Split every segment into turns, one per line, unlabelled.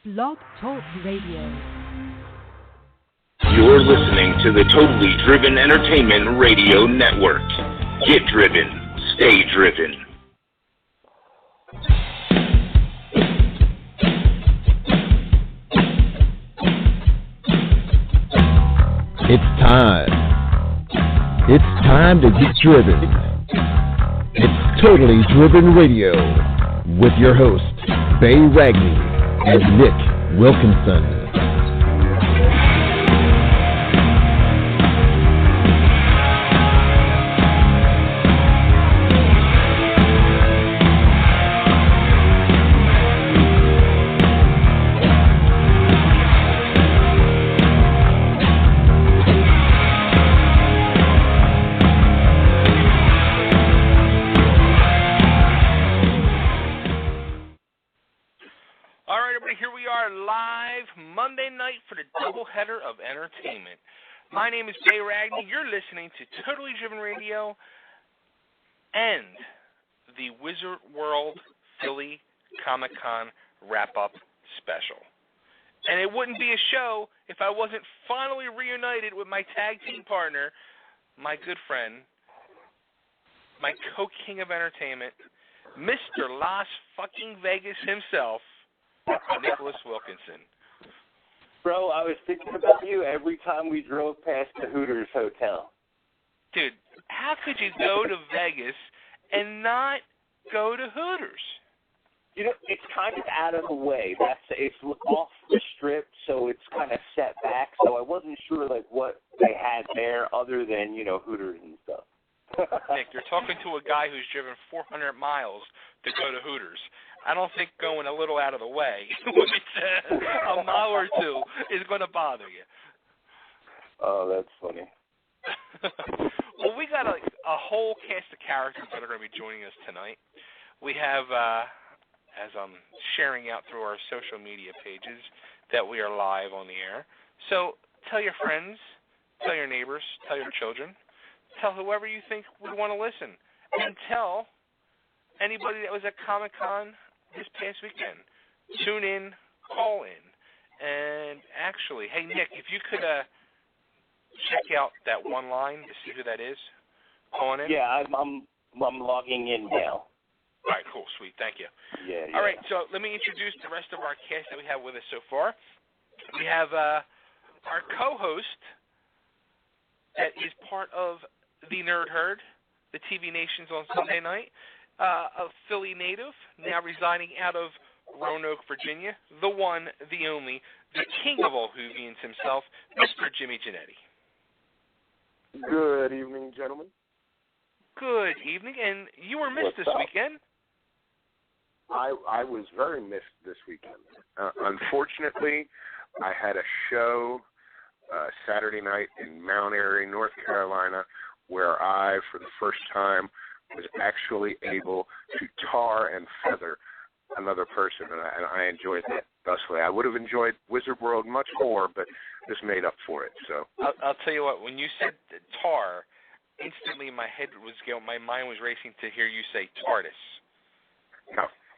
Blog Talk Radio.
You're listening to the Totally Driven Entertainment Radio Network. Get driven. Stay driven.
It's time. It's time to get driven. It's Totally Driven Radio with your hosts, Bay Ragney and Nick Wilkinson.
Doubleheader of entertainment. My name is Bay Ragney. You're listening to Totally Driven Radio and the Wizard World Philly Comic-Con wrap-up special. And it wouldn't be a show if I wasn't finally reunited with my tag team partner, my good friend, my co-king of entertainment, Mr. Las fucking Vegas himself, Nicholas Wilkinson.
Bro, I was thinking about you every time we drove past the Hooters Hotel.
Dude, how could you go to Vegas and not go to Hooters?
You know, it's kind of out of the way. It's off the strip, so it's kind of set back. So I wasn't sure like what they had there other than, you know, Hooters and stuff.
Nick, you're talking to a guy who's driven 400 miles to go to Hooters. I don't think going a little out of the way, a mile or two, is going to bother you.
Oh, that's funny.
Well, we got a whole cast of characters that are going to be joining us tonight. We have, as I'm sharing out through our social media pages, that we are live on the air. So tell your friends, tell your neighbors, tell your children, tell whoever you think would want to listen, and tell anybody that was at Comic-Con this past weekend. Tune in, call in, and actually, hey, Nick, if you could check out that one line to see who that is calling in.
Yeah, I'm logging in now.
All right, cool, sweet, thank you.
Yeah.
All right, so let me introduce the rest of our cast that we have with us so far. We have our co-host that is part of the Nerd Herd, the TV Nations on Sunday night. A Philly native, now residing out of Roanoke, Virginia, the one, the only, the king of all Whovians himself, Mr. Jimmy Janetti.
Good evening, gentlemen.
Good evening, and you were missed this weekend.
I was very missed this weekend. Unfortunately, I had a show Saturday night in Mount Airy, North Carolina, where I, for the first time, was actually able to tar and feather another person, and I enjoyed that thusly. I would have enjoyed Wizard World much more, but this made up for it. So
I'll tell you what, when you said tar, instantly my mind was racing to hear you say TARDIS.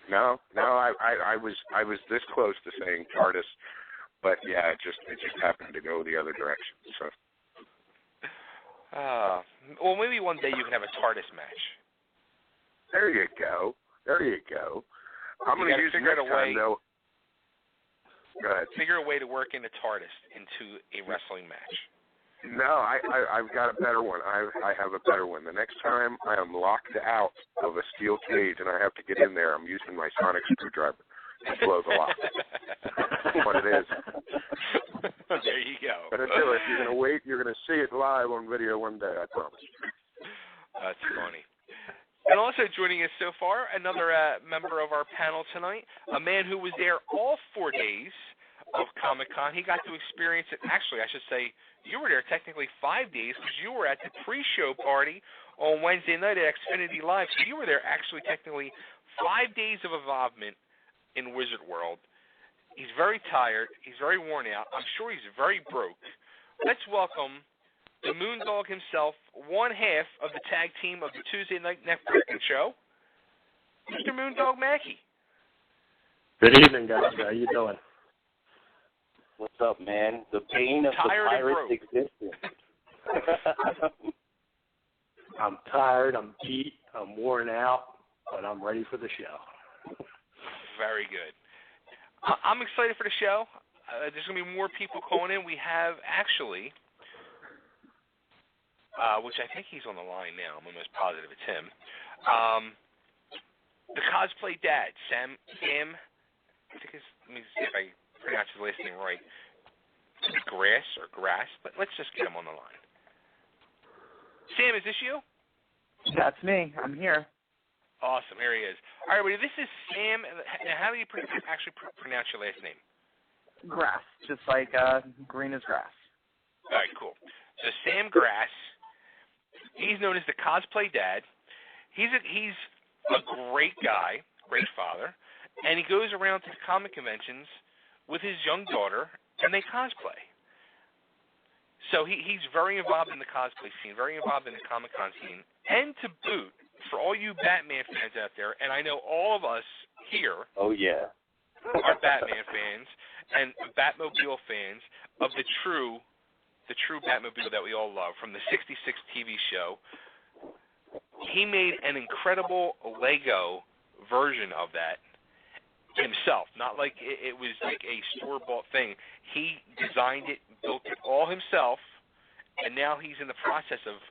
No, I was this close to saying TARDIS, but yeah, it just happened to go the other direction. So.
Well, maybe one day you can have a TARDIS match.
There you go. I'm going to use it next time, though. Go ahead.
Figure a way to work in a TARDIS into a wrestling match.
No, I've got a better one. I have a better one. The next time I am locked out of a steel cage and I have to get in there, I'm using my sonic screwdriver to blow the lock. That's what it is.
There you go.
But until if you're going to wait, you're going to see it live on video one day, I promise.
That's funny. And also joining us so far, another member of our panel tonight, a man who was there all 4 days of Comic-Con. He got to experience it. Actually, I should say you were there technically 5 days because you were at the pre-show party on Wednesday night at Xfinity Live. So you were there actually technically 5 days of involvement in Wizard World. He's very tired. He's very worn out. I'm sure he's very broke. Let's welcome the Moondog himself, one half of the tag team of the Tuesday Night Networking Show, Mr. Moondog Mackey.
Good evening, guys. How you doing?
What's up, man? The pain of
Tired
the pirate's existence.
I'm tired, I'm beat, I'm worn out, but I'm ready for the show.
Very good. I'm excited for the show. There's going to be more people calling in. We have actually, which I think he's on the line now. I'm almost positive it's him. The cosplay dad, Sam, I think let me see if I pronounce his last name right. Grass, but let's just get him on the line. Sam, is this you?
That's me. I'm here.
Awesome. Here he is. All right, everybody, this is Sam. Now, how do you actually pronounce your last name?
Grass, just like green is grass.
All right, cool. So Sam Grass, he's known as the cosplay dad. He's a great guy, great father, and he goes around to the comic conventions with his young daughter, and they cosplay. So he's very involved in the cosplay scene, very involved in the Comic-Con scene. And to boot, for all you Batman fans out there, and I know all of us here are Batman fans and Batmobile fans of the true Batmobile that we all love from the 66 TV show. He made an incredible Lego version of that himself, not like it was like a store-bought thing. He designed it, built it all himself, and now he's in the process of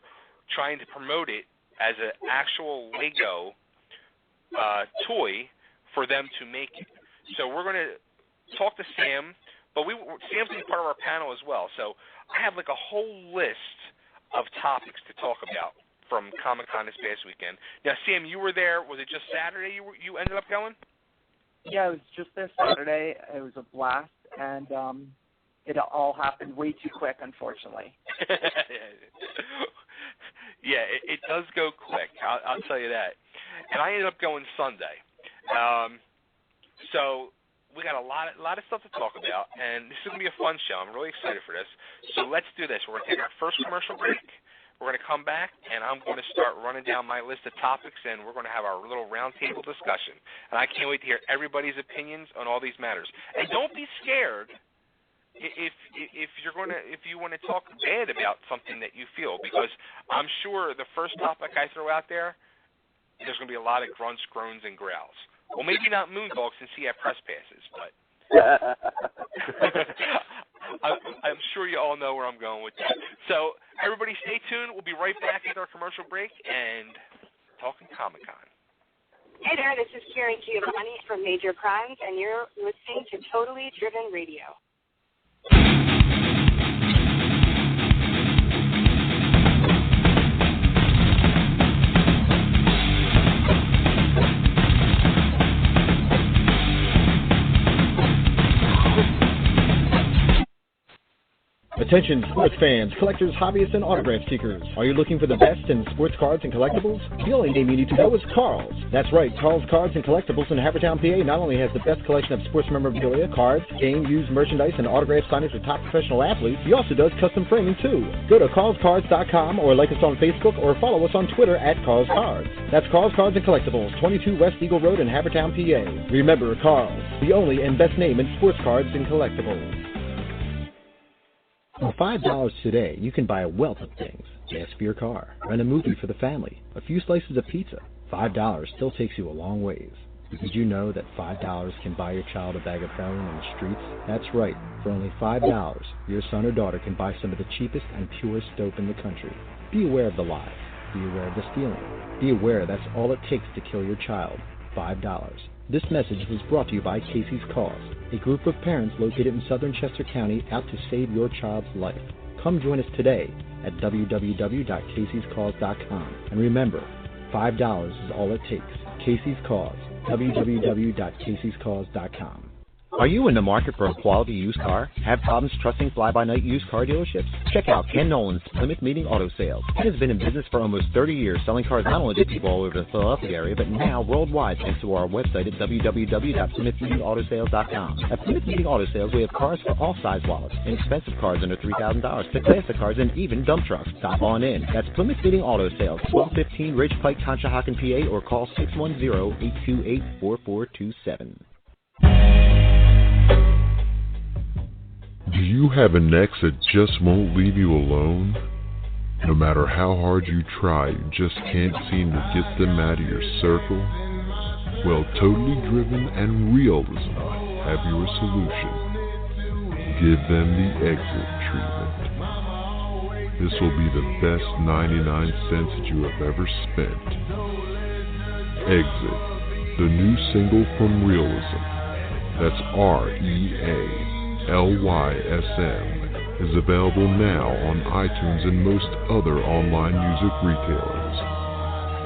trying to promote it as an actual Lego toy for them to make it. So we're going to talk to Sam, but Sam's going to be part of our panel as well. So I have like a whole list of topics to talk about from Comic-Con this past weekend. Now, Sam, you were there. Was it just Saturday you ended up going?
Yeah, it was just this Saturday. It was a blast, and it all happened way too quick, unfortunately.
Yeah, it does go quick. I'll tell you that. And I ended up going Sunday. So we got a lot of stuff to talk about, and this is going to be a fun show. I'm really excited for this. So let's do this. We're going to take our first commercial break. We're going to come back, and I'm going to start running down my list of topics, and we're going to have our little roundtable discussion. And I can't wait to hear everybody's opinions on all these matters. And don't be scared if you want to talk bad about something that you feel, because I'm sure the first topic I throw out there's going to be a lot of grunts, groans, and growls. Well, maybe not Moondog since he had press passes, but I'm sure you all know where I'm going with that. So everybody stay tuned. We'll be right back at our commercial break and talking Comic-Con.
Hey there, this is Karen Giovanni from Major Crimes, and you're listening to Totally Driven Radio.
Attention sports fans, collectors, hobbyists, and autograph seekers. Are you looking for the best in sports cards and collectibles? The only name you need to know is Carl's. That's right, Carl's Cards and Collectibles in Havertown, PA not only has the best collection of sports memorabilia, cards, game, used merchandise, and autograph signage with top professional athletes, he also does custom framing too. Go to carlscards.com or like us on Facebook or follow us on Twitter at Carl's Cards. That's Carl's Cards and Collectibles, 22 West Eagle Road in Havertown, PA. Remember, Carl's, the only and best name in sports cards and collectibles. For $5 today, you can buy a wealth of things. Gas for your car, rent a movie for the family, a few slices of pizza. $5 still takes you a long ways. Did you know that $5 can buy your child a bag of heroin in the streets? That's right. For only $5, your son or daughter can buy some of the cheapest and purest dope in the country. Be aware of the lies. Be aware of the stealing. Be aware that's all it takes to kill your child. $5. This message was brought to you by Casey's Cause, a group of parents located in southern Chester County out to save your child's life. Come join us today at www.caseyscause.com. And remember, $5 is all it takes. Casey's Cause, www.caseyscause.com. Are you in the market for a quality used car? Have problems trusting fly-by-night used car dealerships? Check out Ken Nolan's Plymouth Meeting Auto Sales. Ken has been in business for almost 30 years, selling cars not only to people all over the Philadelphia area, but now worldwide thanks to our website at www.plymouthmeetingautoSales.com. At Plymouth Meeting Auto Sales, we have cars for all size wallets, inexpensive cars under $3,000, to classic cars, and even dump trucks. Stop on in. That's Plymouth Meeting Auto Sales, 1215 Ridge Pike, Conshohocken, PA, or call 610-828-4427.
Do you have an ex that just won't leave you alone? No matter how hard you try, you just can't seem to get them out of your circle? Well, Totally Driven and Realism have your solution. Give them the exit treatment. This will be the best 99 cents that you have ever spent. Exit, the new single from Realism, that's REALYSM, is available now on iTunes and most other online music retailers.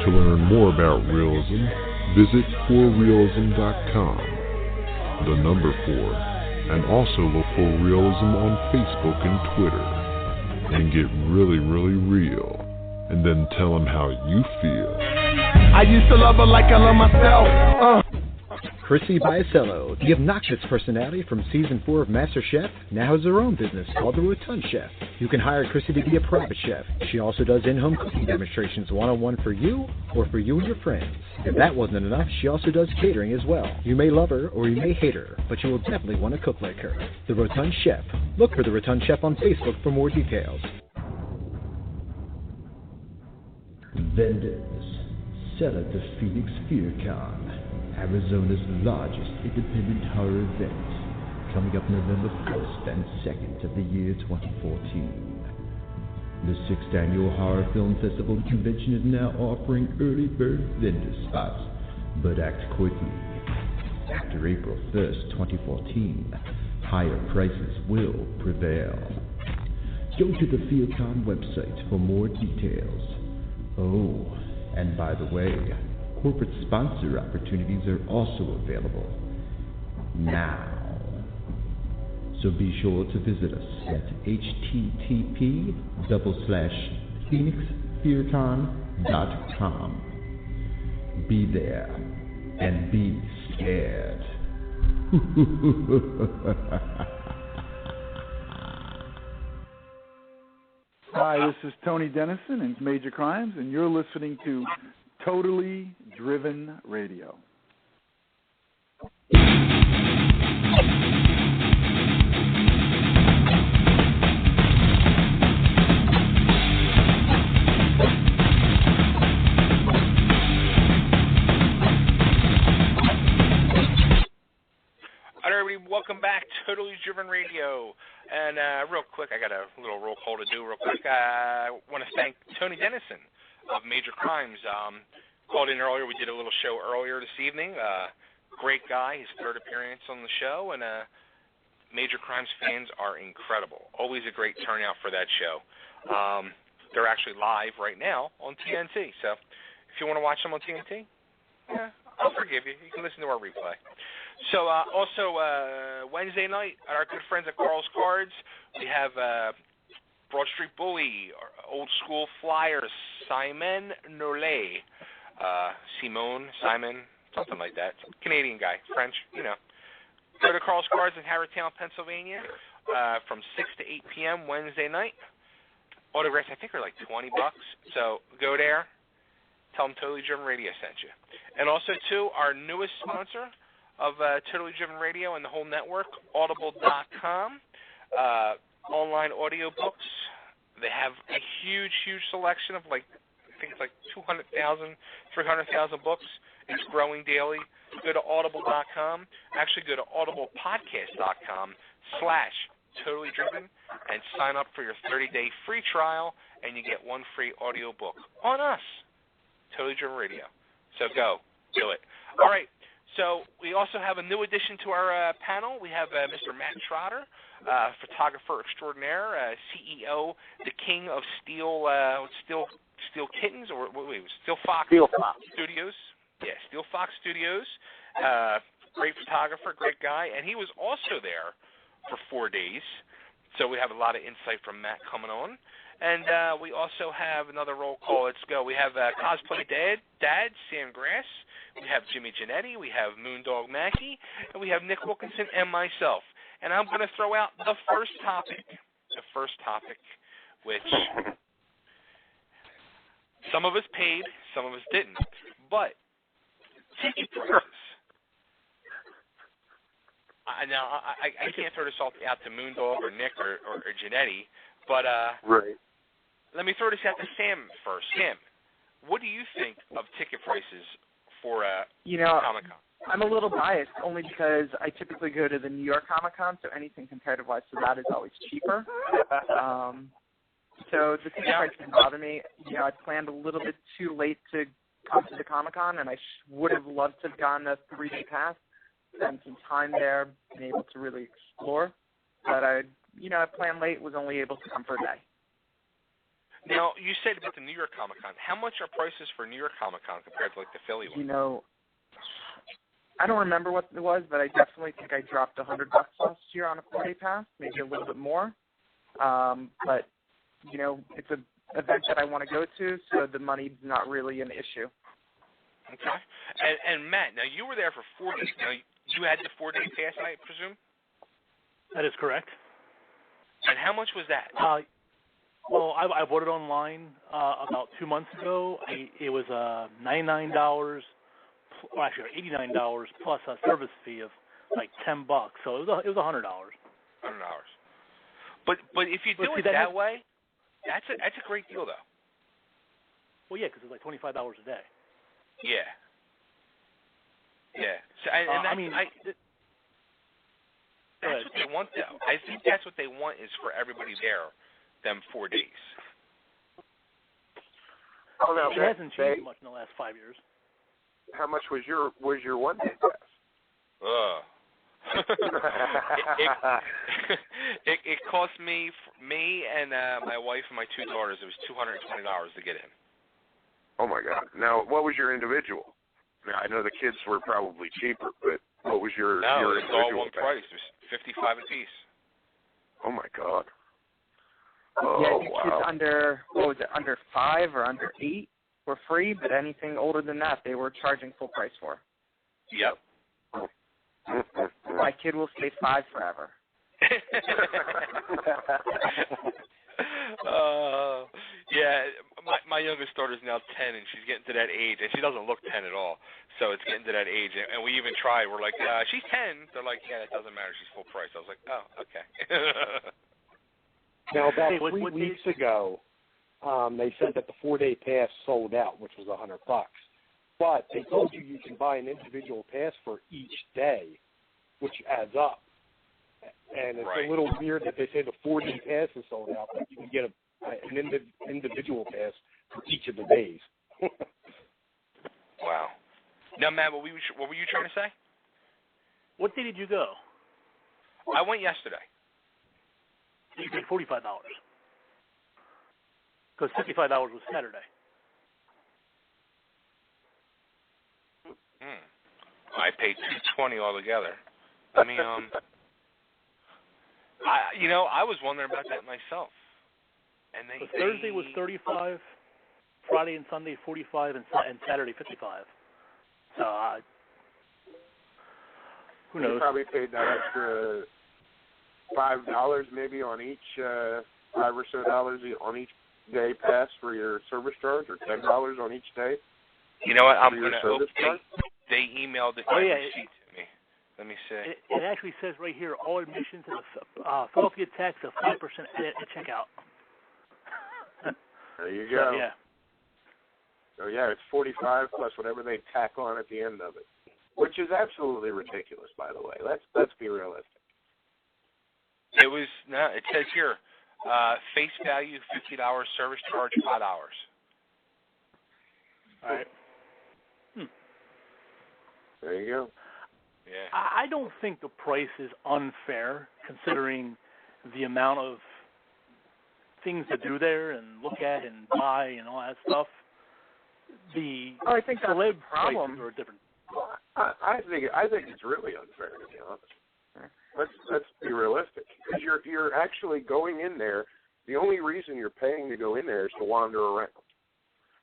To learn more about Realism, visit forrealism.com, the number 4, and also look for Realism on Facebook and Twitter, and get really, really real, and then tell them how you feel.
I used to love her like I love myself.
Chrissy Biasello, the obnoxious personality from Season 4 of MasterChef, now has her own business called The Rotund Chef. You can hire Chrissy to be a private chef. She also does in-home cooking demonstrations one-on-one for you or for you and your friends. If that wasn't enough, she also does catering as well. You may love her or you may hate her, but you will definitely want to cook like her. The Rotund Chef. Look for The Rotund Chef on Facebook for more details.
Vendors, sell at the Phoenix FearCon, Arizona's largest independent horror event, coming up November 1st and 2nd of the year 2014. The 6th Annual Horror Film Festival and Convention is now offering early bird vendor spots, but act quickly. After April 1st, 2014, higher prices will prevail. Go to the FearCon website for more details. Oh, and by the way, corporate sponsor opportunities are also available now. So be sure to visit us at http://phoenixfearcon.com. Be there and be scared.
Hi, this is Tony Dennison and Major Crimes, and you're listening to Totally Driven Radio.
All right, everybody, welcome back to Totally Driven Radio. And real quick, I got a little roll call to do real quick. I want to thank Tony Dennison of Major Crimes. Called in earlier. We did a little show earlier this evening. Great guy. His third appearance on the show. And Major Crimes fans are incredible. Always a great turnout for that show. They're actually live right now on TNT. So if you want to watch them on TNT, yeah, I'll forgive you. You can listen to our replay. So also Wednesday night at our good friends at Carl's Cards, we have Broad Street Bully, Old School Flyers, Simon Nollet, Simon, something like that. Canadian guy, French, you know. Go to Carl's Cards in Harrowtown, Pennsylvania from 6 to 8 p.m. Wednesday night. Autographs, I think, are like $20. So go there. Tell them Totally Driven Radio sent you. And also, too, our newest sponsor of Totally Driven Radio and the whole network, Audible.com, online audiobooks. They have a huge, huge selection of I think it's like 200,000, 300,000 books. It's growing daily. Go to Audible.com. Actually, go to audiblepodcast.com/Totally Driven and sign up for your 30-day free trial, and you get one free audiobook on us, Totally Driven Radio. So go, do it. All right. So we also have a new addition to our panel. We have Mr. Matt Trotter, photographer extraordinaire, CEO, the king of Steel Kittens, or wait, Steel Fox Studios. Yeah, Steel Fox Studios. Great photographer, great guy, and he was also there for 4 days. So we have a lot of insight from Matt coming on. And we also have another roll call. Let's go. We have Cosplay Dad, Sam Grass. We have Jimmy Giannetti. We have Moondog Mackey. And we have Nick Wilkinson and myself. And I'm going to throw out the first topic, which some of us paid, some of us didn't. But ticket prices. Now I can't throw this all out to Moondog or Nick or Janetti, but
right.
Let me throw this out to Sam first. Sam, what do you think of ticket prices for Comic-Con?
I'm a little biased only because I typically go to the New York Comic-Con, so anything comparative-wise to that is always cheaper. So the ticket price didn't bother me. I planned a little bit too late to come to the Comic-Con, and I would have loved to have gotten a 3-day pass, spent some time there, been able to really explore. But I planned late, was only able to come for a day.
Now, you said about the New York Comic-Con. How much are prices for New York Comic-Con compared to, like, the Philly one?
I don't remember what it was, but I definitely think I dropped $100 last year on a 4-day pass, maybe a little bit more. But, it's an event that I want to go to, so the money's not really an issue.
Okay. And Matt, now you were there for 4 days. Now, you had the 4-day pass, I presume?
That is correct.
And how much was that?
Well, I bought it online about 2 months ago. It was $99, well, actually $89 plus a service fee of like $10. So it was $100. $100.
But if you do it that way, that's a great deal, though.
Well, yeah, because it's like $25 a day.
Yeah. Yeah. So that's what they want, though. I think that's what they want is for everybody there. Them 4 days.
Oh, no,
it hasn't changed much in the last 5 years.
How much was your 1-day pass?
It cost me and my wife and my 2 daughters. It was $220 to get in.
Oh my God! Now, what was your individual? Now, I know the kids were probably cheaper, but what was your
No,
individual
it's all one price. It was $55 a piece.
Oh my God!
Yeah, kids under under 5 or under 8 were free, but anything older than that, they were charging full price for.
Yep.
My kid will stay 5 forever.
Yeah, my youngest daughter's now 10, and she's getting to that age, and she doesn't look 10 at all. So it's getting to that age, and we even tried. We're like, she's 10. They're like, yeah, it doesn't matter. She's full price. I was like, oh, okay.
Now, about 3 weeks ago, they said that the 4-day pass sold out, which was $100. But they told you can buy an individual pass for each day, which adds up. And it's a little weird that they say the 4-day pass is sold out, but you can get an individual pass for each of the days.
Wow. Now, Matt, what were you trying to say?
What day did you go?
I went yesterday.
You paid $45. Because $55 was Saturday.
I paid $220 altogether. I mean, I was wondering about that myself. And
Thursday was $35, Friday and Sunday $45, and Saturday $55. So who knows?
You probably paid that extra $5 maybe on each $5 or so on each day pass for your service charge, or $10 on each day.
You know what? I'm
going
to. They emailed it receipt to me. Let me see.
It actually says right here, all admissions to the Philadelphia tax of 5% at checkout.
There you go.
So, yeah.
So yeah, it's 45 plus whatever they tack on at the end of it, which is absolutely ridiculous, by the way. Let's be realistic.
It says here, face value $50, service charge $5.
All right.
There you go.
Yeah.
I don't think the price is unfair, considering the amount of things to do there and look at and buy and all that stuff.
I think that's the
problem. Prices are different.
I think it's really unfair, to be honest. Let's be realistic. Because you're actually going in there. The only reason you're paying to go in there is to wander around.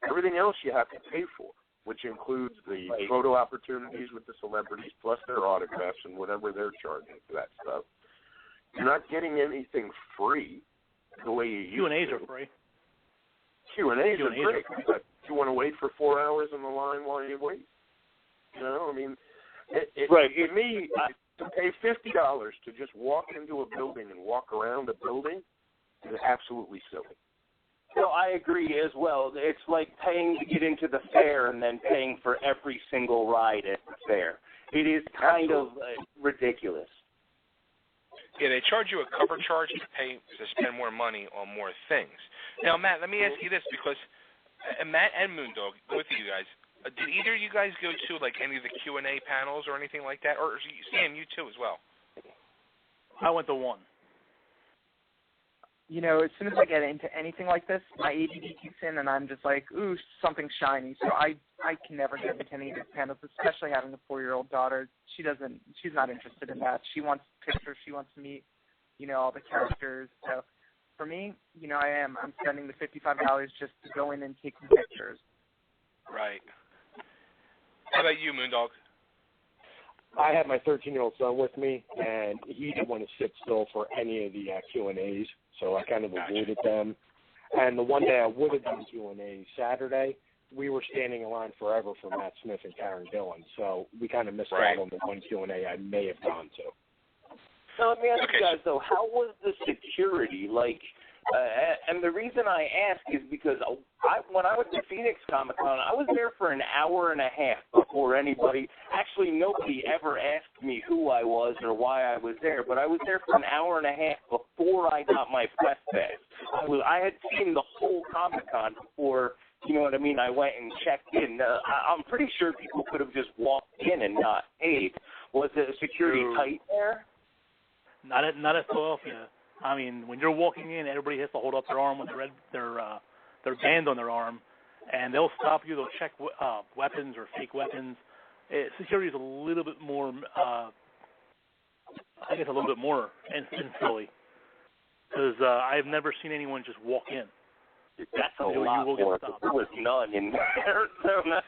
Everything else you have to pay for, which includes the photo opportunities with the celebrities, plus their autographs and whatever they're charging for that stuff. You're not getting anything free the way you used to.
Q&As are free.
Q&As are great. But you want to wait for 4 hours in the line while you wait? You know, I mean, to me, the pay $50 to just walk into a building and walk around a building is absolutely silly.
No, I agree as well. It's like paying to get into the fair and then paying for every single ride at the fair. It is kind of ridiculous.
Yeah, they charge you a cover charge to spend more money on more things. Now, Matt, let me ask you this, because Matt and Moondog, both of you guys, did either of you guys go to like any of the Q&A panels or anything like that? Or Sam, you too as well?
I went to one.
You know, as soon as I get into anything like this, my ADD kicks in, and I'm just like, ooh, something shiny. So I can never get into any of these panels, especially having a 4-year-old daughter. She's not interested in that. She wants pictures. She wants to meet, you know, all the characters. So for me, you know, I'm spending the $55 just to go in and take some pictures.
Right. How about you, Moondog?
I had my 13-year-old son with me, and he didn't want to sit still for any of the Q&As, so I kind of avoided them. And the one day I would have done Q&A, Saturday, we were standing in line forever for Matt Smith and Karen Dillon, so we kind of missed out on the one Q&A I may have gone to.
So let me ask you guys, though, how was the security? Like, and the reason I ask is because when I was at Phoenix Comic-Con, I was there for an hour and a half before anybody, actually nobody ever asked me who I was or why I was there, but I was there for an hour and a half before I got my press pass. I had seen the whole Comic-Con before, you know what I mean, I went and checked in. I'm pretty sure people could have just walked in and not paid. Was the security tight there?
Not at Philadelphia. I mean, when you're walking in, everybody has to hold up their arm with their band on their arm, and they'll stop you. They'll check weapons or fake weapons. Security is a little bit more, I guess, a little bit more in Philly, because I've never seen anyone just walk in.
That's a lot more. There was none in Arizona.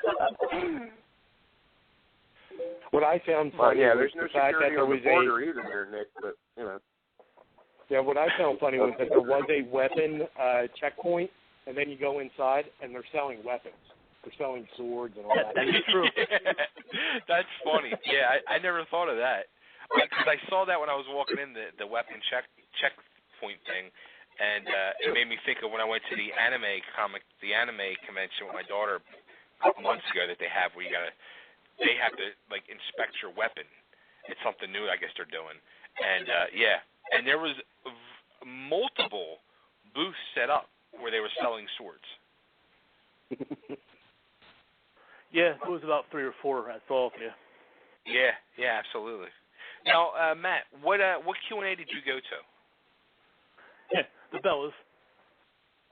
What I found funny
there's
was
no
the fact that
security
there
on the
was
border either there, Nick, but, you know.
Yeah, what I found funny was that there was a weapon checkpoint, and then you go inside, and they're selling weapons. They're selling swords and all that.
That's true.
That's funny. Yeah, I never thought of that. Because I saw that when I was walking in, the weapon checkpoint thing, and it made me think of when I went to the anime convention with my daughter a couple months ago that they have where they have to like inspect your weapon. It's something new I guess they're doing. And and there was multiple booths set up where they were selling swords.
Yeah, it was about 3 or 4 at Philadelphia.
Yeah, absolutely. Now, Matt, what Q&A did you go to?
Yeah, the Bellas.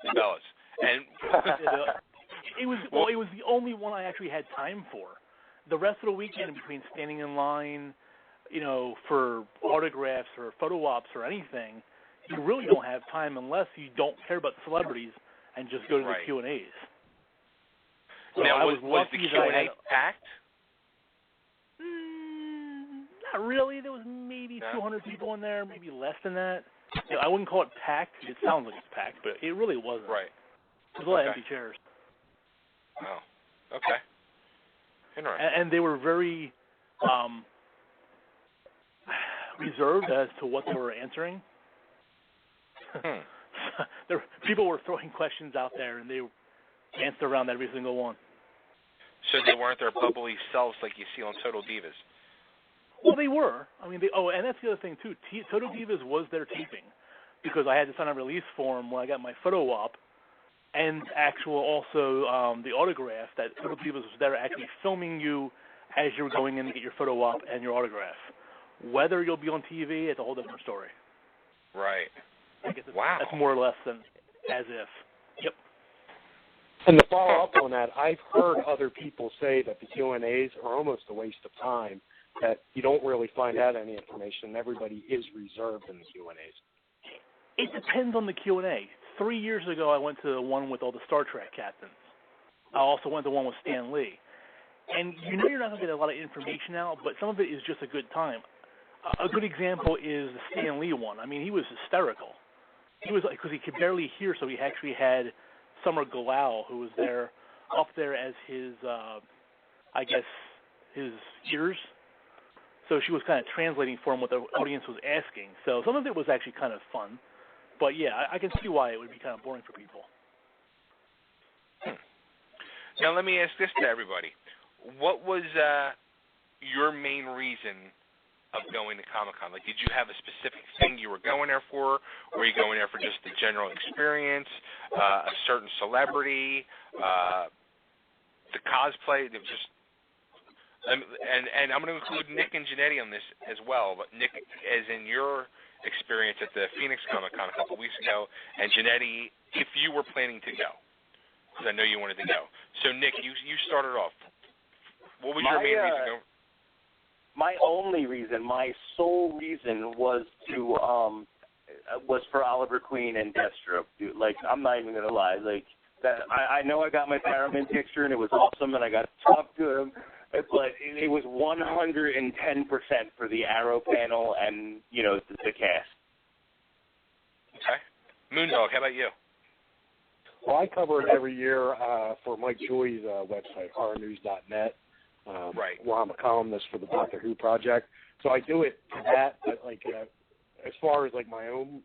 The Bellas, and
it was the only one I actually had time for. The rest of the weekend, between standing in line, you know, for autographs or photo ops or anything, you really don't have time unless you don't care about the celebrities and just go to the Q&As. So
now,
was
the Q&A packed?
Not really. There was maybe 200 people in there, maybe less than that. You know, I wouldn't call it packed. It sounds like it's packed, but it really wasn't.
Right.
There's a lot of empty chairs.
Oh, okay. Interesting.
And they were very reserved as to what they were answering. People were throwing questions out there, and they danced around every single one.
So they weren't their bubbly selves like you see on Total Divas?
Well, they were. I mean, and that's the other thing, too. Total Divas was their taping, because I had to sign a release form when I got my photo op, and also the autograph that Total Divas was there actually filming you as you were going in to get your photo op and your autograph. Whether you'll be on TV, it's a whole different story.
Right.
I guess that's more or less than as if. Yep.
And to follow up on that, I've heard other people say that the Q&As are almost a waste of time, that you don't really find out any information. Everybody is reserved in the Q&As.
It depends on the Q&A. 3 years ago, I went to the one with all the Star Trek captains. I also went to one with Stan Lee. And you know you're not going to get a lot of information out, but some of it is just a good time. A good example is the Stan Lee one. I mean, he was hysterical. He was, because he could barely hear, so he actually had Summer Glau, who was there, up there as his, I guess, his ears. So she was kind of translating for him what the audience was asking. So some of it was actually kind of fun. But, yeah, I can see why it would be kind of boring for people.
Now, let me ask this to everybody. What was your main reason of going to Comic-Con? Like, did you have a specific thing you were going there for? Were you going there for just the general experience, a certain celebrity, the cosplay? Just, and I'm going to include Nick and Janetti on this as well. But Nick, as in your experience at the Phoenix Comic-Con a couple weeks ago, and Janetti, if you were planning to go, because I know you wanted to go. So, Nick, you started off. What was your main reason to go?
My only reason, my sole reason was to was for Oliver Queen and Deathstroke. Dude, like, I'm not even gonna lie. Like, that I know I got my Barrowman picture and it was awesome and I got to talk to him, but it was 110% for the Arrow panel and the cast.
Okay, Moondog, how about you?
Well, I cover it every year for Mike Joy's website, horrornews.net.
Right.
Where I'm a columnist for the Doctor Who project, so I do it for that. But as far as my own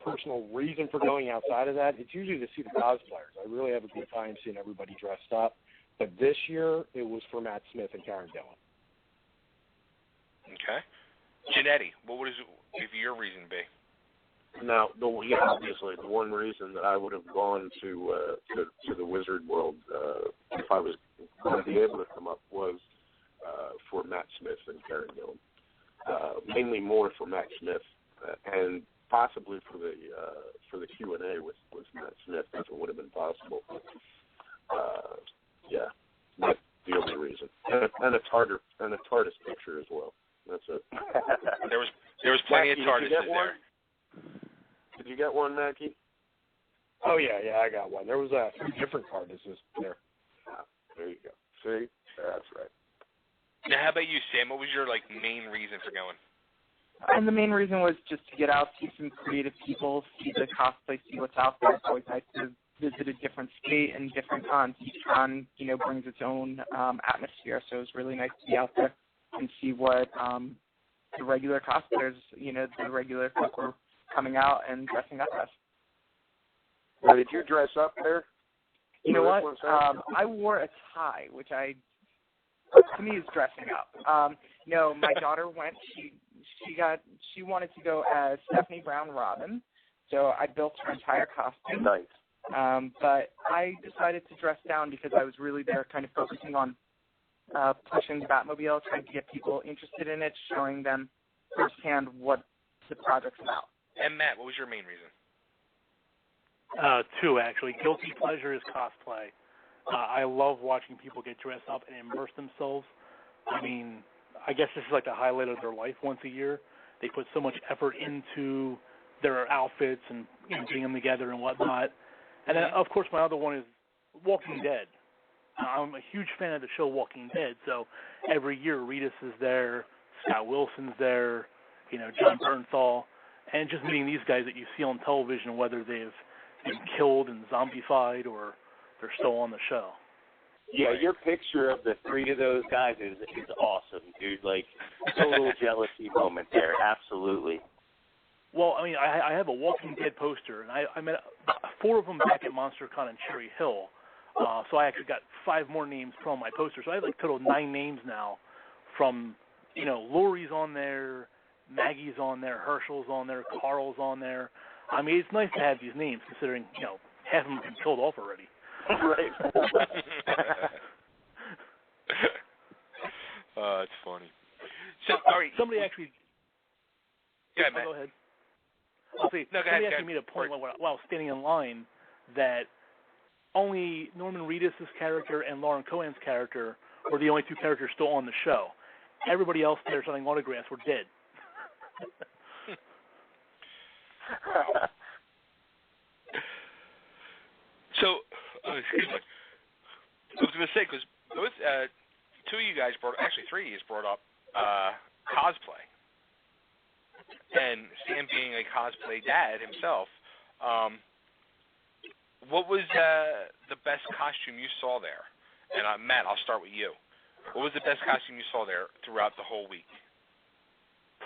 personal reason for going outside of that, it's usually to see the cosplayers. I really have a good time seeing everybody dressed up. But this year it was for Matt Smith and Karen Gillan.
Okay. Janetti, what would your reason be?
Now, obviously, the one reason that I would have gone to the Wizard World if I was going to be able to come up was for Matt Smith and Karen Gillan. Mainly more for Matt Smith and possibly for the Q&A with Matt Smith if it would have been possible. Yeah, that's the only reason. And a TARDIS picture as well. That's it.
There was plenty of TARDISes there.
Did you get one, Mackie?
Oh, yeah, I got one. There was 3 different TARDISes there.
There you go. See? That's right.
Now, how about you, Sam? What was your main reason for going?
And the main reason was just to get out, see some creative people, see the cosplay, see what's out there. It's always nice to visit a different state and different cons. Each con, brings its own atmosphere, so it was really nice to be out there and see what the regular cosplayers, the regular folk were coming out and dressing up as.
Did you dress up there?
You know what? I wore a tie, which to me is dressing up. No, my daughter went. She wanted to go as Stephanie Brown Robin, so I built her entire costume.
Nice.
But I decided to dress down because I was really there, kind of focusing on pushing the Batmobile, trying to get people interested in it, showing them firsthand what the project's about.
And Matt, what was your main reason?
2, actually. Guilty pleasure is cosplay. I love watching people get dressed up and immerse themselves. I mean, I guess this is the highlight of their life once a year. They put so much effort into their outfits and getting them together and whatnot. And then, of course, my other one is Walking Dead. I'm a huge fan of the show Walking Dead, so every year Reedus is there, Scott Wilson's there, John Bernthal, and just meeting these guys that you see on television, whether they've been killed and zombified or they're still on the show.
Yeah, your picture of the 3 of those guys is awesome, dude. Total jealousy moment there. Absolutely.
Well, I mean, I have a Walking Dead poster, and I met 4 of them back at MonsterCon in Cherry Hill. So I actually got 5 more names put on my poster. So I have total 9 names now from, Lori's on there, Maggie's on there, Herschel's on there, Carl's on there. I mean, it's nice to have these names considering, half of them have been killed off already.
Right.
It's funny. So, all right.
Somebody actually...
Yeah, Matt.
Go ahead. I'll say, somebody actually made a point while I was standing in line that only Norman Reedus' character and Lauren Cohan's character were the only 2 characters still on the show. Everybody else there signing autographs were dead.
So, excuse me. I was going to say, because both 2 of you guys actually 3 of you brought up cosplay. And Sam being a cosplay dad himself, what was the best costume you saw there? And Matt, I'll start with you. What was the best costume you saw there throughout the whole week?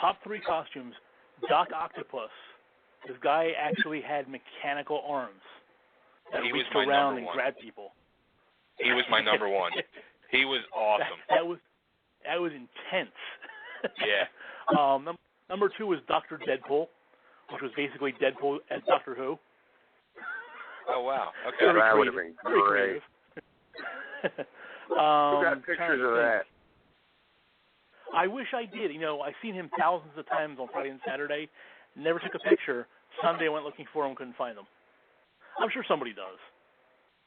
Top 3 costumes, Doc Octopus. This guy actually had mechanical arms that
He was
reached
my
around
number
and
one.
grabbed people.
He was my number one. He was awesome.
That was intense.
Yeah.
Number 2 was Dr. Deadpool, which was basically Deadpool as Doctor Who.
Oh, wow. Okay.
That would have been great. Who got pictures of that?
I wish I did. I've seen him thousands of times on Friday and Saturday. Never took a picture. Sunday I went looking for him, couldn't find him. I'm sure somebody does.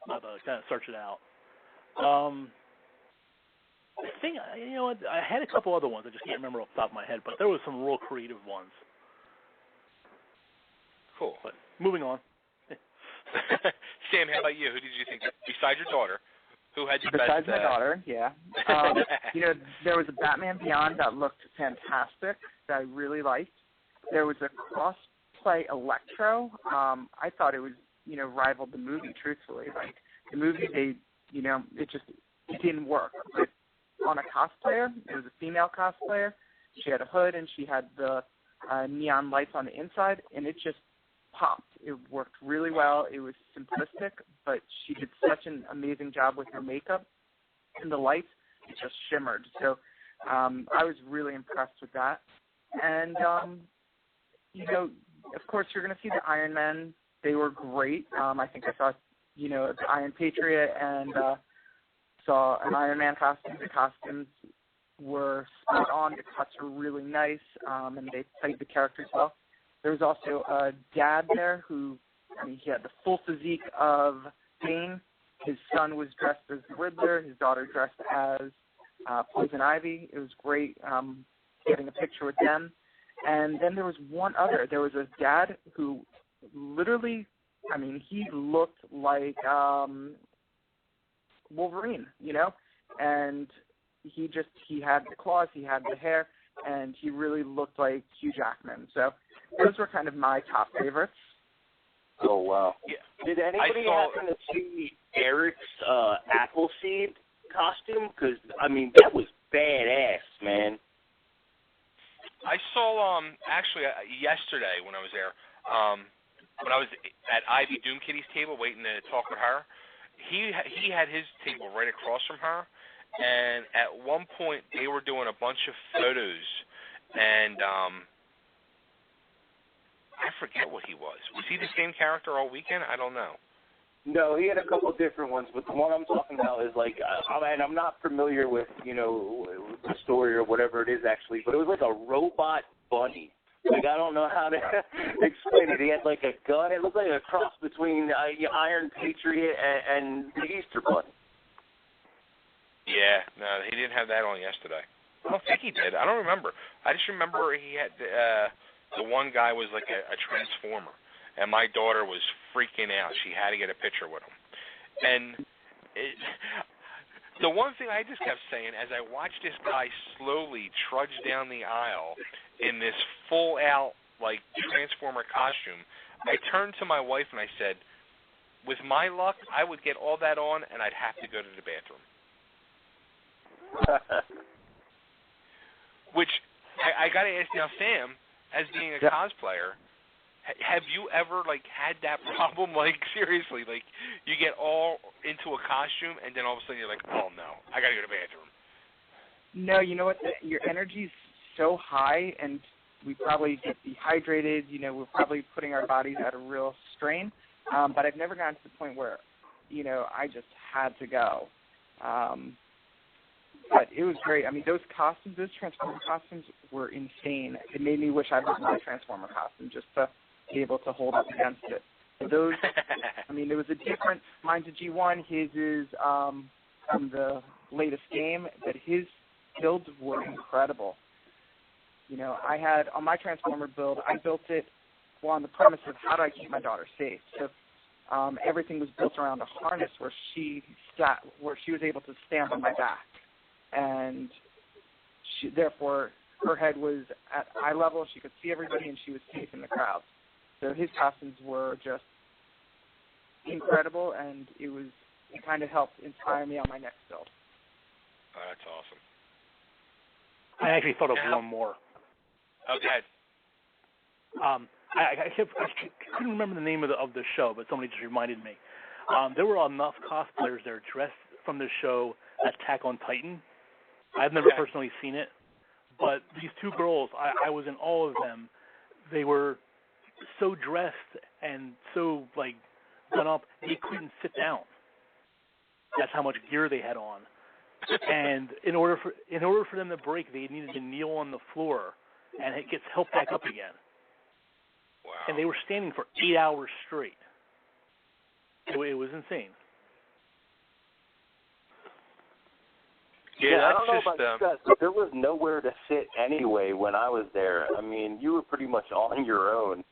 I'll kind of search it out. I think, I had a couple other ones. I just can't remember off the top of my head, but there was some real creative ones.
Cool.
But moving on.
Sam, how about you? Who did you think, besides your daughter, who had the best?
Besides my daughter, yeah. There was a Batman Beyond that looked fantastic that I really liked. There was a cross-play Electro. I thought it was, rivaled the movie, truthfully. Like, the movie, it didn't work. But on a cosplayer, it was a female cosplayer. She had a hood, and she had the neon lights on the inside, and it just popped. It worked really well. It was simplistic, but she did such an amazing job with her makeup and the lights. It just shimmered. So I was really impressed with that. And, of course, you're going to see the Iron Men. They were great. I think I saw, the Iron Patriot and saw an Iron Man costume. The costumes were spot on. The cuts were really nice, and they played the characters well. There was also a dad there who, he had the full physique of Bane. His son was dressed as the Riddler. His daughter dressed as Poison Ivy. It was great getting a picture with them. And then there was one other. There was a dad who literally, he looked like Wolverine, and he had the claws, he had the hair, and he really looked like Hugh Jackman. So those were kind of my top favorites.
Oh, wow.
Yeah.
Did anybody happen to see Eric's Appleseed costume? Because, that was badass, man.
I saw, actually, yesterday when I was there, when I was at Ivy Doomkitty's table waiting to talk with her, he had his table right across from her, and at one point they were doing a bunch of photos, and I forget what he was. Was he the same character all weekend? I don't know.
No, he had a couple of different ones, but the one I'm talking about is like, I'm not familiar with, the story or whatever it is actually, but it was like a robot bunny. Like, I don't know how to explain it. He had like a gun. It looked like a cross between Iron Patriot and the Easter Bunny.
Yeah, no, he didn't have that on yesterday. I don't think he did. I don't remember. I just remember he had the one guy was like a transformer. And my daughter was freaking out. She had to get a picture with him. And the one thing I just kept saying, as I watched this guy slowly trudge down the aisle in this full-out, like, transformer costume, I turned to my wife and I said, with my luck, I would get all that on and I'd have to go to the bathroom. Which, I got to ask now, Sam, as being a cosplayer, have you ever, had that problem? Seriously, you get all into a costume, and then all of a sudden you're like, oh, no, I got to go to the bathroom.
No, you know what? Your energy's so high, and we probably get dehydrated. We're probably putting our bodies at a real strain. But I've never gotten to the point where, I just had to go. But it was great. Those costumes, those Transformer costumes were insane. It made me wish I bought my Transformer costume just to be able to hold up against it. Those, there was a difference. Mine's a G1. His is from the latest game, but his builds were incredible. I had, on my Transformer build, I built it on the premise of how do I keep my daughter safe. So everything was built around a harness where she was able to stand on my back. And therefore, her head was at eye level. She could see everybody, and she was safe in the crowd. So his costumes were just incredible, and it kind of helped inspire me on my next build.
Oh, that's awesome.
I actually thought of one more.
Oh, go ahead.
I couldn't remember the name of the show, but somebody just reminded me. There were enough cosplayers there dressed from the show Attack on Titan. I've never personally seen it, but these two girls, I was in awe of them. They were so dressed and so like done up, they couldn't sit down. That's how much gear they had on. And in order for them to break, they needed to kneel on the floor, and it gets helped back up again.
Wow.
And they were standing for 8 hours straight. It was insane.
Yeah,
I don't know about you guys, but there was nowhere to sit anyway when I was there. I mean, you were pretty much on your own.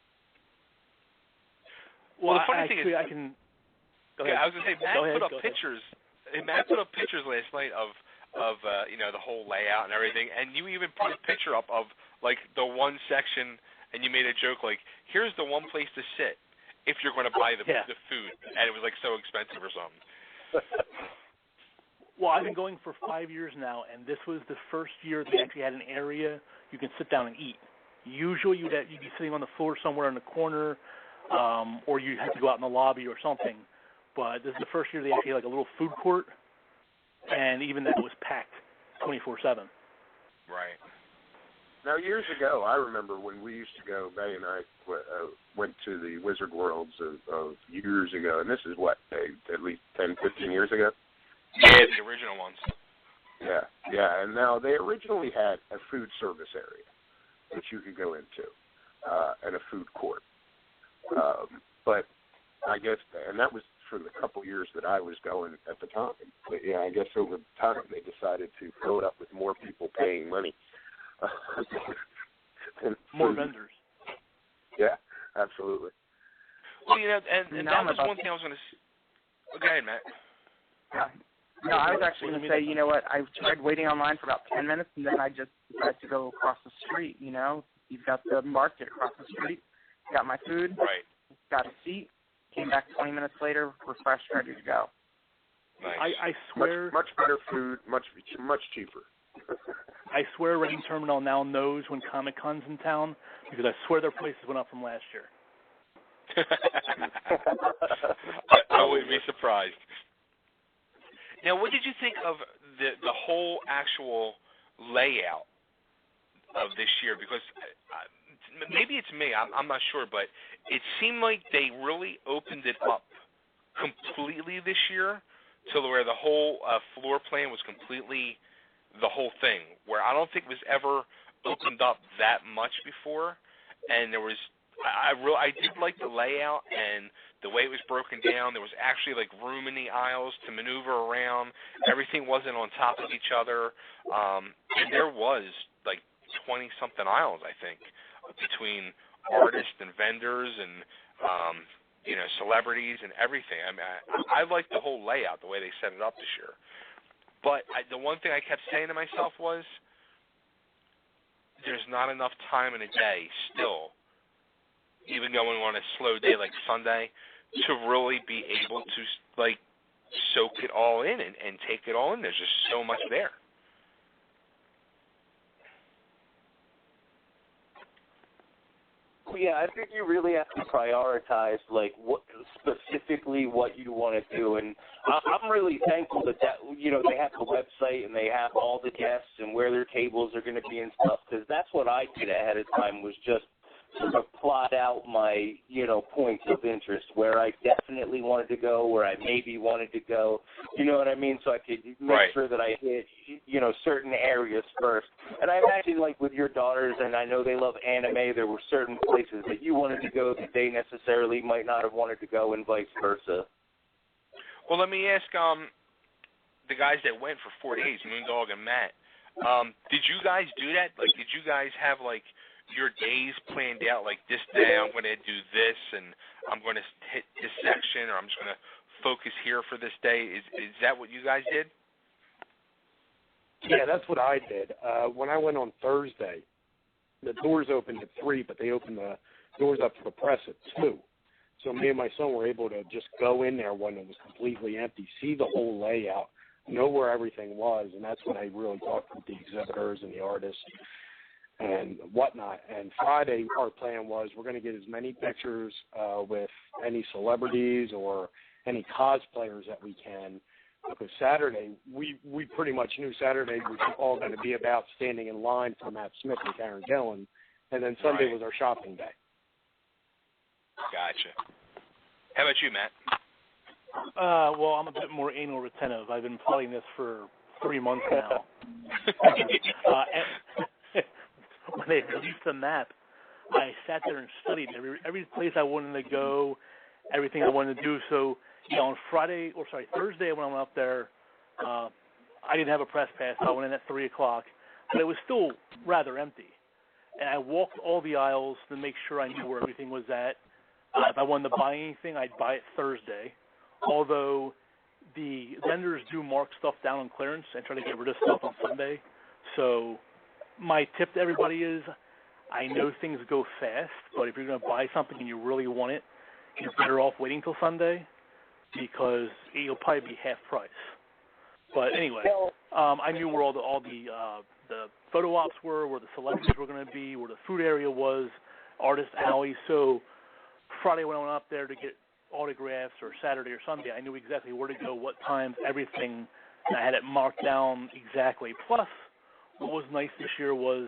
Well, the funny thing is,
I can. Go
yeah,
ahead.
I was gonna say Matt put up pictures. Matt put up pictures last night of the whole layout and everything, and you even put a picture up of like the one section, and you made a joke like, "Here's the one place to sit if you're going to buy the food," and it was like so expensive or something.
Well, I've been going for 5 years now, and this was the first year they actually had an area you can sit down and eat. Usually you'd be sitting on the floor somewhere in the corner, or you have to go out in the lobby or something. But this is the first year they actually had like a little food court, and even that was packed 24/7.
Right.
Now, years ago, I remember when we used to go, Bay and I went to the Wizard Worlds of years ago, and this is what, at least 10, 15 years ago?
Yeah, the original ones.
Yeah, and now they originally had a food service area that you could go into, and a food court. But I guess, and that was for the couple years that I was going at the time. But yeah, I guess over time they decided to fill it up with more people paying money.
More vendors.
Yeah, absolutely.
Well, and that was one thing I was going to. Go ahead, Matt.
No, I was actually going to say, you know what, I tried waiting online for about 10 minutes, and then I just decided to go across the street, you know. You've got the market across the street, got my food, got a seat, came back 20 minutes later, refreshed, ready to go.
Nice.
I swear.
Much better food, much cheaper.
I swear Reading Terminal now knows when Comic-Con's in town, because I swear their prices went up from last year.
I wouldn't be surprised. Now, what did you think of the whole actual layout of this year? Because maybe it's me, I'm not sure, but it seemed like they really opened it up completely this year to where the whole floor plan was completely the whole thing, where I don't think it was ever opened up that much before, and there was I did like the layout and the way it was broken down. There was actually like room in the aisles to maneuver around. Everything wasn't on top of each other. And there was like 20-something aisles, I think, between artists and vendors and celebrities and everything. I mean, I liked the whole layout, the way they set it up this year. But the one thing I kept saying to myself was, there's not enough time in a day still, even going on a slow day like Sunday, to really be able to like soak it all in and take it all in. There's just so much there.
Yeah, I think you really have to prioritize like what specifically what you want to do, and I'm really thankful that they have the website and they have all the guests and where their tables are going to be and stuff, because that's what I did ahead of time, was just sort of plot out my points of interest, where I definitely wanted to go, where I maybe wanted to go, you know what I mean, so I could make sure that I hit certain areas first. And I imagine, like with your daughters, and I know they love anime, there were certain places that you wanted to go that they necessarily might not have wanted to go, and vice versa.
Well, let me ask the guys that went for 4 days, Moondog and Matt, did you guys do that? Like, did you guys have like your days planned out, like this day I'm going to do this and I'm going to hit this section, or I'm just going to focus here for this day? Is that what you guys did?
Yeah, that's what I did. When I went on Thursday, the doors opened at 3, but they opened the doors up for the press at 2. So me and my son were able to just go in there when it was completely empty, see the whole layout. know where everything was, and that's when I really talked with the exhibitors and the artists and whatnot. And Friday, our plan was we're going to get as many pictures with any celebrities or any cosplayers that we can, because Saturday, we pretty much knew Saturday was all going to be about standing in line for Matt Smith and Karen Gillan, and then Sunday was our shopping day.
Gotcha. How about you, Matt?
Well, I'm a bit more anal retentive. I've been playing this for 3 months now. When they released the map, I sat there and studied every place I wanted to go, everything I wanted to do. So, on Thursday when I went up there, I didn't have a press pass. I went in at 3 o'clock, but it was still rather empty. And I walked all the aisles to make sure I knew where everything was at. If I wanted to buy anything, I'd buy it Thursday. Although the vendors do mark stuff down on clearance and try to get rid of stuff on Sunday. So my tip to everybody is, I know things go fast, but if you're going to buy something and you really want it, you're better off waiting till Sunday, because you'll probably be half price. But anyway, I knew where all the photo ops were, where the celebrities were going to be, where the food area was, artist alley. So Friday when I went up there to get autographs, or Saturday or Sunday, I knew exactly where to go, what times, everything, and I had it marked down exactly. Plus, what was nice this year was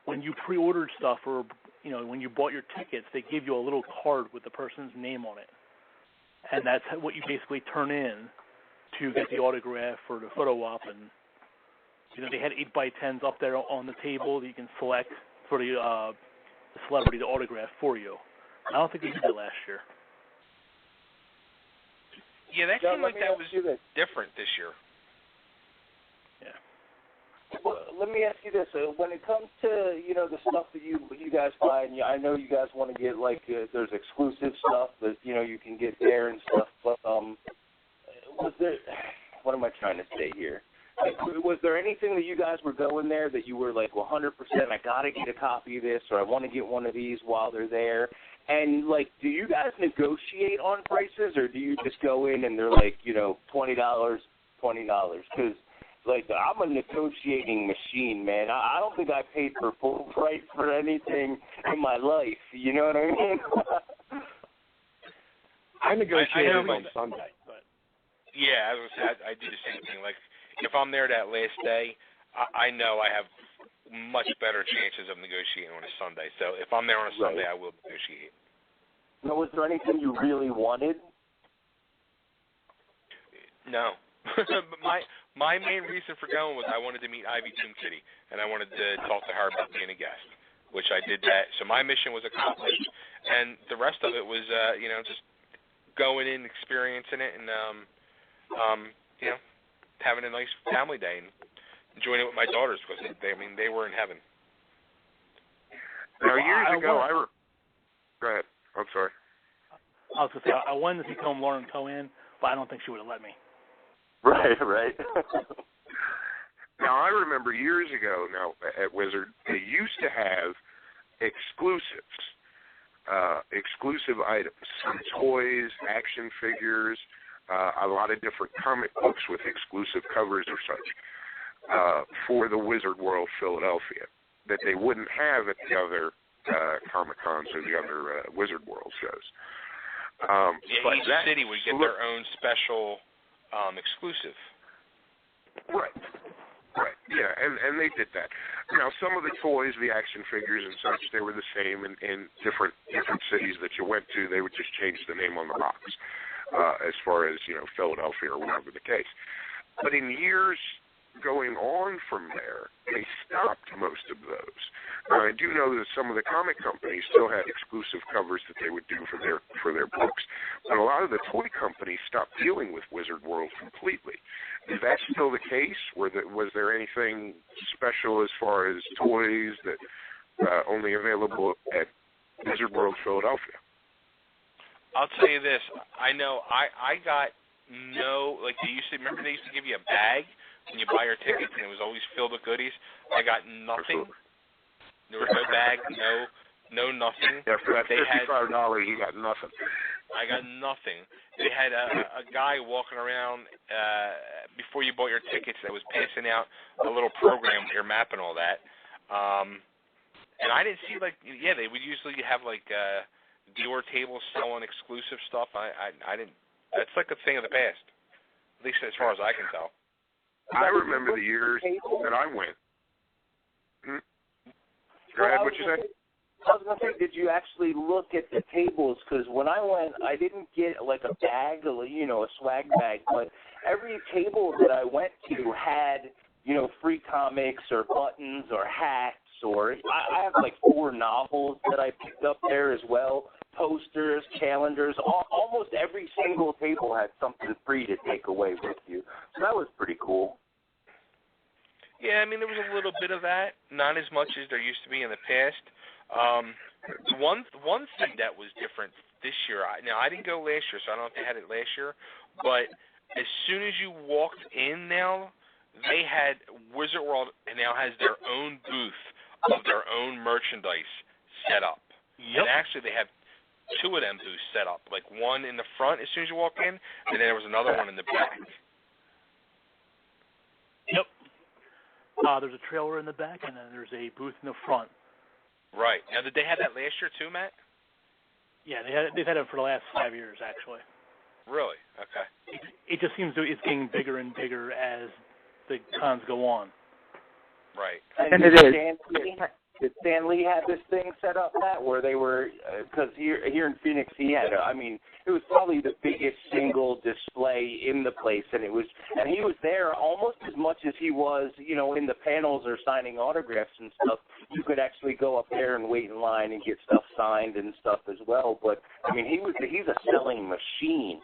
when you pre-ordered stuff, or when you bought your tickets, they give you a little card with the person's name on it, and that's what you basically turn in to get the autograph or the photo op. And they had 8x10s up there on the table that you can select for the celebrity to autograph for you. I don't think they did that last year.
Yeah, that seemed like that was different this year.
Yeah.
Well, let me ask you this: when it comes to the stuff that you guys buy, and I know you guys want to get there's exclusive stuff that you can get there and stuff. But was there? What am I trying to say here? Was there anything that you guys were going there that you were like 100%? I gotta get a copy of this, or I want to get one of these while they're there. And, do you guys negotiate on prices, or do you just go in and they're like, $20? Because, I'm a negotiating machine, man. I don't think I paid for full price for anything in my life. You know what I mean?
I negotiated on Sunday.
Yeah, I was gonna say, I do the same thing. If I'm there that last day, I know I have much better chances of negotiating on a Sunday. So if I'm there on a Sunday, I will negotiate.
Now, was there anything you really wanted?
No. But my main reason for going was I wanted to meet Ivy Toon City, and I wanted to talk to her about being a guest, which I did that. So my mission was accomplished, and the rest of it was, just going in, experiencing it, and, having a nice family day and enjoying it with my daughters, because they were in heaven.
Now, years ago, go ahead. I'm sorry.
I was going to say, I wanted to see Lauren Cohen, but I don't think she would have let me.
Right.
Now, I remember years ago, at Wizard, they used to have exclusive items, some toys, action figures, a lot of different comic books with exclusive covers or such for the Wizard World Philadelphia that they wouldn't have at the other Comic-Cons or the other Wizard World shows.
Each city would get their own special exclusive.
Right. Yeah, and they did that. Now, some of the toys, the action figures and such, they were the same in different cities that you went to. They would just change the name on the box, as far as Philadelphia or whatever the case. But in years going on from there, they stopped most of those. Now, I do know that some of the comic companies still had exclusive covers that they would do for their books, but a lot of the toy companies stopped dealing with Wizard World completely. Is that still the case? Was there anything special as far as toys that only available at Wizard World Philadelphia?
I'll tell you this. I know I got no, they used to, remember they used to give you a bag when you buy your tickets, and it was always filled with goodies? I got nothing. There was no bag, no nothing.
Yeah, for that $55, you got nothing.
I got nothing. They had a guy walking around before you bought your tickets that was passing out a little program with your map and all that. And I didn't see, like, yeah, they would usually have, like, dealer tables selling exclusive stuff. I didn't. That's like a thing of the past, at least as far as I can tell.
I remember the years that I went. Go ahead, what you say?
I was going to say, did you actually look at the tables? Because when I went, I didn't get like a bag, you know, a swag bag, but every table that I went to had, you know, free comics or buttons or hats, or I have like 4 novels that I picked up there as well, posters, calendars. Almost every single table had something free to take away with you. So that was pretty cool.
Yeah, I mean, there was a little bit of that, not as much as there used to be in the past. One thing that was different this year, now I didn't go last year, so I don't know if they had it last year, but as soon as you walked in now, they had Wizard World and now has their own booth of their own merchandise set up. Yep. And actually they have 2 of them booths set up, like one in the front as soon as you walk in, and then there was another one in the back.
Yep. There's a trailer in the back, and then there's a booth in the front.
Right. Now, did they have that last year too, Matt?
Yeah, they've had it for the last 5 years, actually.
Really? Okay.
It just seems it's getting bigger and bigger as the cons go on.
Right.
And it is. Did Stan Lee have this thing set up, Matt, where they were, because here in Phoenix he had, it was probably the biggest single display in the place, and he was there almost as much as he was, you know, in the panels or signing autographs and stuff. You could actually go up there and wait in line and get stuff signed and stuff as well. But I mean, he's a selling machine.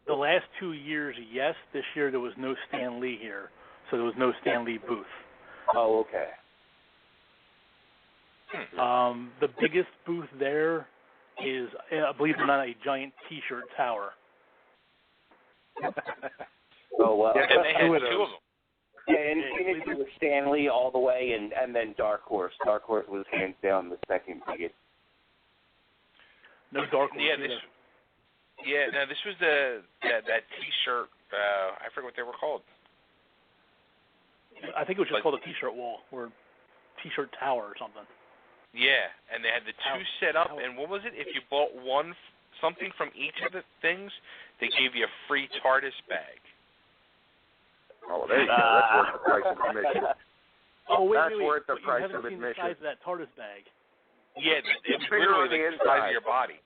The last 2 years, yes. This year there was no Stan Lee here, so there was no Stan Lee booth.
Oh, okay.
The biggest booth there is, believe it or not, a giant T-shirt tower.
Oh, wow.
Yeah, and they had 2 of them.
Yeah, in Phoenix it was Stan Lee all the way, and then Dark Horse. Dark Horse was hands down the second biggest.
No Dark Horse.
Yeah, no, this was that T-shirt. I forget what they were called.
I think it was just called a T-shirt wall or T-shirt tower or something.
Yeah, and they had the 2 set up, and what was it? If you bought something from each of the things, they gave you a free TARDIS bag.
Oh, there you go. That's worth the price of admission.
Oh, wait,
That's worth the price
of admission. You haven't seen the size of that TARDIS bag.
Yeah, it's literally the size of your body.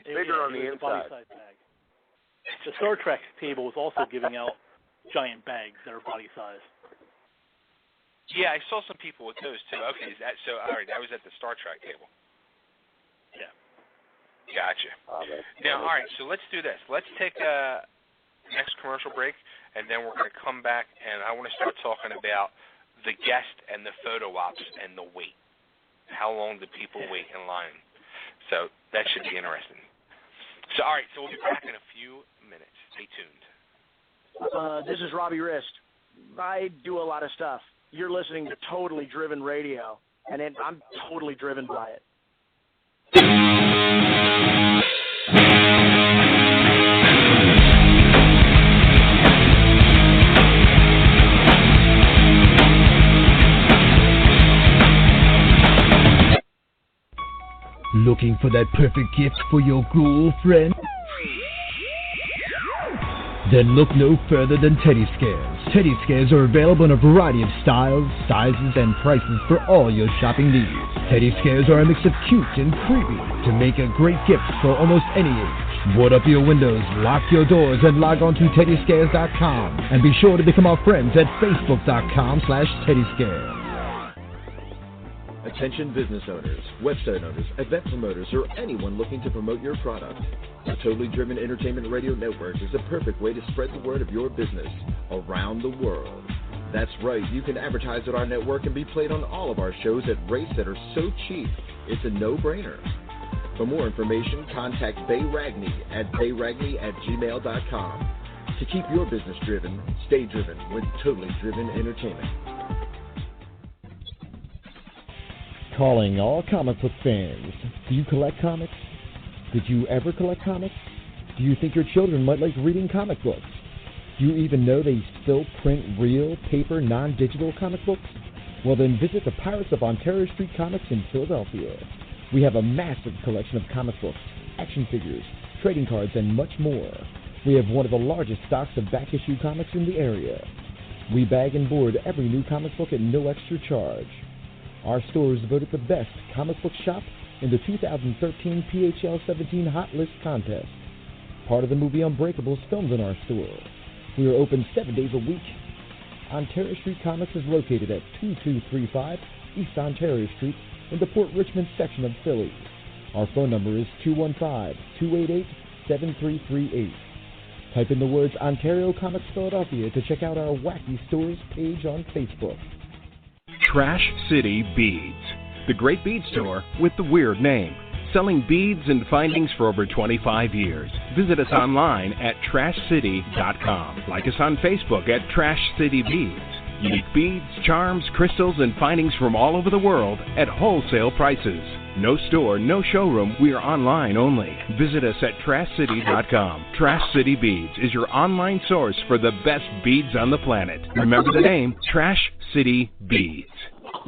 It's bigger on the inside.
Body-sized bag. The Star Trek table is also giving out giant bags that are body size.
Yeah, I saw some people with those too. Okay, all right, that was at the Star Trek table.
Yeah.
Gotcha. Now, all right, so let's do this. Let's take a next commercial break, and then we're going to come back, and I want to start talking about the guest and the photo ops and the wait. How long do people wait in line? So that should be interesting. So, all right, so we'll be back in a few minutes. Stay tuned.
This is Robbie Rist. I do a lot of stuff. You're listening to Totally Driven Radio, and I'm totally driven by it.
Looking for that perfect gift for your girlfriend? Then look no further than Teddy Scares. Teddy Scares are available in a variety of styles, sizes, and prices for all your shopping needs. Teddy Scares are a mix of cute and creepy to make a great gift for almost any age. Board up your windows, lock your doors, and log on to TeddyScares.com. And be sure to become our friends at Facebook.com/TeddyScares.
Attention business owners, website owners, event promoters, or anyone looking to promote your product. The Totally Driven Entertainment Radio Network is the perfect way to spread the word of your business around the world. That's right, you can advertise at our network and be played on all of our shows at rates that are so cheap, it's a no-brainer. For more information, contact Bay Ragney at bayragney@gmail.com. To keep your business driven, stay driven with Totally Driven Entertainment.
Calling all comic book fans. Do you collect comics?
Did you ever collect comics? Do you think your children might like reading comic books? Do you even know they still print real, paper, non-digital comic books? Well then visit the Pirates of Ontario Street Comics in Philadelphia. We have a massive collection of comic books, action figures, trading cards, and much more. We have one of the largest stocks of back-issue comics in the area. We bag and board every new comic book at no extra charge. Our store is voted the best comic book shop in the 2013 PHL 17 Hot List contest. Part of the movie Unbreakable is filmed in our store. We are open 7 days a week. Ontario Street Comics is located at 2235 East Ontario Street in the Port Richmond section of Philly. Our phone number is 215-288-7338. Type in the words Ontario Comics Philadelphia to check out our Wacky Stores page on Facebook.
Trash City Beads, the great bead store with the weird name. Selling beads and findings for over 25 years. Visit us online at trashcity.com. Like us on Facebook at Trash City Beads. Unique beads, charms, crystals, and findings from all over the world at wholesale prices. No store, no showroom. We are online only. Visit us at trashcity.com. Trash City Beads is your online source for the best beads on the planet. Remember the name, Trash City Beads.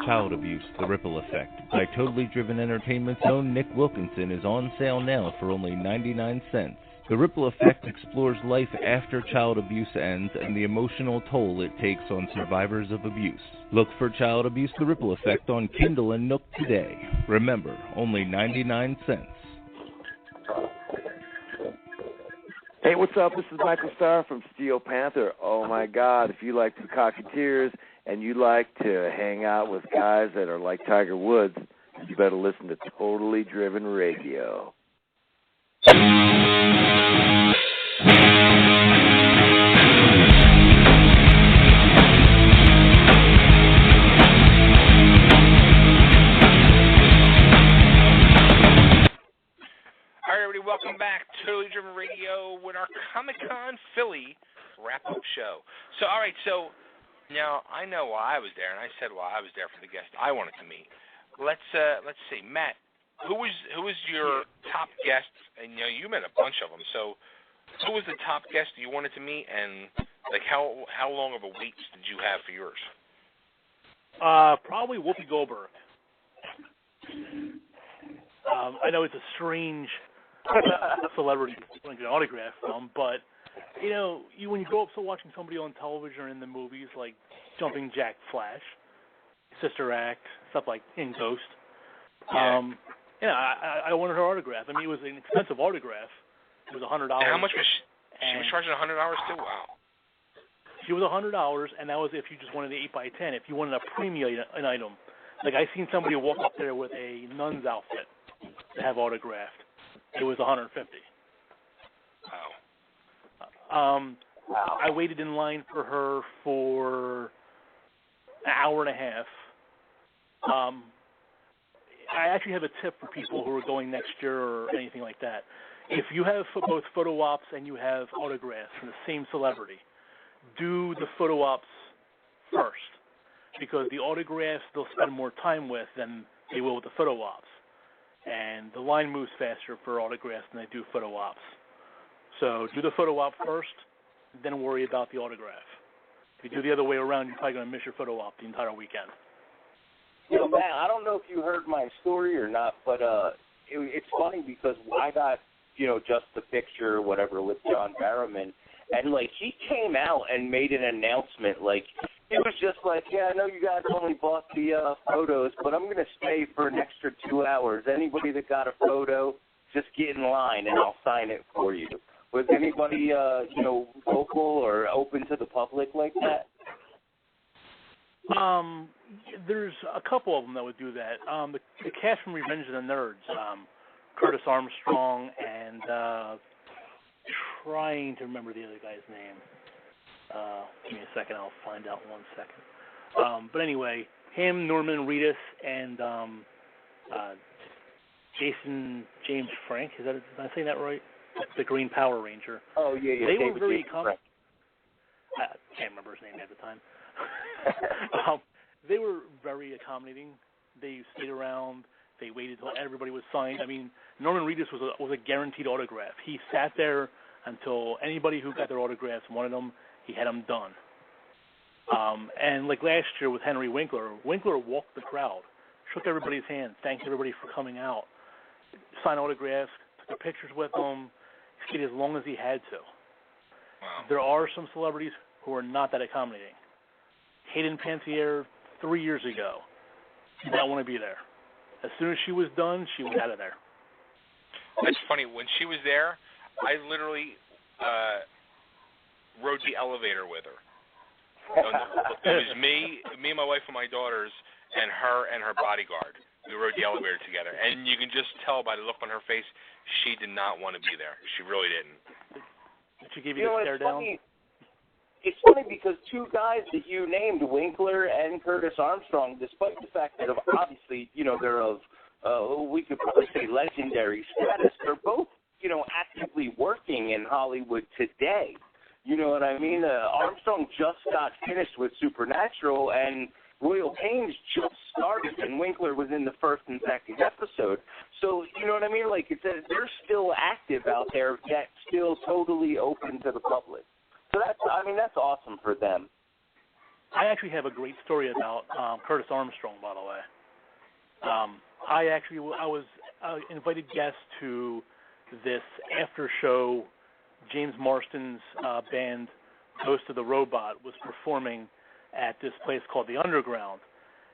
Child Abuse, The Ripple Effect by Totally Driven Entertainment's own Nick Wilkinson is on sale now for only 99 cents. The Ripple Effect explores life after child abuse ends and the emotional toll it takes on survivors of abuse. Look for Child Abuse, The Ripple Effect on Kindle and Nook today. Remember, only 99 cents.
Hey, what's up? This is Michael Starr from Steel Panther. Oh, my God, if you like the Cocketeers and you like to hang out with guys that are like Tiger Woods, you better listen to Totally Driven Radio.
Welcome back to Totally Driven Radio with our Comic-Con Philly wrap-up show. So, all right, so now I know why I was there, and I said why I was there for the guest I wanted to meet. Let's see, Matt, who was your top guest? And you met a bunch of them. So, who was the top guest you wanted to meet, and like how long of a wait did you have for yours?
Probably Whoopi Goldberg. I know it's a strange celebrity like an autograph from, but when you grow up watching somebody on television or in the movies like Jumping Jack Flash, Sister Act, stuff like in Ghost, I wanted her autograph. I mean, it was an expensive autograph. It was $100.
And how much was she? She was charging $100 too. Wow.
She was $100, and that was if you just wanted an 8x10. If you wanted a premium an item, like I seen somebody walk up there with a nun's outfit to have autographed. It was $150.
Wow.
I waited in line for her for an hour and a half. I actually have a tip for people who are going next year or anything like that. If you have both photo ops and you have autographs from the same celebrity, do the photo ops first, because the autographs they'll spend more time with than they will with the photo ops. And the line moves faster for autographs than they do photo ops. So do the photo op first, then worry about the autograph. If you do the other way around, you're probably going to miss your photo op the entire weekend.
Matt, I don't know if you heard my story or not, but it's funny because I got, just the picture or whatever with John Barrowman, and, he came out and made an announcement, it was just like, yeah, I know you guys only bought the photos, but I'm going to stay for an extra 2 hours. Anybody that got a photo, just get in line and I'll sign it for you. Was anybody, vocal or open to the public like that?
There's a couple of them that would do that. The cast from Revenge of the Nerds, Curtis Armstrong, and trying to remember the other guy's name. Give me a second, I'll find out in 1 second. But anyway, him, Norman Reedus, and Jason James Frank. Am I saying that right? The Green Power Ranger.
Oh, yeah.
They were very I can't remember his name at the time. They were very accommodating. They stayed around. They waited until everybody was signed. I mean, Norman Reedus was a guaranteed autograph. He sat there until anybody who got their autographs wanted them, he had them done. And like last year with Henry Winkler walked the crowd, shook everybody's hand, thanked everybody for coming out, signed autographs, took their pictures with them, stayed as long as he had to.
Wow.
There are some celebrities who are not that accommodating. Hayden Panettiere 3 years ago did not want to be there. As soon as she was done, she was out of there.
That's funny. When she was there, I literally rode the elevator with her. It was me and my wife and my daughters, and her bodyguard. We rode the elevator together, and you can just tell by the look on her face, she did not want to be there. She really didn't.
Did she give you the stare down?
It's funny because two guys that you named, Winkler and Curtis Armstrong, despite the fact that obviously, they're of, we could probably say legendary status, they're both, actively working in Hollywood today. You know what I mean? Armstrong just got finished with Supernatural, and Royal Pains just started, and Winkler was in the first and second episode. So, you know what I mean? Like, they're still active out there, yet still totally open to the public. So that's awesome for them.
I actually have a great story about Curtis Armstrong, by the way. I was invited guest to this after show. James Marston's band, Ghost of the Robot, was performing at this place called The Underground.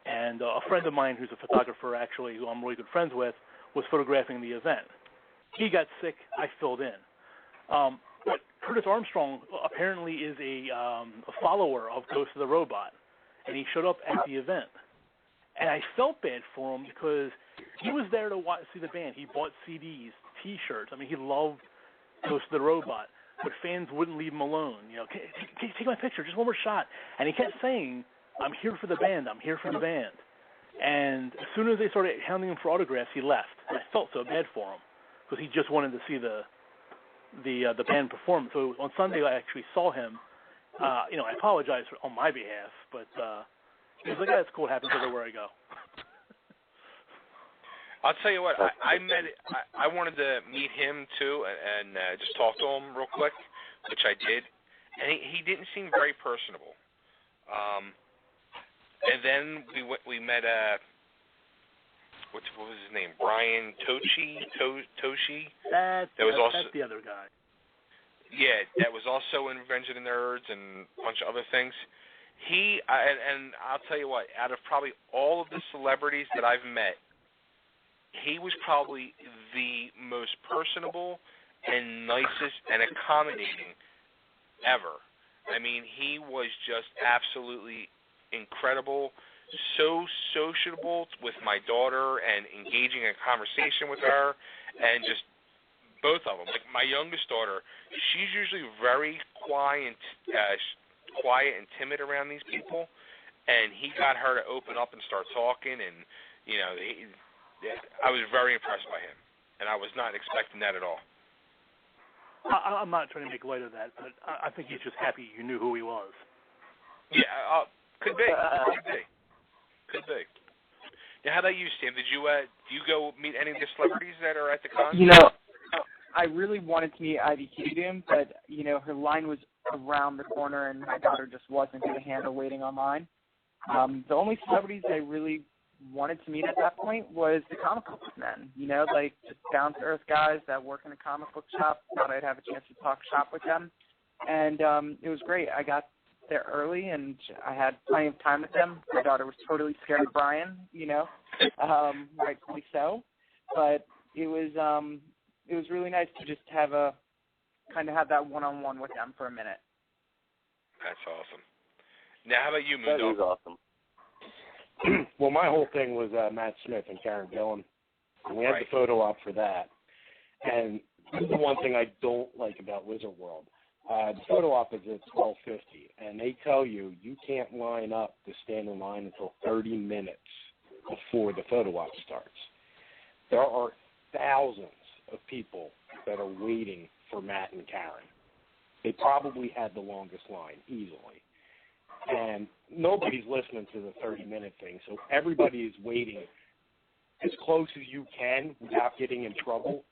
And a friend of mine who's a photographer, actually, who I'm really good friends with, was photographing the event. He got sick. I filled in. But Curtis Armstrong apparently is a follower of Ghost of the Robot, and he showed up at the event. And I felt bad for him because he was there to see the band. He bought CDs, T-shirts. I mean, he loved Ghost of the Robot, but fans wouldn't leave him alone. Take my picture, just one more shot. And he kept saying, I'm here for the band, I'm here for the band. And as soon as they started hounding him for autographs, he left. And I felt so bad for him because he just wanted to see the band perform. So on Sunday, I actually saw him. I apologize on my behalf, but he was like, "That's cool. It happens everywhere I go."
I'll tell you what. I wanted to meet him too and just talk to him real quick, which I did, and he didn't seem very personable. And then we met what was his name? Brian Toshi.
That's the other guy.
Yeah, that was also in Revenge of the Nerds and a bunch of other things. And I'll tell you what, out of probably all of the celebrities that I've met, he was probably the most personable and nicest and accommodating ever. I mean, he was just absolutely incredible, so sociable with my daughter and engaging in conversation with her, and just both of them. Like my youngest daughter, she's usually very quiet and timid around these people, and he got her to open up and start talking, and I was very impressed by him, and I was not expecting that at all.
I'm not trying to make light of that, but I think he's just happy you knew who he was.
Yeah, could be. Now, how about you, Sam? Did you do you go meet any of the celebrities that are at the con?
I really wanted to meet Ivy Keaton, but her line was around the corner, and my daughter just wasn't going to handle waiting online. The only celebrities I really wanted to meet at that point was the comic book men. Like just down to earth guys that work in a comic book shop. Thought I'd have a chance to talk shop with them, and it was great. I got there early, and I had plenty of time with them. My daughter was totally scared of Brian, rightfully so. But it was really nice to just have that one-on-one with them for a minute.
That's awesome. Now, how about you, Mundo?
That is awesome.
Well, my whole thing was Matt Smith and Karen Gillan. And we had the photo op for that. And this is the one thing I don't like about Wizard World. The photo op is at 12:50, and they tell you can't line up to stand in line until 30 minutes before the photo op starts. There are thousands of people that are waiting for Matt and Karen. They probably had the longest line, easily. And nobody's listening to the 30-minute thing, so everybody is waiting as close as you can without getting in trouble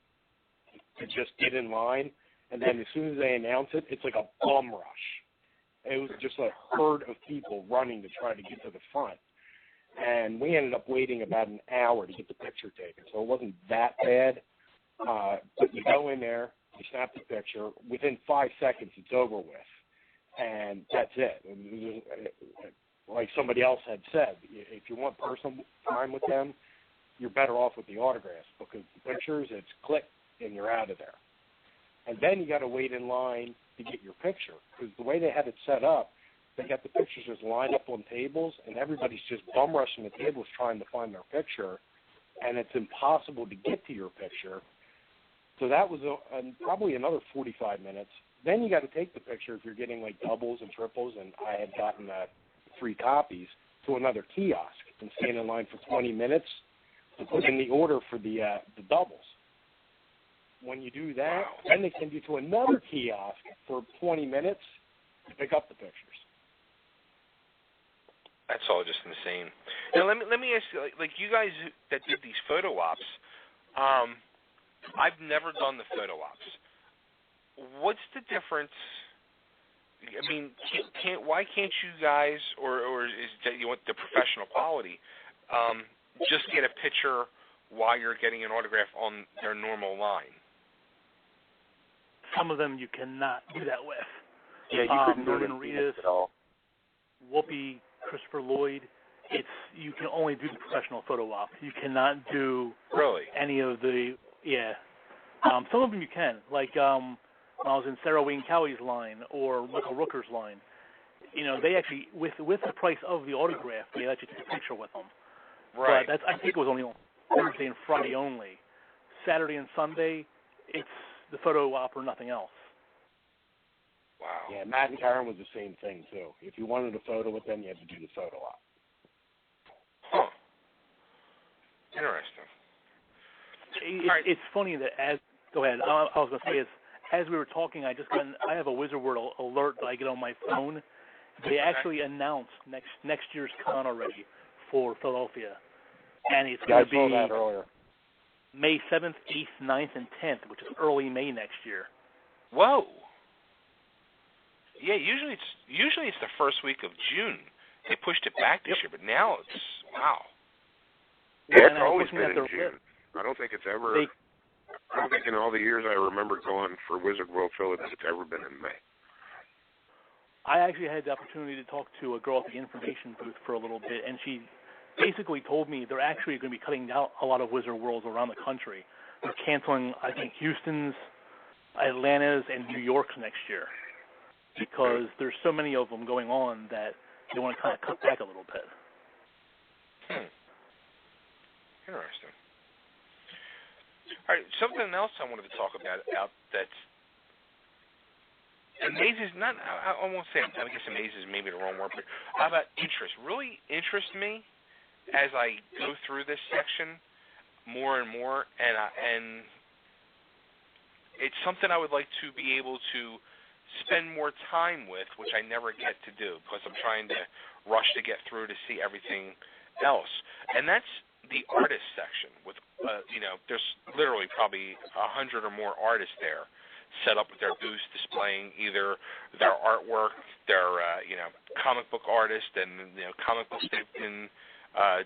to just get in line. And then as soon as they announce it, it's like a bum rush. It was just a herd of people running to try to get to the front. And we ended up waiting about an hour to get the picture taken. So it wasn't that bad. But you go in there, you snap the picture. Within 5 seconds, it's over with. And that's it. Like somebody else had said, if you want personal time with them, you're better off with the autographs, because the pictures, it's click and you're out of there. And then you got to wait in line to get your picture, because the way they had it set up, they got the pictures just lined up on tables, and everybody's just bum rushing the tables trying to find their picture, and it's impossible to get to your picture. So that was probably another 45 minutes. Then you got to take the picture if you're getting like doubles and triples, and I had gotten 3 copies, to another kiosk and stand in line for 20 minutes to put in the order for the doubles. When you do that, then they send you to another kiosk for 20 minutes to pick up the pictures.
That's all just insane. Now let me ask you, like you guys that did these photo ops, I've never done the photo ops. What's the difference? I mean, why can't you guys, or is that you want the professional quality, just get a picture while you're getting an autograph on their normal line?
Some of them you cannot do that with.
Yeah, you couldn't do
Norman Reedus,
at all. Whoopi,
Christopher Lloyd. You can only do the professional photo op. You cannot do any of the some of them you can, like when I was in Sarah Wayne Cowie's line or Michael Rooker's line. You know, they actually with the price of the autograph, they let you take a picture with them.
Right.
But I think it was only on Thursday and Friday only. Saturday and Sunday, it's the photo op or nothing else.
Wow.
Yeah, Matt and Karen was the same thing too. If you wanted a photo with them, you had to do the photo op.
Huh. Interesting.
It's funny that go ahead. I was going to say is as we were talking, I have a Wizard World alert that I get on my phone. They actually announced next year's con already for Philadelphia, and it's going to be
that earlier.
May 7th, 8th, 9th, and 10th, which is early May next year.
Whoa. Yeah, usually it's the first week of June. They pushed it back this year, but now it's wow.
Yeah, it's always been in June. I don't think it's ever. I don't think in all the years I remember going for Wizard World Philly that it's ever been in May.
I actually had the opportunity to talk to a girl at the information booth for a little bit, and she basically told me they're actually going to be cutting down a lot of Wizard Worlds around the country. They're canceling, I think, Houston's, Atlanta's, and New York's next year because there's so many of them going on that they want to kind of cut back a little bit.
Interesting. All right, something else I wanted to talk about that's amazes, I won't say, I guess amazes maybe the wrong word, but how about interest? Really interests me as I go through this section more and more, and it's something I would like to be able to spend more time with, which I never get to do because I'm trying to rush to get through to see everything else. And that's the artist section with, there's literally probably 100 or more artists there set up with their booths displaying either their artwork, their, comic book artists and, comic books they've been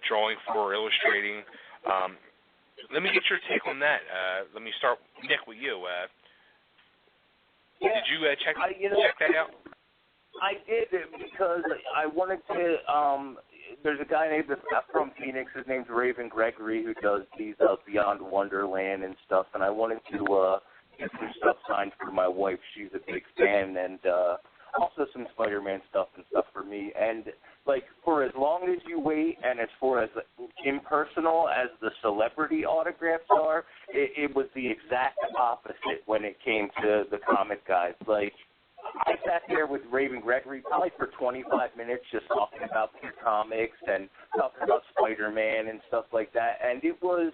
drawing for or illustrating. Let me get your take on that. Let me start, Nick, with you. Did you check that out?
I did because I wanted to. There's a guy named from Phoenix. His name's Raven Gregory, who does these Beyond Wonderland and stuff. And I wanted to get some stuff signed for my wife. She's a big fan, and also some Spider-Man stuff and stuff for me. And like for as long as you wait, and as far as impersonal as the celebrity autographs are, it was the exact opposite when it came to the comic guys. Like, I sat there with Raven Gregory probably for 25 minutes just talking about the comics and talking about Spider-Man and stuff like that. And it was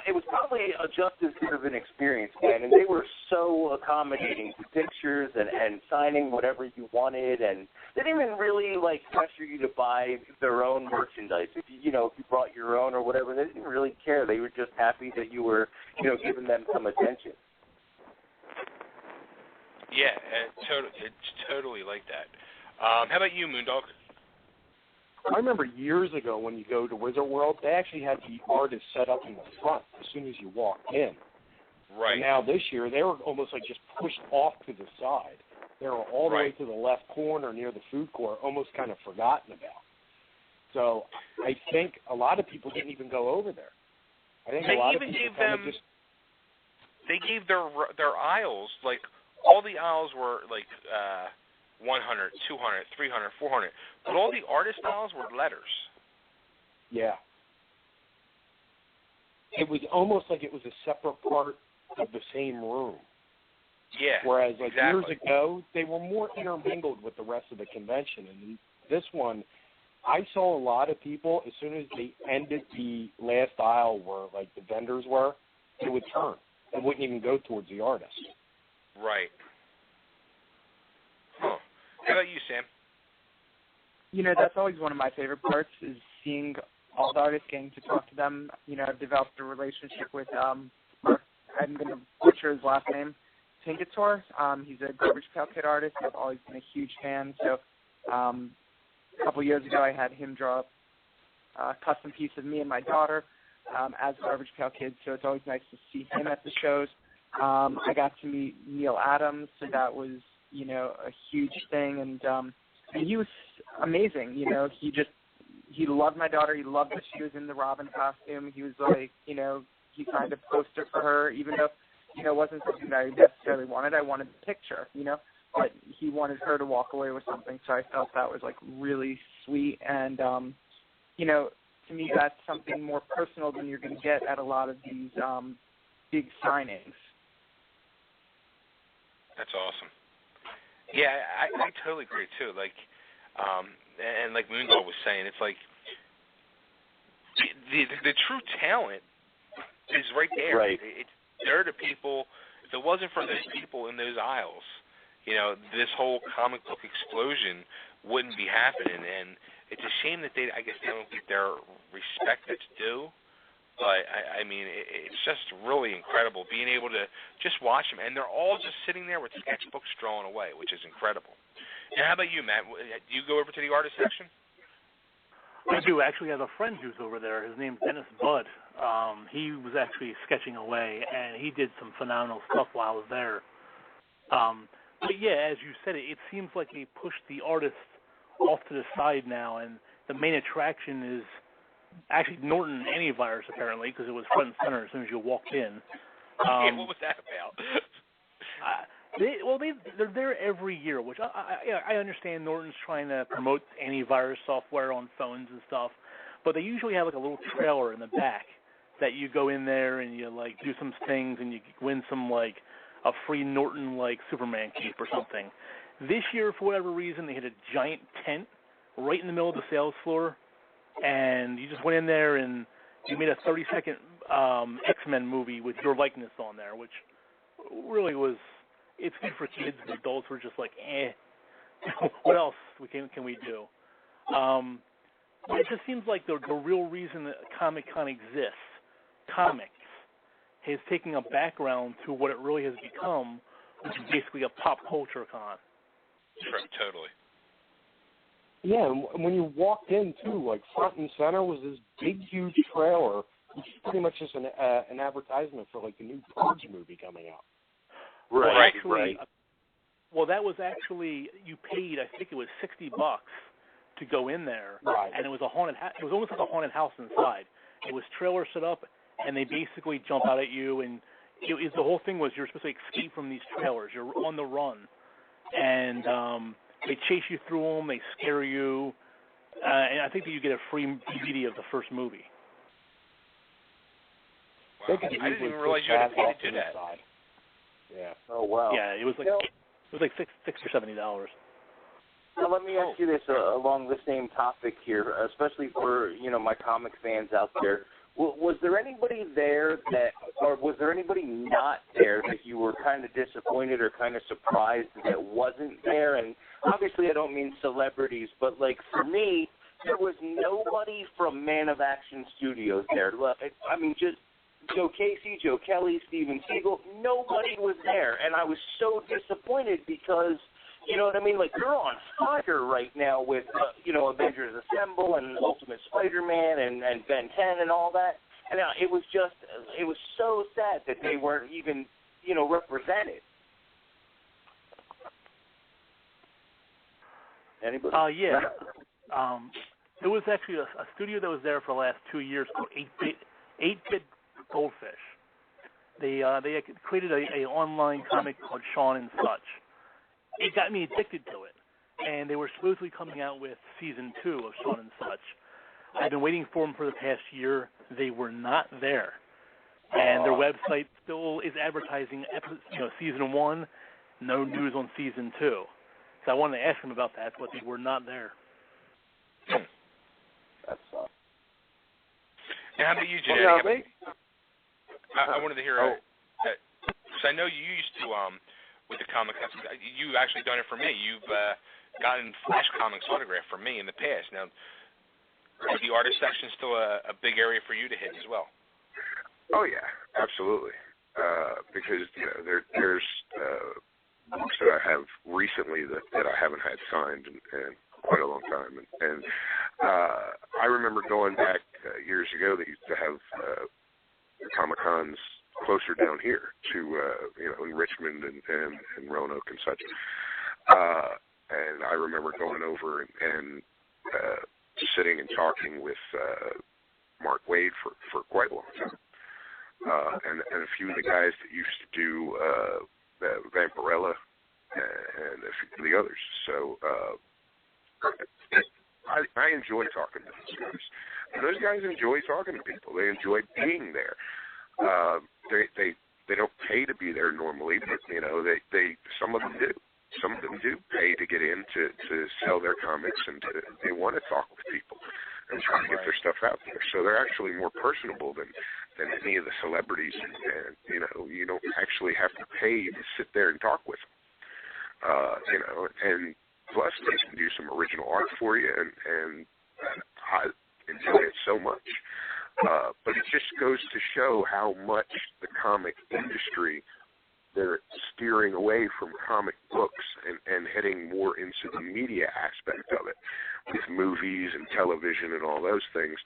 it was probably just as good of an experience, man. And they were so accommodating to pictures and signing whatever you wanted, and they didn't even really like pressure you to buy their own merchandise. If you brought your own or whatever, they didn't really care. They were just happy that you were, giving them some attention.
Yeah, it's totally like that. How about you, Moondog?
I remember years ago when you go to Wizard World, they actually had the artists set up in the front as soon as you walked in.
Right.
And now this year, they were almost like just pushed off to the side. They were all the way to the left corner near the food court, almost kind of forgotten about. So I think a lot of people didn't even go over there. I think a lot of people kind of just...
They gave their aisles, like, all the aisles were, like, 100, 200, 300, 400. But all the artist aisles were letters.
Yeah. It was almost like it was a separate part of the same room.
Yeah,
whereas, like,
exactly.
years ago, they were more intermingled with the rest of the convention. And this one, I saw a lot of people, as soon as they ended the last aisle where, like, the vendors were, they would turn. They wouldn't even go towards the artist.
Right. Huh. How about you, Sam?
That's always one of my favorite parts is seeing all the artists, getting to talk to them. I've developed a relationship with, I'm going to butcher his last name, Tinkator. He's a Garbage Pail Kid artist. I've always been a huge fan. So a couple years ago, I had him draw a custom piece of me and my daughter as Garbage Pail Kids. So it's always nice to see him at the shows. I got to meet Neil Adams, so that was, a huge thing. And he was amazing. He loved my daughter. He loved that she was in the Robin costume. He was like, he signed a poster for her, even though, it wasn't something that I necessarily wanted. I wanted the picture, but he wanted her to walk away with something. So I felt that was like really sweet. And, to me, that's something more personal than you're going to get at a lot of these big signings. That's
awesome. Yeah, I totally agree too. Like, and like Moondog was saying, it's like the true talent is right there.
Right.
They're the people. If it wasn't for those people in those aisles, this whole comic book explosion wouldn't be happening. And it's a shame that they don't get their respect that's due. But, I mean, it's just really incredible being able to just watch them. And they're all just sitting there with sketchbooks drawn away, which is incredible. And how about you, Matt? Do you go over to the artist section?
I do. Actually, I have a friend who's over there. His name's Dennis Budd. He was actually sketching away, and he did some phenomenal stuff while I was there. But, yeah, as you said, it seems like they pushed the artists off to the side now, and the main attraction is actually Norton Antivirus, apparently, because it was front and center as soon as you walked in.
Yeah, what was that about?
They're there every year, which I understand Norton's trying to promote antivirus software on phones and stuff, but they usually have like a little trailer in the back that you go in there and you like do some things and you win some like a free Norton like Superman cape or something. This year, for whatever reason, they had a giant tent right in the middle of the sales floor, and you just went in there and you made a 30-second X-Men movie with your likeness on there, which really was, it's good for kids. The adults were just like, what else can we do? It just seems like the real reason that Comic-Con exists, comics, is taking a background to what it really has become, which is basically a pop culture con.
Sure, totally.
Yeah, and when you walked in, too, like, front and center was this big, huge trailer, which is pretty much just an advertisement for, like, the new Purge movie coming out.
Right,
right.
Well, that was actually, you paid, I think it was $60 to go in there,
right.
And it was it was almost like a haunted house inside. It was trailer set up, and they basically jump out at you, and the whole thing was you're supposed to escape from these trailers. You're on the run, and they chase you through them, they scare you, and I think that you get a free DVD of the first movie.
Wow. I didn't even realize you had to pay to do that.
Yeah.
Oh wow.
Yeah, it was like $6 or $70.
Now let me ask you this along the same topic here, especially for my comic fans out there. Was there anybody there or was there anybody not there that you were kind of disappointed or kind of surprised that wasn't there? And obviously I don't mean celebrities, but like for me, there was nobody from Man of Action Studios there. I mean, just Joe Casey, Joe Kelly, Steven Seagal, nobody was there. And I was so disappointed because, you know what I mean? Like, they're on fire right now with, Avengers Assemble and Ultimate Spider-Man and Ben 10 and all that. And it was so sad that they weren't even, represented. Anybody?
Yeah. There was actually a studio that was there for the last 2 years called 8-Bit Goldfish. They created a online comic called Sean and Such. It got me addicted to it, and they were supposedly coming out with season 2 of Sean and Such. I've been waiting for them for the past year. They were not there, and their website still is advertising season 1. No news on season 2. So I wanted to ask them about that, but they were not there.
That's
Now, how about you, Jay? I wanted to hear, because I know you used to, with the comic, you've actually done it for me. You've gotten Flash Comics autographed from me in the past. Now, is the artist section still a big area for you to hit as well?
Oh, yeah, absolutely. Because there's books that I have recently that I haven't had signed in quite a long time. And I remember going back years ago, they used to have Comic-Cons closer down here to, in Richmond and Roanoke and such. And I remember going over and sitting and talking with Mark Waid for quite a long time. And a few of the guys that used to do Vampirella and a few of the others. So I enjoy talking to those guys. And those guys enjoy talking to people. They enjoy being there. They don't pay to be there normally, but they some of them do. Some of them do pay to get in to sell their comics, and they want to talk with people and try to get their stuff out there. So they're actually more personable than any of the celebrities, and you don't actually have to pay to sit there and talk with them. And plus they can do some original art for you, and I enjoy it so much. But it just goes to show how much the comic industry, they're steering away from comic books and heading more into the media aspect of it, with movies and television and all those things.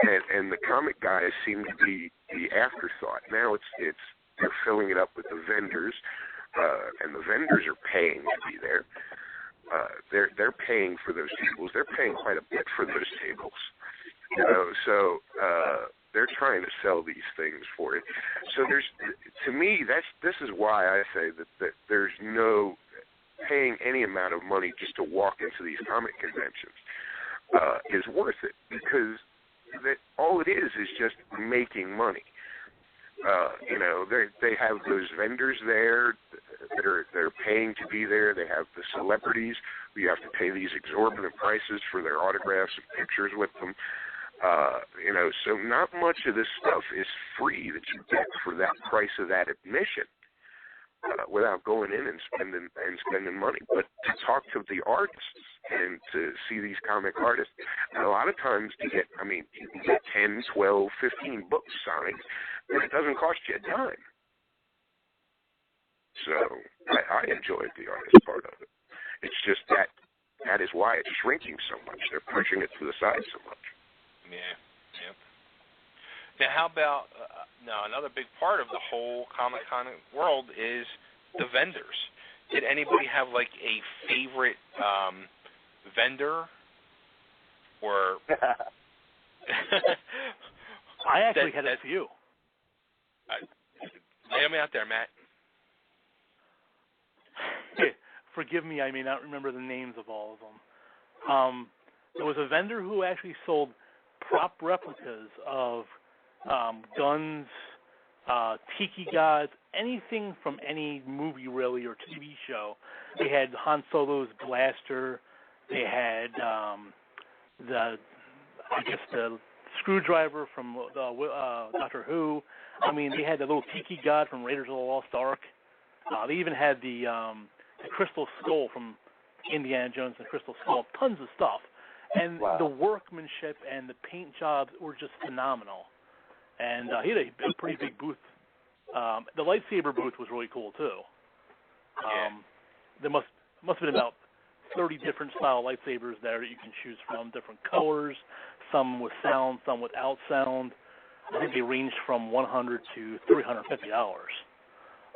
And the comic guys seem to be the afterthought. Now they're filling it up with the vendors, and the vendors are paying to be there. They're paying for those tables. They're paying quite a bit for those tables. So they're trying to sell these things for it. So to me, this is why I say that there's no paying any amount of money just to walk into these comic conventions is worth it, because all it is just making money. They have those vendors there that are paying to be there. They have the celebrities who you have to pay these exorbitant prices for their autographs and pictures with them. So not much of this stuff is free that you get for that price of that admission, without going in and spending money. But to talk to the artists and to see these comic artists, and a lot of times you can get 10, 12, 15 books signed, and it doesn't cost you a dime. So I enjoyed the artist part of it. It's just that is why it's shrinking so much. They're pushing it to the side so much.
Yeah. Now, how about another big part of the whole Comic-Con world is the vendors. Did anybody have like a favorite vendor, or?
I actually had a few.
Lay them out there, Matt.
Forgive me, I may not remember the names of all of them. There was a vendor who actually sold prop replicas of guns, tiki gods, anything from any movie really or TV show. They had Han Solo's blaster. They had the Screwdriver from Doctor Who. I mean, they had the little tiki god from Raiders of the Lost Ark. They even had the Crystal Skull from Indiana Jones and the Crystal Skull. Tons of stuff. And the workmanship and the paint jobs were just phenomenal. And he had a pretty big booth. The lightsaber booth was really cool, too. There must have been about 30 different style lightsabers there that you can choose from, different colors, some with sound, some without sound. I think they ranged from $100 to $350.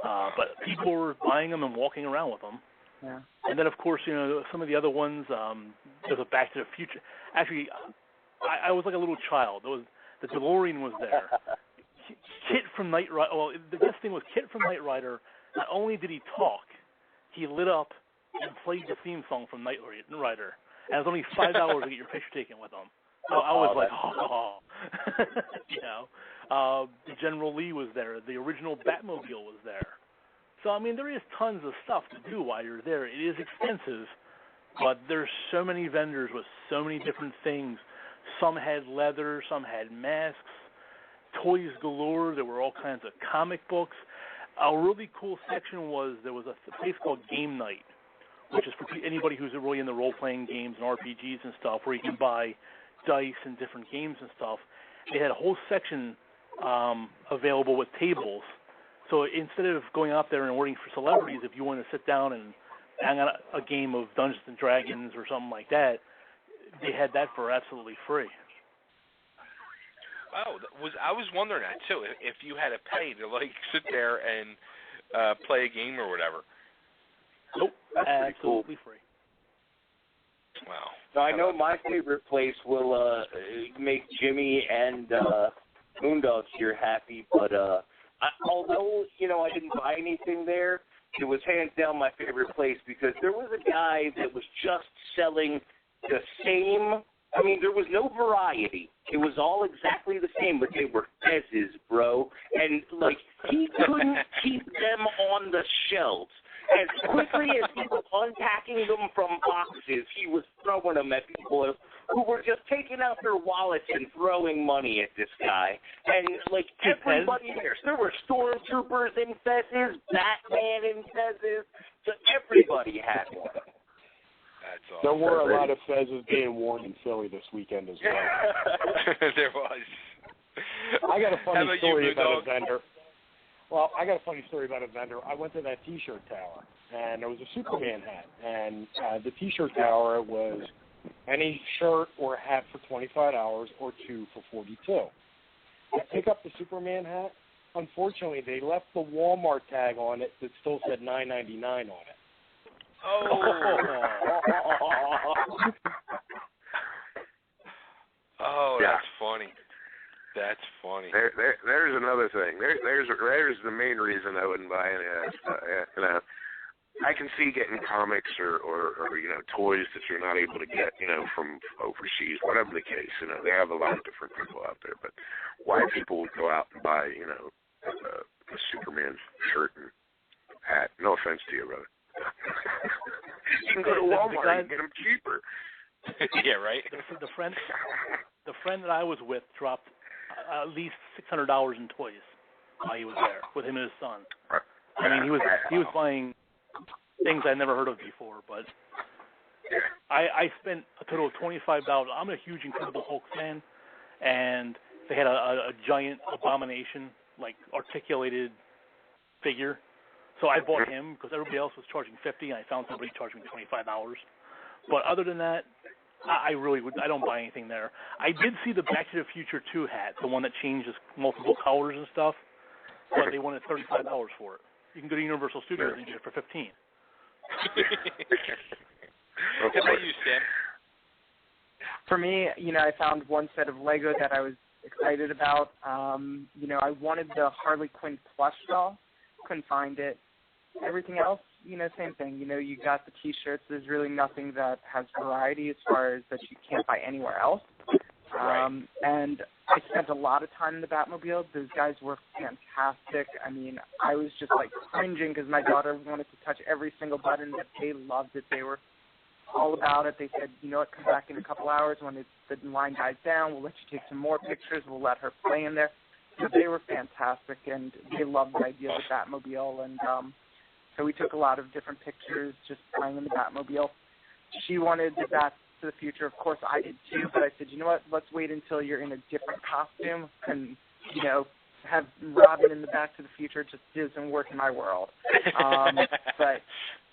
But people were buying them and walking around with them.
Yeah.
And then, of course, you know, some of the other ones, there's a Back to the Future. Actually, I was like a little child. The DeLorean was there. Kit from Knight Rider. Well, the best thing was Kit from Knight Rider. Not only did he talk, he lit up and played the theme song from Knight Rider. And it was only $5 to get your picture taken with him. So I was like, oh. You know, the General Lee was there. The original Batmobile was there. So, I mean, there is tons of stuff to do while you're there. It is expensive, but there's so many vendors with so many different things. Some had leather, some had masks, toys galore. There were all kinds of comic books. A really cool section was there was a place called Game Night, which is for anybody who's really into role-playing games and RPGs and stuff, where you can buy dice and different games and stuff. They had a whole section available with tables. So instead of going out there and waiting for celebrities, if you want to sit down and hang out a game of Dungeons and Dragons or something like that, they had that for absolutely free.
Oh, I was wondering that too. If you had to pay to like sit there and play a game or whatever.
Nope, absolutely free.
Wow.
So I know my favorite place will make Jimmy and Moondogs here happy, but although, you know, I didn't buy anything there, it was hands down my favorite place because there was a guy that was just selling the same. I mean, there was no variety. It was all exactly the same, but they were Fezes, bro. And, like, he couldn't keep them on the shelves. As quickly as he was unpacking them from boxes, he was throwing them at people who were just taking out their wallets and throwing money at this guy. And, like, everybody there were stormtroopers in Fezes, Batman in Fezes, so everybody had one.
That's awesome.
There were a lot of Fezes being worn in Philly this weekend as well.
There was.
I got a funny story about
a
vendor. Well, I got a funny story about a vendor. I went to that T-shirt tower, and there was a Superman hat. And the T-shirt tower was any shirt or hat for $25 or two for $42. I pick up the Superman hat. Unfortunately, they left the Walmart tag on it that still said $9.99 on it.
Oh, that's funny. That's funny.
There's another thing. There's the main reason I wouldn't buy any of that stuff. You know, I can see getting comics or you know, toys that you're not able to get, you know, from overseas, whatever the case. You know, they have a lot of different people out there. But why people would go out and buy, you know, a Superman shirt and hat? No offense to you, brother. You can go to Walmart and get them cheaper.
Yeah, right.
The friend that I was with dropped at least $600 in toys while he was there with him and his son. I mean, he was buying things I never heard of before, but I spent a total of $25. I'm a huge Incredible Hulk fan, and they had a giant Abomination, like, articulated figure. So I bought him because everybody else was charging $50, and I found somebody charging me $25. But other than that, I don't buy anything there. I did see the Back to the Future 2 hat, the one that changes multiple colors and stuff, but they wanted $35 for it. You can go to Universal Studios and get it for $15.
How about you, Sam?
For me, you know, I found one set of Lego that I was excited about. You know, I wanted the Harley Quinn plush doll. Couldn't find it. Everything else, you know, same thing. You know, you got the T-shirts. There's really nothing that has variety as far as that you can't buy anywhere else. And I spent a lot of time in the Batmobile. Those guys were fantastic. I mean, I was just like cringing because my daughter wanted to touch every single button, but they loved it. They were all about it. They said, you know what, come back in a couple hours when the line dies down. We'll let you take some more pictures. We'll let her play in there. So they were fantastic, and they loved the idea of the Batmobile. And so we took a lot of different pictures just playing in the Batmobile. She wanted the Back to the Future. Of course, I did too, but I said, you know what, let's wait until you're in a different costume and, you know, have Robin in the Back to the Future. Just doesn't work in my world. But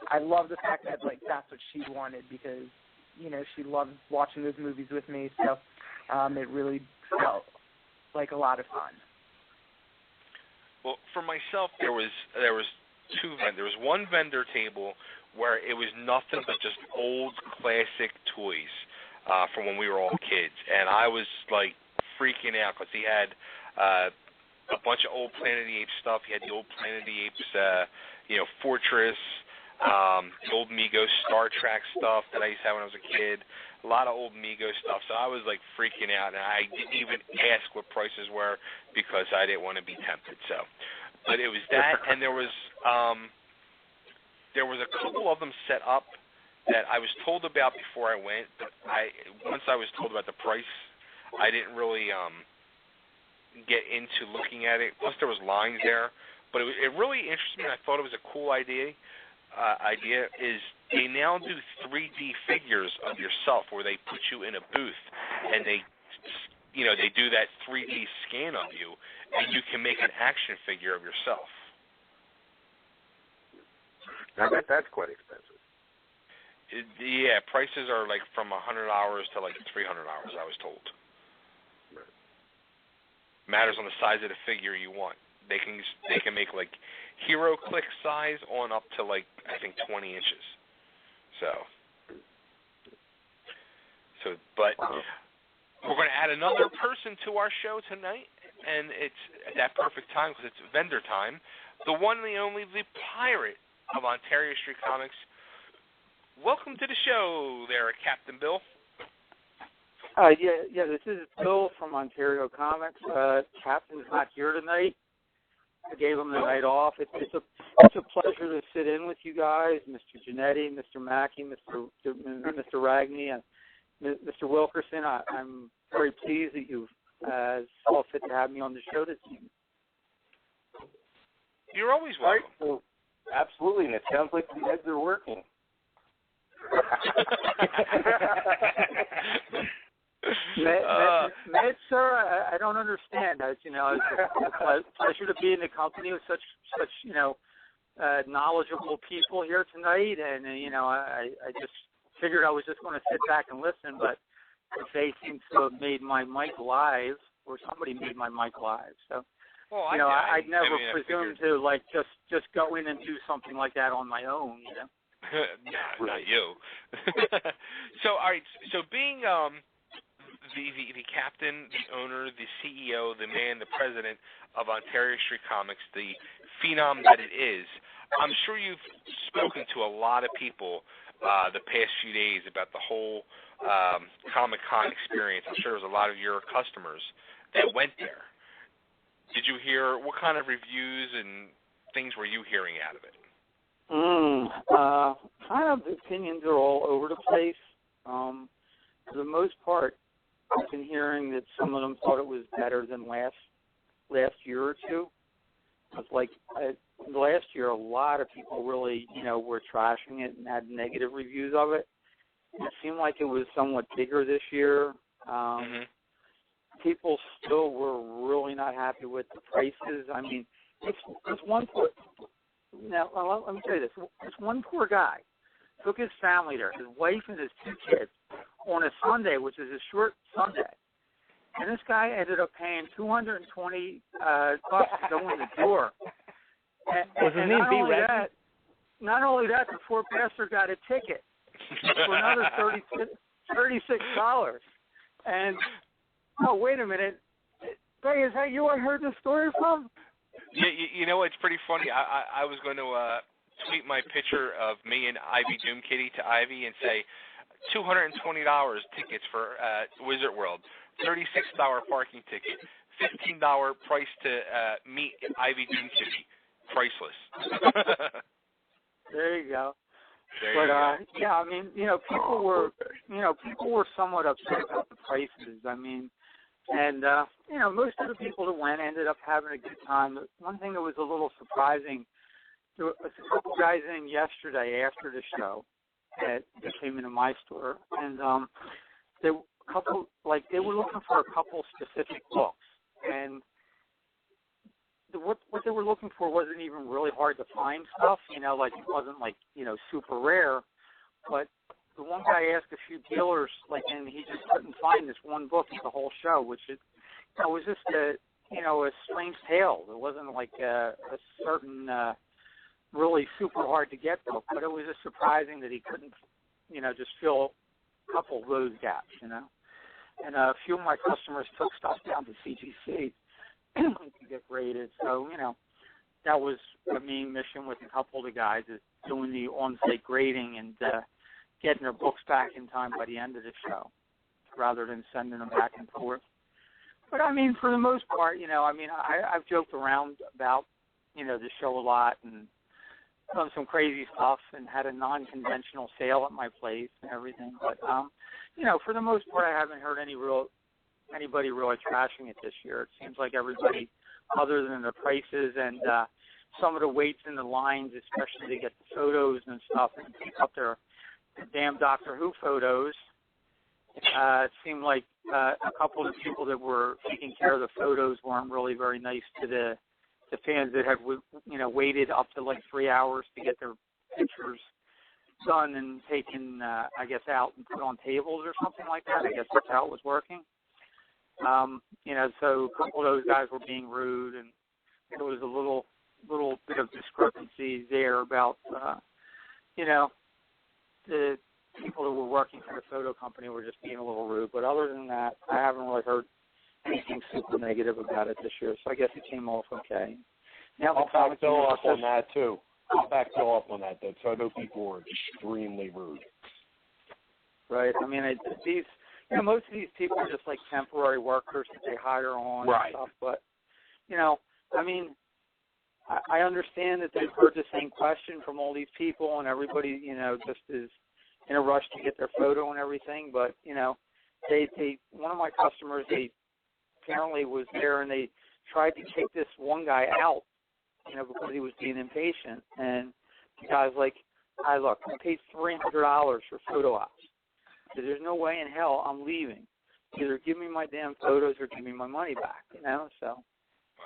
I love the fact that, like, that's what she wanted because, you know, she loved watching those movies with me. So it really felt like a lot of fun.
Well, for myself, there was two vendors. There was one vendor table where it was nothing but just old classic toys from when we were all kids, and I was like freaking out because he had a bunch of old Planet of the Apes stuff. He had the old Planet of the Apes, Fortress, the old Mego Star Trek stuff that I used to have when I was a kid. A lot of old Mego stuff. So I was like freaking out, and I didn't even ask what prices were because I didn't want to be tempted. So, but it was that, and there was a couple of them set up that I was told about before I went. But once I was told about the price, I didn't really get into looking at it. Plus, there was lines there. But it really interested me. And I thought it was a cool idea. Is they now do 3D figures of yourself where they put you in a booth and they do that 3D scan of you and you can make an action figure of yourself.
I bet that's quite expensive.
Yeah, prices are like from $100 to like $300, I was told.
Right.
Matters on the size of the figure you want. They can make like Hero Click size on up to like I think 20 inches. But we're going to add another person to our show tonight, and it's at that perfect time because it's vendor time. The one and the only, the pirate of Ontario Street Comics. Welcome to the show, there, Captain Bill.
Yeah. This is Bill from Ontario Comics. Captain's not here tonight. I gave him the night off. It's a pleasure to sit in with you guys, Mr. Giannetti, Mr. Mackey, Mr. Ragney, and Mr. Wilkerson. I'm very pleased that you've saw fit to have me on the show this evening.
You're always welcome.
Right, so, absolutely, and it sounds like the heads are working.
Sir, I don't understand. It's a pleasure to be in the company with such knowledgeable people here tonight, and I just figured I was just going to sit back and listen, but they seem to have made my mic live, or somebody made my mic live. So, I'd never presumed to like just go in and do something like that on my own.
No, not you. So, all right. So, being the captain, the owner, the CEO, the man, the president of Ontario Street Comics, the phenom that it is, I'm sure you've spoken to a lot of people the past few days about the whole Comic-Con experience. I'm sure there was a lot of your customers that went there. Did you hear, what kind of reviews and things were you hearing out of it?
Kind of opinions are all over the place. For the most part, I've been hearing that some of them thought it was better than last year or two. It's like last year, a lot of people really, were trashing it and had negative reviews of it. It seemed like it was somewhat bigger this year. People still were really not happy with the prices. I mean, it's one poor. Now, let me tell you this: this one poor guy took his family there, his wife and his 2 kids, on a Sunday, which is a short Sunday, and this guy ended up paying $220 to go in the door.
Was his name B. Ragney?
Not only that, the poor bastard got a ticket for another $36. And oh, wait a minute, Ray, is that you I heard this story from?
Yeah, it's pretty funny. I was going to tweet my picture of me and Ivy Doom Kitty to Ivy and say $220 tickets for Wizard World, $36 parking ticket, $15 price to meet Ivy Doom Kitty, priceless.
There you go. Yeah, I mean, people were somewhat upset about the prices. I mean, and most of the people that went ended up having a good time. One thing that was a little surprising, there was a couple guys in yesterday after the show that came into my store, and they were looking for a couple specific books, and what they were looking for wasn't even really hard to find stuff, like it wasn't like, super rare, but the one guy asked a few dealers, and he just couldn't find this one book in the whole show, which was just a strange tale. It wasn't like a certain really super hard to get book, but it was just surprising that he couldn't, just fill a couple of those gaps, And a few of my customers took stuff down to CGC to get graded. So, that was the main mission with a couple of the guys, is doing the on-site grading and getting their books back in time by the end of the show, rather than sending them back and forth. But, I mean, for the most part, I've joked around about, the show a lot and done some crazy stuff and had a non-conventional sale at my place and everything. But, for the most part, I haven't heard anybody really trashing it this year. It seems like everybody, other than the prices and some of the waits in the lines, especially to get the photos and stuff and pick up their damn Doctor Who photos, it seemed like a couple of the people that were taking care of the photos weren't really very nice to the fans that had waited up to like 3 hours to get their pictures done and taken, I guess, out and put on tables or something like that. I guess that's how it was working. So a couple of those guys were being rude, and there was a little bit of discrepancy there about, the people that were working for the photo company were just being a little rude. But other than that, I haven't really heard anything super negative about it this year, so I guess it came off okay. Now
I'll back Bill up on that, too. The photo people were extremely rude.
Right. I mean, most of these people are just like temporary workers that they hire on and stuff. But, I mean, I understand that they've heard the same question from all these people, and everybody, just is in a rush to get their photo and everything. But, one of my customers, they apparently was there, and they tried to kick this one guy out, because he was being impatient. And the guy's like, I paid $300 for photo ops. So there's no way in hell I'm leaving. Either give me my damn photos or give me my money back, So,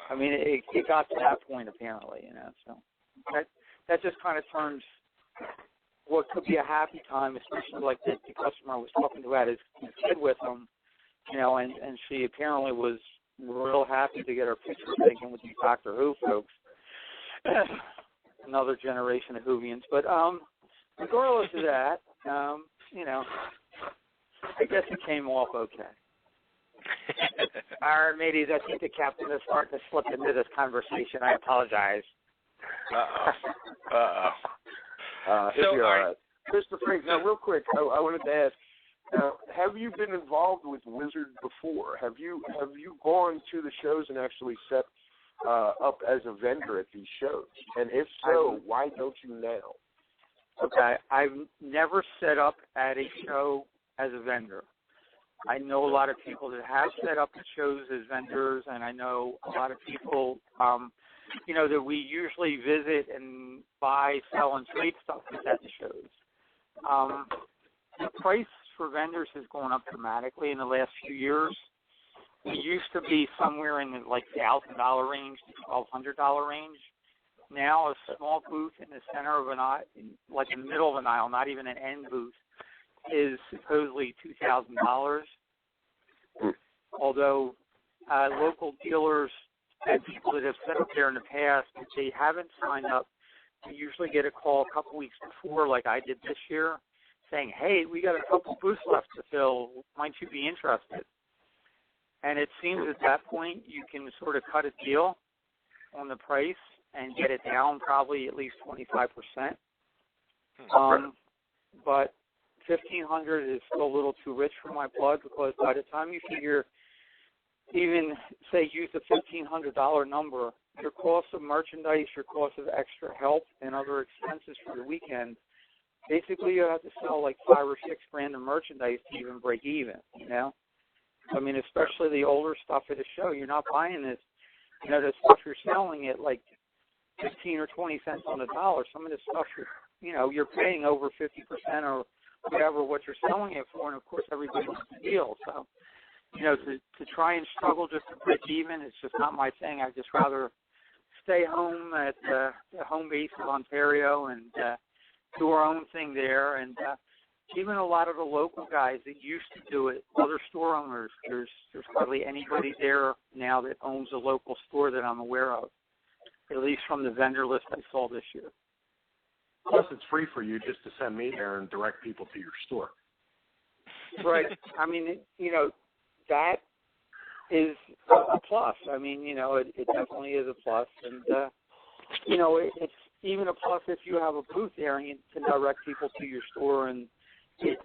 I mean, it got to that point apparently, So that just kind of turns what could be a happy time, especially like the customer I was talking to had his kid with him, and she apparently was real happy to get her picture taken with these Doctor Who folks. Another generation of Whovians. But regardless of that, I guess it came off okay. All right, mateys, I think the captain is starting to slip into this conversation. I apologize.
It'll be all right. Mr. Frank, now real quick, I wanted to ask, have you been involved with Wizard before? Have you gone to the shows and actually set up as a vendor at these shows? And if so, why don't you now?
Okay, I've never set up at a show as a vendor. I know a lot of people that have set up at shows as vendors, and I know a lot of people, that we usually visit and buy, sell, and trade stuff at the shows. The price for vendors has gone up dramatically in the last few years. It used to be somewhere in the $1,000 range to $1,200 range. Now, a small booth in the center of an aisle, like in the middle of an aisle, not even an end booth, is supposedly $2,000. Although local dealers and people that have set up there in the past, if they haven't signed up, they usually get a call a couple weeks before, like I did this year, saying, hey, we got a couple booths left to fill. Might you be interested? And it seems at that point you can sort of cut a deal on the price and get it down probably at least 25%. But $1,500 is still a little too rich for my blood, because by the time you figure, even say use the $1,500 number, your cost of merchandise, your cost of extra help, and other expenses for the weekend basically you have to sell like 5 or 6 grand of merchandise to even break even, you know? I mean, especially the older stuff at a show, you're not buying this, you know, the stuff you're selling at like 15 or 20 cents on the dollar. Some of the stuff you're paying over 50% or whatever what you're selling it for, and of course everybody wants the deal. So, you know, to try and struggle just to break even, it's just not my thing. I'd just rather stay home at the home base of Ontario and do our own thing there. And even a lot of the local guys that used to do it, other store owners, there's hardly anybody there now that owns a local store that I'm aware of, at least from the vendor list I saw this year.
Plus, it's free for you just to send me there and direct people to your store.
Right. I mean, that is a plus. I mean, it definitely is a plus. And, it's even a plus if you have a booth there and you can direct people to your store, and it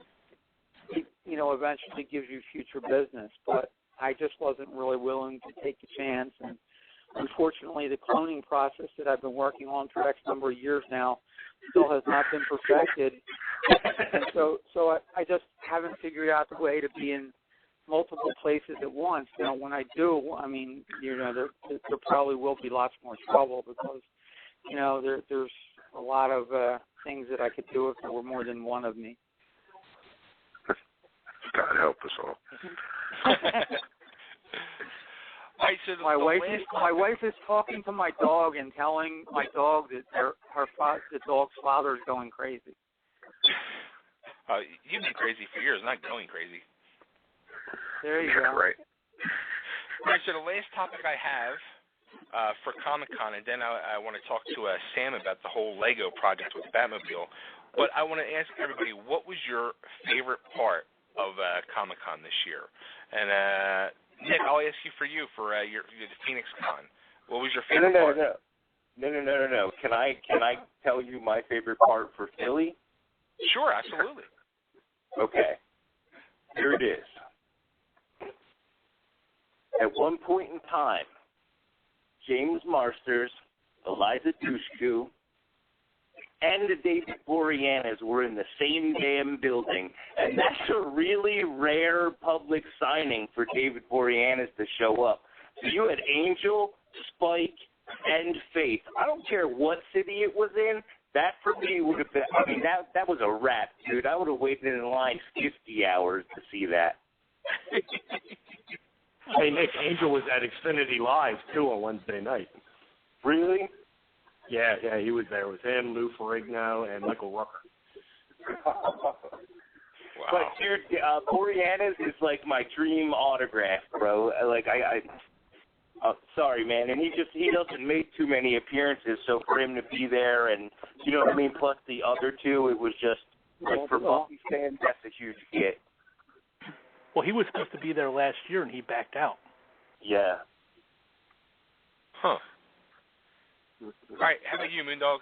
eventually gives you future business. But I just wasn't really willing to take the chance. And unfortunately, the cloning process that I've been working on for X number of years now still has not been perfected. And so I just haven't figured out the way to be in multiple places at once. When I do, I mean, there probably will be lots more trouble because, there's a lot of things that I could do if there were more than one of me.
God help us all.
All right, so
my wife is talking to my dog and telling my dog that the dog's father is going crazy.
You've been crazy for years, not going crazy.
There you go.
Right.
All right, so the last topic I have for Comic-Con, and then I want to talk to Sam about the whole Lego project with the Batmobile. But I want to ask everybody, what was your favorite part of Comic-Con this year? And Nick, I'll ask you for the Phoenix Con. What was your favorite part?
No. Can I tell you my favorite part for Philly?
Sure, absolutely.
Okay. Here it is. At one point in time, James Marsters, Eliza Dushku, and the David Boreanaz were in the same damn building. And that's a really rare public signing for David Boreanaz to show up. So you had Angel, Spike, and Faith. I don't care what city it was in. That for me would have been, I mean, that was a wrap, dude. I would have waited in line 50 hours to see that.
Hey, Nick, Angel was at Xfinity Live, too, on Wednesday night.
Really?
Yeah, he was there. It was him, Lou Ferrigno, and Michael Rooker.
Wow.
But, dude, Boreanaz is like my dream autograph, bro. Like, sorry, man. And he doesn't make too many appearances, so for him to be there and, you know what I mean, plus the other two, it was just, like, for Buffy fans, that's a huge get.
Well, he was supposed to be there last year, and he backed out.
Yeah.
Huh. All right, how about you, Moondog?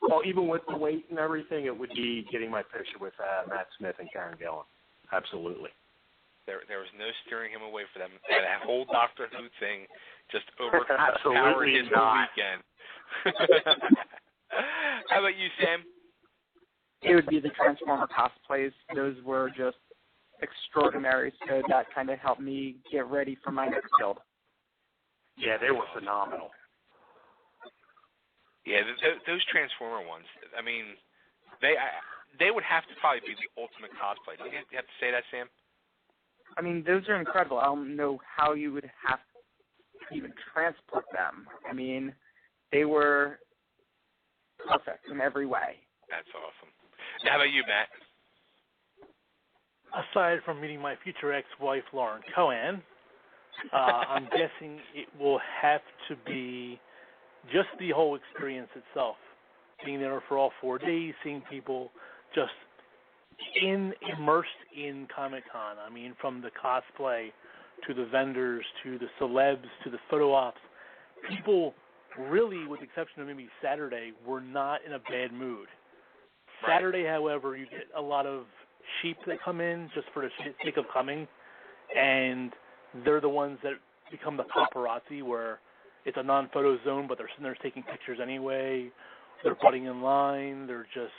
Well, even with the weight and everything, it would be getting my picture with Matt Smith and Karen Gillan. Absolutely.
There was no steering him away from them. That whole Doctor Who thing just overpowered his whole weekend. How about you, Sam?
It would be the Transformer cosplays. Those were just extraordinary, so that kind of helped me get ready for my next build.
Yeah, they were phenomenal.
Yeah, those Transformer ones, I mean, they would have to probably be the ultimate cosplay. Don't you have to say that, Sam?
I mean, those are incredible. I don't know how you would have to even transport them. I mean, they were perfect in every way.
That's awesome. Now, how about you, Matt?
Aside from meeting my future ex-wife, Lauren Cohan, I'm guessing it will have to be just the whole experience itself. Being there for all 4 days, seeing people just immersed in Comic-Con. I mean, from the cosplay to the vendors to the celebs to the photo ops, people really, with the exception of maybe Saturday, were not in a bad mood. Right. Saturday, however, you get a lot of sheep that come in just for the sake of coming, and they're the ones that become the paparazzi, where it's a non-photo zone, but they're sitting there taking pictures anyway, they're butting in line, they're just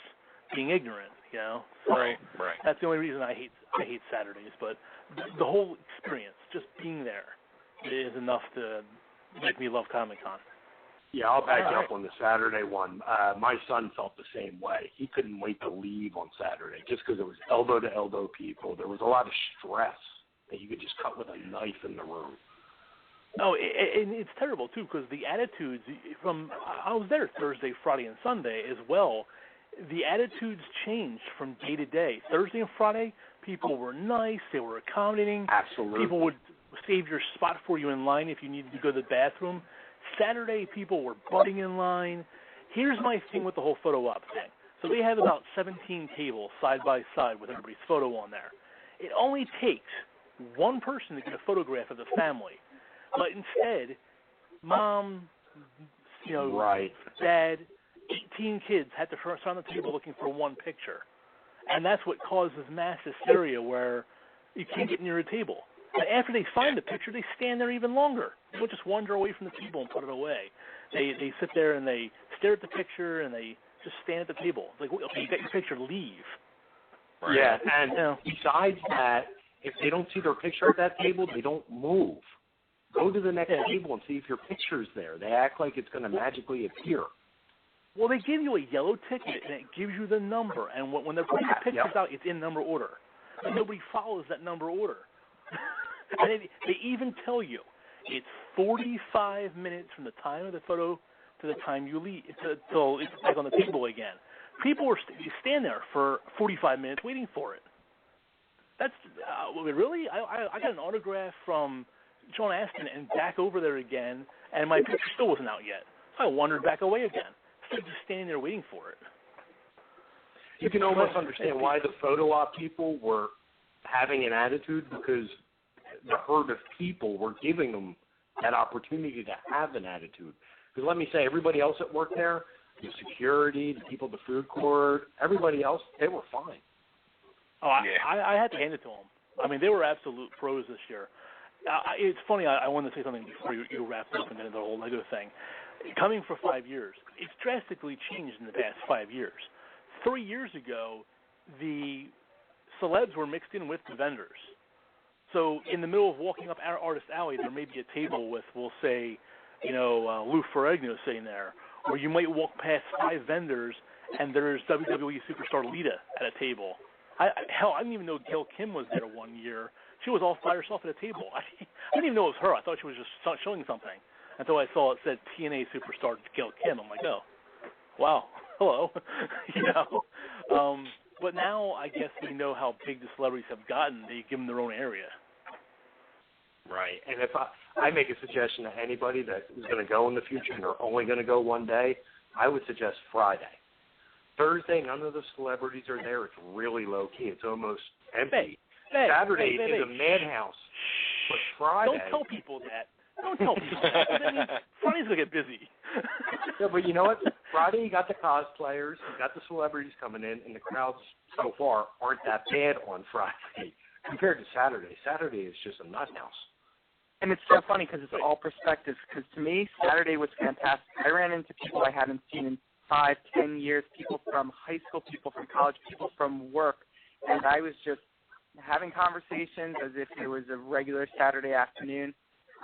being ignorant, you know. So
right.
that's the only reason I hate Saturdays. But the whole experience, just being there, is enough to make me love Comic-Con.
Yeah, I'll back you up on the Saturday one. My son felt the same way. He couldn't wait to leave on Saturday just because it was elbow-to-elbow people. There was a lot of stress that you could just cut with a knife in the room.
Oh, and it's terrible, too, because the attitudes I was there Thursday, Friday, and Sunday as well. The attitudes changed from day to day. Thursday and Friday, people were nice. They were accommodating.
Absolutely.
People would save your spot for you in line if you needed to go to the bathroom. Saturday, people were butting in line. Here's my thing with the whole photo op thing. So they have about 17 tables side by side with everybody's photo on there. It only takes one person to get a photograph of the family. But instead, mom, dad, 18 kids had to surround the table looking for one picture. And that's what causes mass hysteria where you can't get near a table. And after they find the picture, they stand there even longer. They don't just wander away from the table and put it away. They sit there and they stare at the picture and they just stand at the table. It's like, okay, you got your picture, leave.
Right. Yeah, and besides that, if they don't see their picture at that table, they don't move. Go to the next table and see if your picture's there. They act like it's going to magically appear.
Well, they give you a yellow ticket, and it gives you the number. And when they're putting the pictures out, it's in number order. And nobody follows that number order. And they even tell you it's 45 minutes from the time of the photo to the time you leave, till it's back on the table again. People stand there for 45 minutes waiting for it. That's really? I got an autograph from John Astin and back over there again, and my picture still wasn't out yet. So I wandered back away again. Instead of just standing there waiting for it.
You can almost understand why the photo op people were having an attitude, because the herd of people were giving them that opportunity to have an attitude. Because let me say, everybody else that worked there, the security, the people at the food court, everybody else, they were fine.
Oh, I had to hand it to them. I mean, they were absolute pros this year. It's funny, I wanted to say something before you wrapped up and get into the whole Lego thing. Coming for 5 years, it's drastically changed in the past 5 years. 3 years ago, the celebs were mixed in with the vendors. So in the middle of walking up our Artist Alley, there may be a table with, we'll say, Lou Ferrigno sitting there. Or you might walk past 5 vendors, and there's WWE Superstar Lita at a table. I didn't even know Gail Kim was there 1 year. She was all by herself at a table. I didn't even know it was her. I thought she was just showing something until I saw it said TNA Superstar Gail Kim. I'm like, oh, wow, hello, But now I guess we know how big the celebrities have gotten. They give them their own area.
Right. And if I make a suggestion to anybody that is going to go in the future and they're only going to go one day, I would suggest Friday. Thursday, none of the celebrities are there. It's really low-key. It's almost empty. Saturday is a madhouse. But Friday...
Don't tell people that. Don't tell people that. I mean, Friday's going to get busy.
Yeah, but you know what? Friday, you got the cosplayers, you got the celebrities coming in, and the crowds so far aren't that bad on Friday compared to Saturday. Saturday is just a nut house.
And it's so funny because it's all perspective. Because to me, Saturday was fantastic. I ran into people I haven't seen in 5, 10 years, people from high school, people from college, people from work, and I was just having conversations as if it was a regular Saturday afternoon.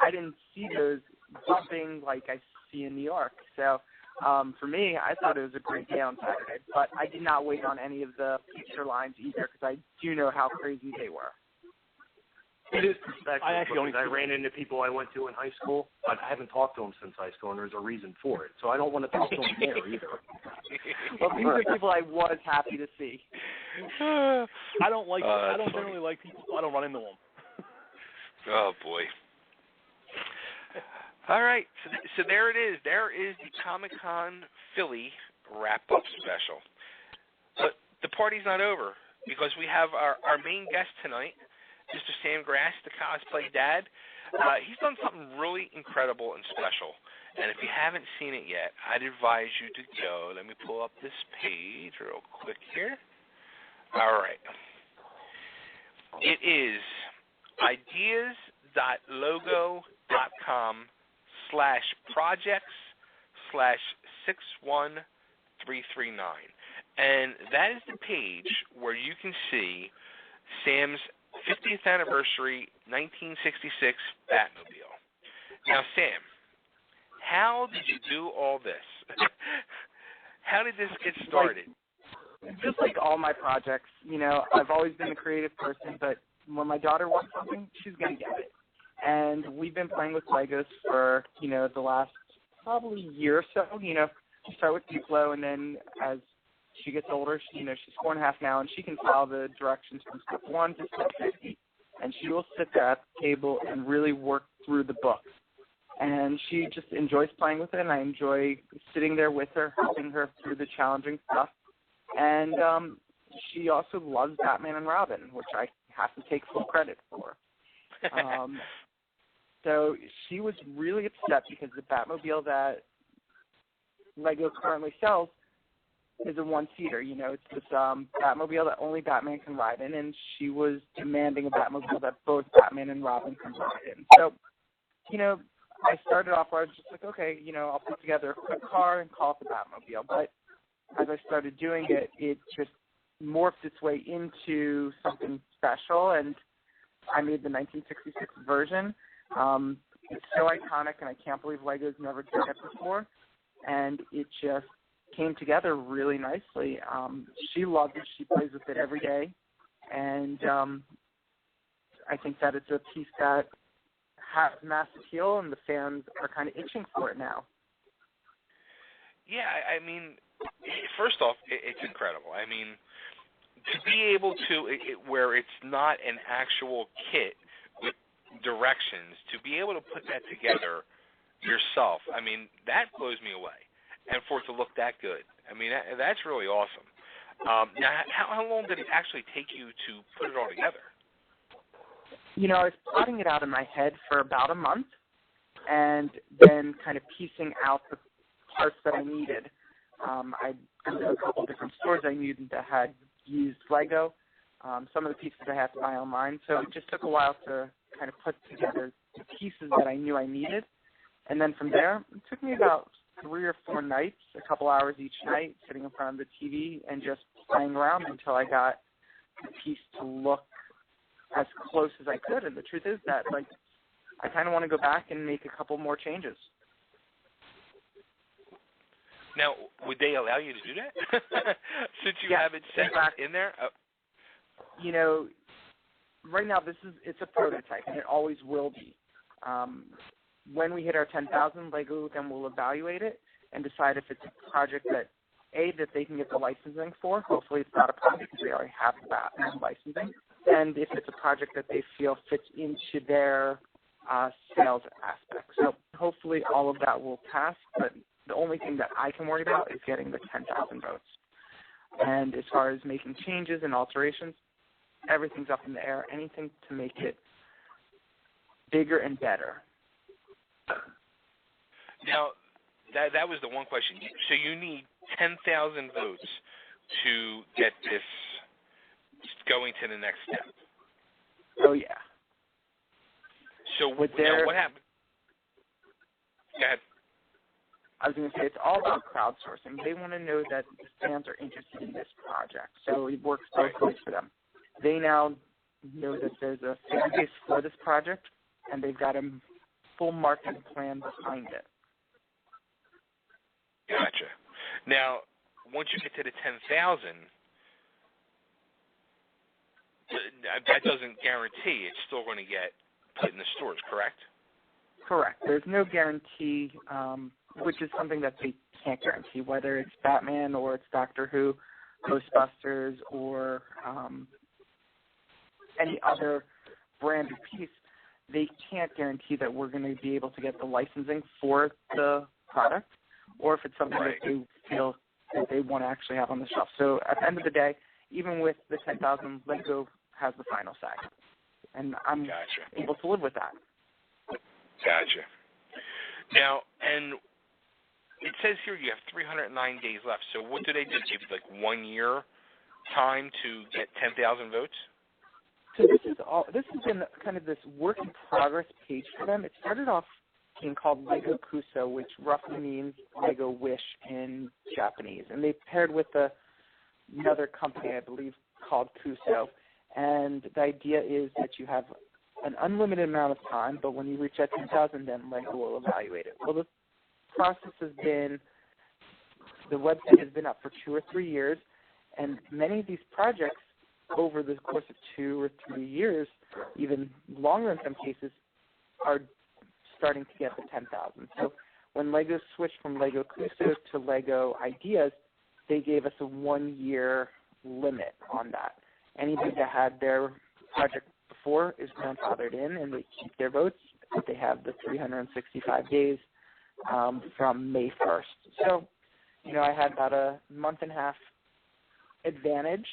I didn't see those bumping like I see in New York. So for me, I thought it was a great day on Saturday. But I did not wait on any of the picture lines either because I do know how crazy they were.
It is perspective. I ran into people I went to in high school, but I haven't talked to them since high school, and there's a reason for it. So I don't want to talk to them there either.
Well, these are people I was happy to see.
I don't generally like people. I don't run into them.
Oh boy. All right, so there it is. There is the Comic-Con Philly wrap-up special. But the party's not over because we have our main guest tonight, Mr. Sam Grass, the cosplay dad. He's done something really incredible and special. And if you haven't seen it yet, I'd advise you to go. Let me pull up this page real quick here. All right. It is ideas.logo.com/projects/61 339. And that is the page where you can see Sam's 50th anniversary 1966 Batmobile. Now, Sam, how did you do all this? How did this get started?
Just like all my projects, I've always been a creative person, but when my daughter wants something, she's going to get it. And we've been playing with Legos for, the last probably year or so. We start with Duplo, and then as she gets older, she's 4.5 now, and she can follow the directions from step 1 to step 50. And she will sit there at the table and really work through the book. And she just enjoys playing with it, and I enjoy sitting there with her, helping her through the challenging stuff. And she also loves Batman and Robin, which I have to take full credit for. So she was really upset because the Batmobile that Lego currently sells is a one-seater. It's this Batmobile that only Batman can ride in, and she was demanding a Batmobile that both Batman and Robin can ride in. So, I started off where I was just like, okay, I'll put together a quick car and call it the Batmobile. But as I started doing it, it just morphed its way into something special, and I made the 1966 version. It's so iconic, and I can't believe Lego's never done it before. And it just came together really nicely. She loves it. She plays with it every day. And I think that it's a piece that has mass appeal, and the fans are kind of itching for it now.
Yeah, I mean, first off, it's incredible. I mean, to be able to, where it's not an actual kit with directions, to be able to put that together yourself, I mean, that blows me away. And for it to look that good, I mean, that's really awesome. Now, how long did it actually take you to put it all together?
I was plotting it out in my head for about a month, and then kind of piecing out the parts that I needed. I went to a couple different stores I knew that had used Lego. Some of the pieces I had to buy online, so it just took a while to kind of put together the pieces that I knew I needed. And then from there, it took me about 3 or 4 nights, a couple hours each night, sitting in front of the TV and just playing around until I got the piece to look as close as I could. And the truth is that, I kind of want to go back and make a couple more changes.
Now, would they allow you to do that? Since you have it set in there? Oh.
Right now it's a prototype, and it always will be. When we hit our 10,000, Lego then will evaluate it and decide if it's a project that they can get the licensing for. Hopefully it's not a project because they already have the licensing. And if it's a project that they feel fits into their sales aspect. So hopefully all of that will pass, but the only thing that I can worry about is getting the 10,000 votes. And as far as making changes and alterations, everything's up in the air. Anything to make it bigger and better.
Now, that was the one question. So you need 10,000 votes to get this going to the next step.
Oh, yeah.
So now what happened? Go ahead.
I was going to say, it's all about crowdsourcing. They want to know that the fans are interested in this project, so it works both ways for them. They now know that there's a fan base for this project, and they've got a full marketing plan behind it.
Gotcha. Now, once you get to the 10,000, that doesn't guarantee it's still going to get put in the stores, correct?
Correct. There's no guarantee, which is something that they can't guarantee, whether it's Batman or it's Doctor Who, Ghostbusters, or any other branded piece. They can't guarantee that we're going to be able to get the licensing for the product, or if it's something that they feel that they want to actually have on the shelf. So at the end of the day, even with the 10,000, Lego has the final say. And I'm able to live with that.
Gotcha. Now, and it says here you have 309 days left. So what do they do? Give you 1 year time to get 10,000 votes?
So this has been kind of this work in progress page for them. It started off being called Lego Kuso, which roughly means Lego Wish in Japanese. And they paired with another company, I believe, called Kuso. And the idea is that you have an unlimited amount of time, but when you reach that 10,000, then Lego will evaluate it. Well, the process has been, the website has been up for 2 or 3 years, and many of these projects over the course of 2 or 3 years, even longer in some cases, are starting to get the 10,000. So when Lego switched from Lego Kuso to Lego Ideas, they gave us a 1-year limit on that. Anybody that had their project before is grandfathered in, and they keep their votes, but they have the 365 days from May 1st. So, I had about a month and a half advantage,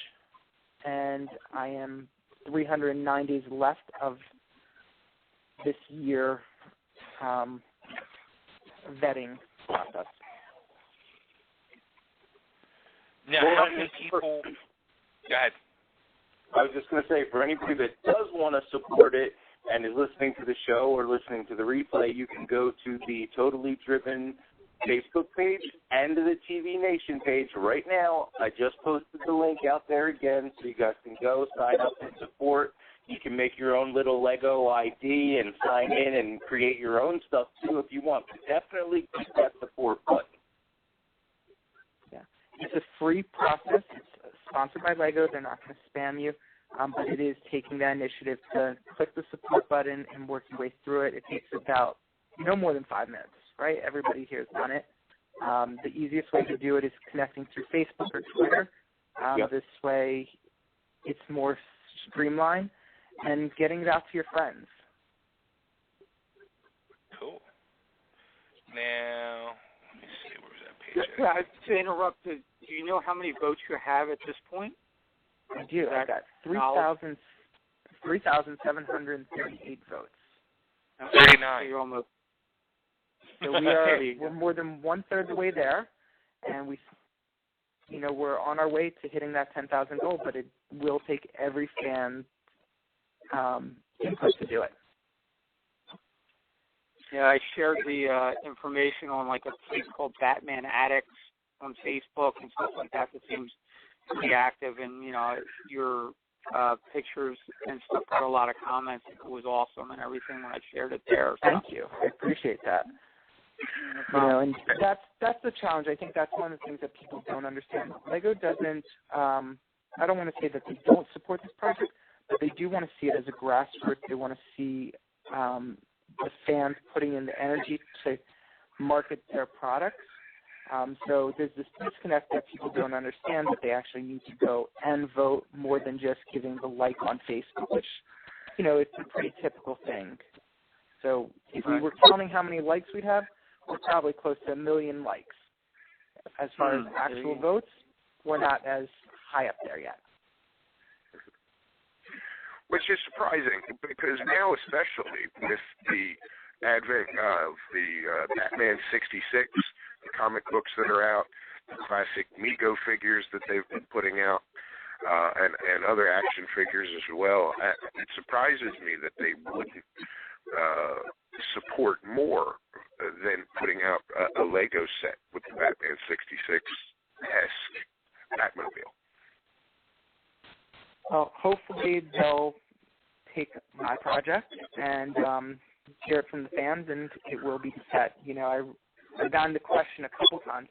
and I am 309 days left of this year vetting process.
Now, how many people... Go ahead.
I was just going to say, for anybody that does want to support it and is listening to the show or listening to the replay, you can go to the Totally Driven Facebook page and to the TV Nation page right now. I just posted the link out there again, so you guys can go sign up and support. You can make your own little Lego ID and sign in and create your own stuff, too, if you want. But definitely click that support button.
Yeah. It's a free process. It's sponsored by Lego. They're not going to spam you, but it is taking that initiative to click the support button and work your way through it. It takes about no more than 5 minutes, right? Everybody here has done it. The easiest way to do it is connecting through Facebook or Twitter. This way it's more streamlined, and getting it out to your friends.
Cool. Now, let me see, where's that page?
Yeah, to interrupt, do you know how many votes you have at this point?
I do. I've got 3,738 votes.
39.
You're almost.
So we're more than 1/3 of the way there, and we're on our way to hitting that 10,000 goal, but it will take every fan input to do it.
Yeah, I shared the information on like a place called Batman Addicts on Facebook and stuff like that. That seems pretty active, and your pictures and stuff got a lot of comments. It was awesome and everything when I shared it there. So.
Thank you. I appreciate that. And that's the challenge. I think that's one of the things that people don't understand. Lego doesn't. I don't want to say that they don't support this project, but they do want to see it as a grassroots. They want to see the fans putting in the energy to market their products. So there's this disconnect that people don't understand, that they actually need to go and vote more than just giving the like on Facebook, which, it's a pretty typical thing. So if we were counting how many likes we'd have, we're probably close to 1 million likes. As far as actual votes, we're not as high up there yet.
Which is surprising, because now, especially with the advent of the Batman 66, the comic books that are out, the classic Mego figures that they've been putting out, and other action figures as well, it surprises me that they wouldn't support more than putting out a Lego set with the Batman 66-esque Batmobile.
Well, hopefully they'll take my project and hear it from the fans, and it will be set. I've gotten the question a couple times,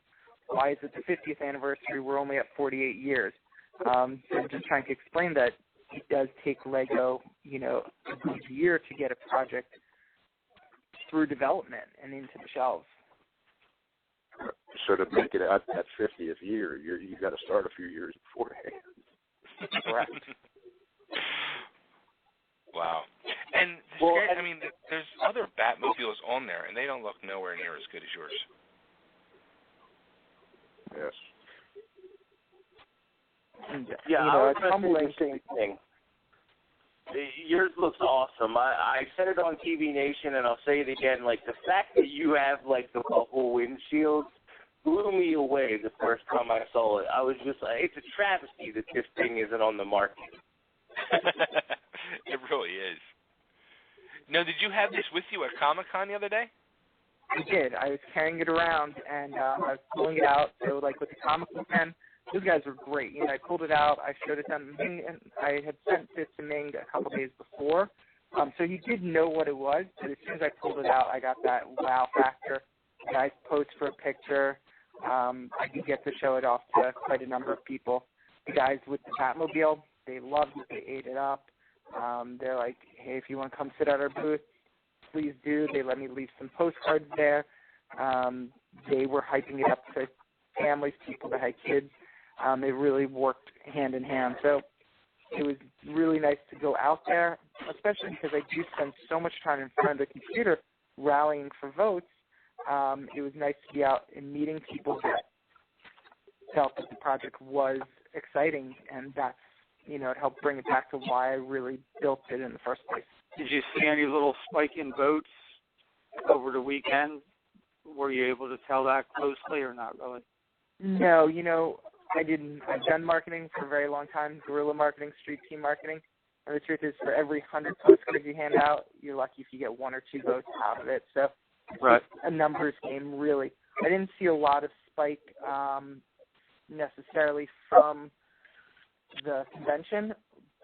why is it the 50th anniversary? We're only at 48 years. So I'm just trying to explain that it does take Lego, a good year to get a project through development and into the shelves.
So to make it at that 50th year, you got to start a few years beforehand.
Correct.
Wow. And there's other Batmobiles on there, and they don't look nowhere near as good as yours.
Yes.
Yeah, I was going to say the same thing. Yours looks awesome. I said it on TV Nation, and I'll say it again. Like, the fact that you have, like, the bubble windshield blew me away the first time I saw it. I was just like, it's a travesty that this thing isn't on the market.
It really is. Now, did you have this with you at Comic-Con the other day?
I did. I was carrying it around, and I was pulling it out. So, like, with the comic book pen, those guys were great. You know, I pulled it out. I showed it to Ming, and I had sent it to Ming a couple days before. So he did know what it was, but as soon as I pulled it out, I got that wow factor. The guys posed for a picture. I did get to show it off to quite a number of people. The guys with the Batmobile, they loved it. They ate it up. They're like, hey, if you want to come sit at our booth, please do. They let me leave some postcards there. They were hyping it up to families, people that had kids. They really worked hand in hand. So it was really nice to go out there, especially because I do spend so much time in front of the computer rallying for votes. It was nice to be out and meeting people that felt that the project was exciting, and that's, you know, it helped bring it back to why I really built it in the first place.
Did you see any little spike in votes over the weekend? Were you able to tell that closely or not really?
No, you know, I didn't. I've done marketing for a very long time, guerrilla marketing, street team marketing. And the truth is, for every 100 postcards you hand out, you're lucky if you get 1 or 2 votes out of it. So it's just a numbers game, really. I didn't see a lot of spike necessarily from the convention,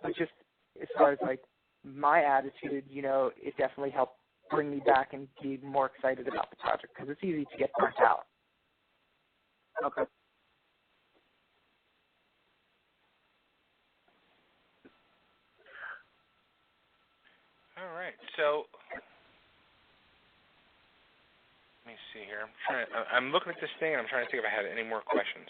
but just as far as, like, my attitude, you know, it definitely helped bring me back and be more excited about the project because it's easy to get burnt out.
Okay.
All right, so let me see here. I'm looking at this thing, and I'm trying to think if I had any more questions.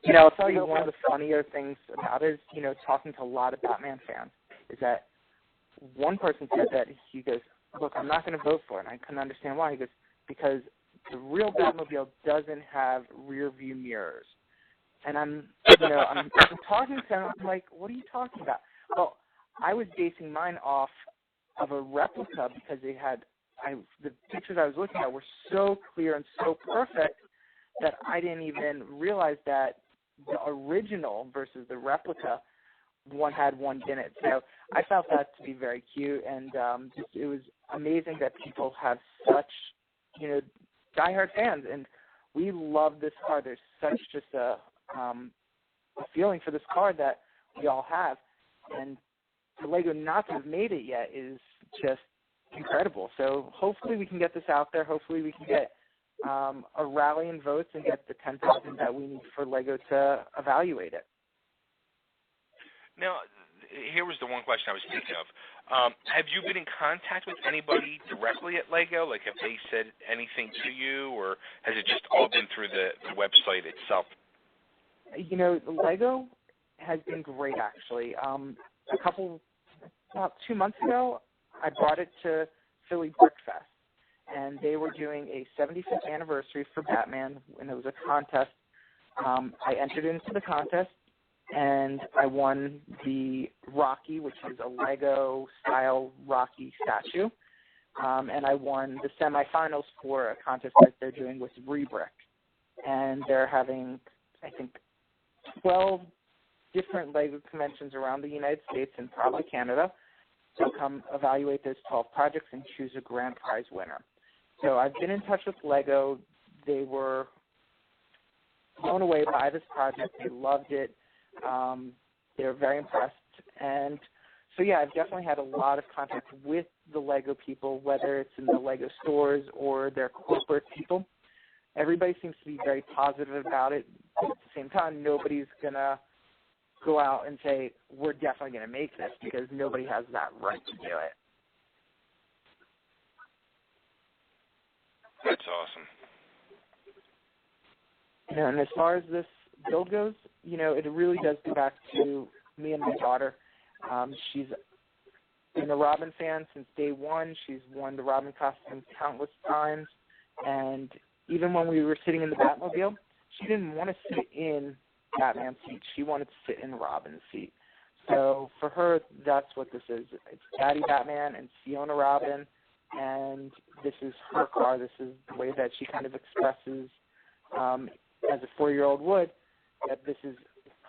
You know, I'll tell you one of the funnier things about it is, you know, talking to a lot of Batman fans, is that one person said that he goes, look, I'm not going to vote for it. And I couldn't understand why. He goes, because the real Batmobile doesn't have rear view mirrors. And I'm talking to him, I'm like, what are you talking about? Well, I was basing mine off of a replica because they had, the pictures I was looking at were so clear and so perfect that I didn't even realize that the original versus the replica, one had one in it. So I found that to be very cute, and it was amazing that people have such, you know, diehard fans, and we love this car. There's such just a feeling for this car that we all have, and for LEGO not to have made it yet is just incredible. So hopefully we can get this out there. Hopefully we can get a rally in votes and get the 10,000 that we need for LEGO to evaluate it.
Now, here was the one question I was thinking of. Have you been in contact with anybody directly at LEGO? Like, have they said anything to you, or has it just all been through the website itself?
You know, LEGO has been great, actually. About 2 months ago, I brought it to Philly Brick Fest, and they were doing a 75th anniversary for Batman, and it was a contest. I entered into the contest, and I won the Rocky, which is a Lego-style Rocky statue, and I won the semifinals for a contest that they're doing with Rebrick. And they're having, I think, 12 different LEGO conventions around the United States and probably Canada. They'll come evaluate those 12 projects and choose a grand prize winner. So I've been in touch with LEGO. They were blown away by this project. They loved it. They were very impressed. And so, yeah, I've definitely had a lot of contact with the LEGO people, whether it's in the LEGO stores or their corporate people. Everybody seems to be very positive about it. But at the same time, nobody's going to go out and say, we're definitely going to make this, because nobody has that right to do it.
That's awesome.
You know, and as far as this build goes, you know, it really does go back to me and my daughter. She's been a Robin fan since day one. She's worn the Robin costume countless times. And even when we were sitting in the Batmobile, she didn't want to sit in Batman's seat. She wanted to sit in Robin's seat. So for her, that's what this is. It's Daddy Batman and Fiona Robin, and this is her car. This is the way that she kind of expresses, as a 4-year-old would, that this is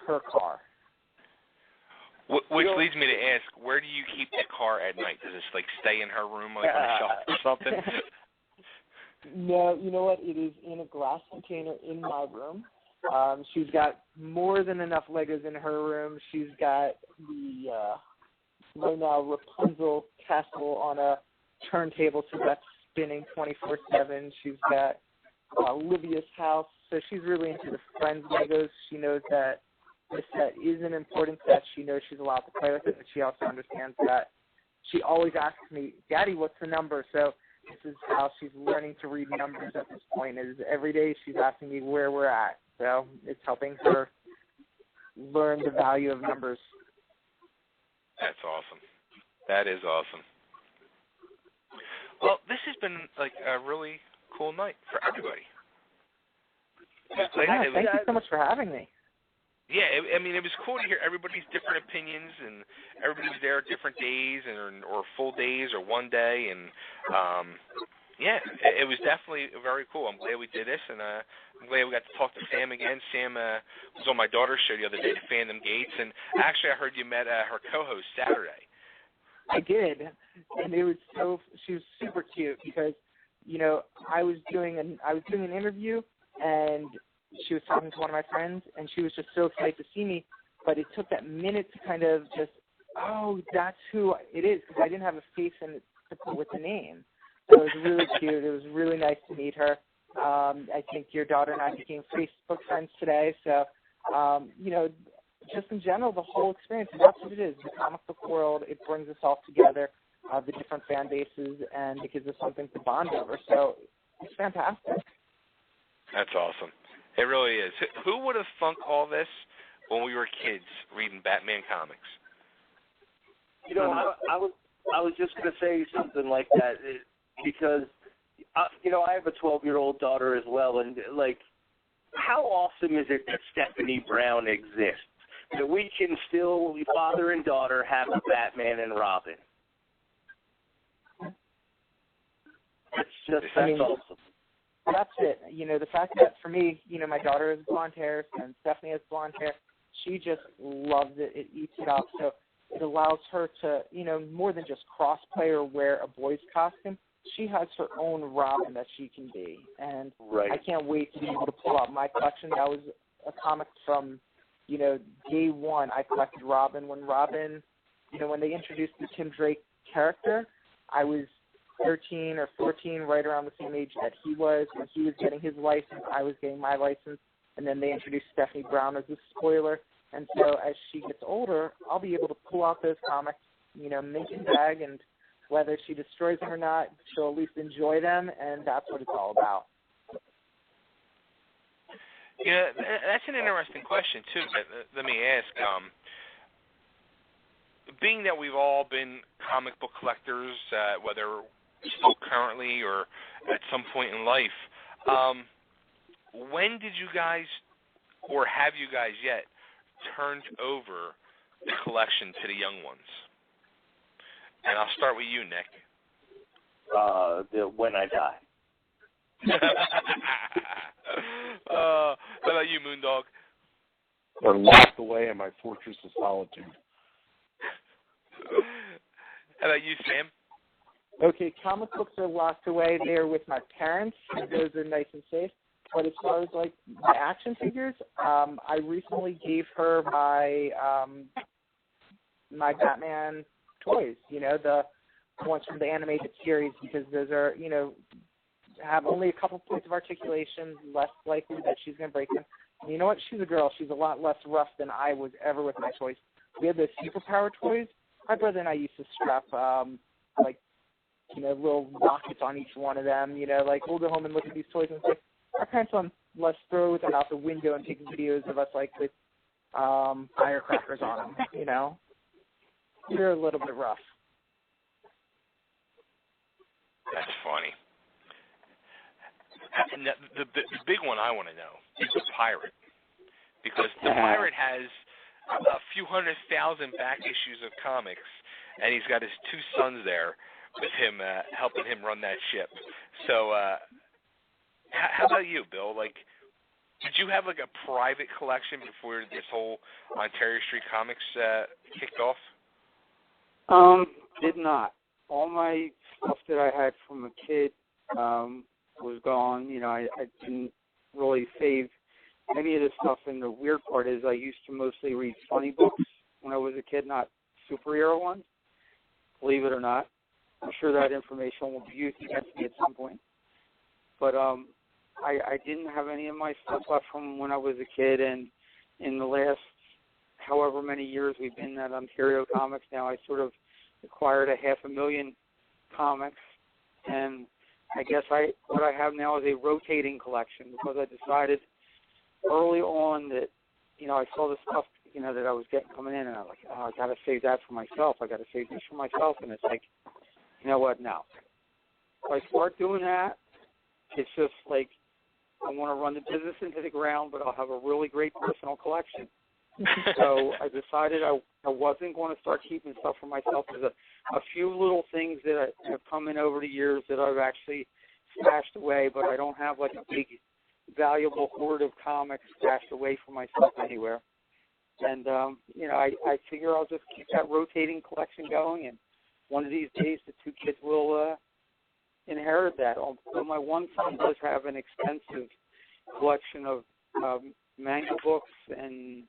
her car.
Which leads me to ask, where do you keep the car at night? Does it like stay in her room like on a shelf or something?
No, you know what? It is in a glass container in my room. She's got more than enough Legos in her room. She's got the right now Rapunzel castle on a turntable, so that's spinning 24/7. She's got Olivia's house, so she's really into the Friends Legos. She knows that this set is an important set. She knows she's allowed to play with it, but she also understands that she always asks me, Daddy, what's the number? So this is how she's learning to read numbers at this point, is every day she's asking me where we're at. So it's helping her learn the value of numbers.
That's awesome. That is awesome. Well, this has been like a really cool night for everybody.
Thank you so much for having me.
Yeah, I mean, it was cool to hear everybody's different opinions, and everybody was there different days, or full days, or one day, and yeah, it was definitely very cool. I'm glad we did this, and I'm glad we got to talk to Sam again. Sam was on my daughter's show the other day, the Fandom Gates, and actually I heard you met her co-host Saturday.
I did, and she was super cute because, you know, I was doing an interview, and she was talking to one of my friends, and she was just so excited to see me, but it took that minute to kind of just, oh, that's who it is, because I didn't have a face to put with the name. So it was really cute. It was really nice to meet her. I think your daughter and I became Facebook friends today, so, you know, just in general, the whole experience, and that's what it is, the comic book world, it brings us all together, the different fan bases, and it gives us something to bond over, so it's fantastic.
That's awesome. It really is. Who would have thunk all this when we were kids reading Batman comics?
You know, I was just going to say something like that because, you know, I have a 12-year-old daughter as well, and, like, how awesome is it that Stephanie Brown exists? That we can still, father and daughter, have a Batman and Robin. That's awesome.
That's it. You know, the fact that for me, you know, my daughter has blonde hair and Stephanie has blonde hair, she just loves it. It eats it up. So it allows her to, you know, more than just cross-play or wear a boy's costume. She has her own Robin that she can be. And I can't wait to be able to pull out my collection. That was a comic from, you know, day one. I collected Robin. When Robin, you know, when they introduced the Tim Drake character, I was 13 or 14, right around the same age that he was. When he was getting his license, I was getting my license, and then they introduced Stephanie Brown as a spoiler. And so as she gets older, I'll be able to pull out those comics, you know, mint and bag, and whether she destroys them or not, she'll at least enjoy them, and that's what it's all about.
Yeah, that's an interesting question, too. Let me ask, being that we've all been comic book collectors, whether still currently or at some point in life, when did you guys, or have you guys yet, turned over the collection to the young ones? And I'll start with you, Nick.
When I die.
How about you, Moondog?
Or locked away in my fortress of solitude.
How about you, Sam?
Okay, comic books are locked away. They are with my parents. Those are nice and safe. But as far as, like, my action figures, I recently gave her my my Batman toys, you know, the ones from the animated series, because those are, you know, have only a couple points of articulation, less likely that she's going to break them. And you know what? She's a girl. She's a lot less rough than I was ever with my toys. We had those superpower toys. My brother and I used to strap, like, you know, little rockets on each one of them. You know, like, we'll go home and look at these toys and say, our parents let's throw them out the window and take videos of us, like, with firecrackers on them, you know. They're a little bit rough.
That's funny. And the big one I want to know is the pirate, because the pirate has a few 100,000 back issues of comics, and he's got his two sons there with him, helping him run that ship. So, how about you, Bill? Like, Did you have like a private collection before this whole Ontario Street Comics kicked off?
Did not. All my stuff that I had from a kid was gone. You know, I didn't really save any of the stuff, and the weird part is I used to mostly read funny books when I was a kid, not superhero ones, believe it or not. I'm sure that information will be used against me at some point. But I didn't have any of my stuff left from when I was a kid, and in the last however many years we've been at Ontario Comics now, I sort of acquired 500,000 comics, and I guess what I have now is a rotating collection, because I decided early on that, you know, I saw the stuff, you know, that I was getting coming in, and I was like, oh, I got to save that for myself. I got to save this for myself. And it's like, you know what, no. If I start doing that, it's just like I want to run the business into the ground, but I'll have a really great personal collection. So I decided I wasn't going to start keeping stuff for myself. There's a few little things that have come in over the years that I've actually stashed away, but I don't have like a big, valuable hoard of comics stashed away for myself anywhere. And, you know, I figure I'll just keep that rotating collection going, and one of these days the two kids will inherit that. Although my one son does have an extensive collection of manga books and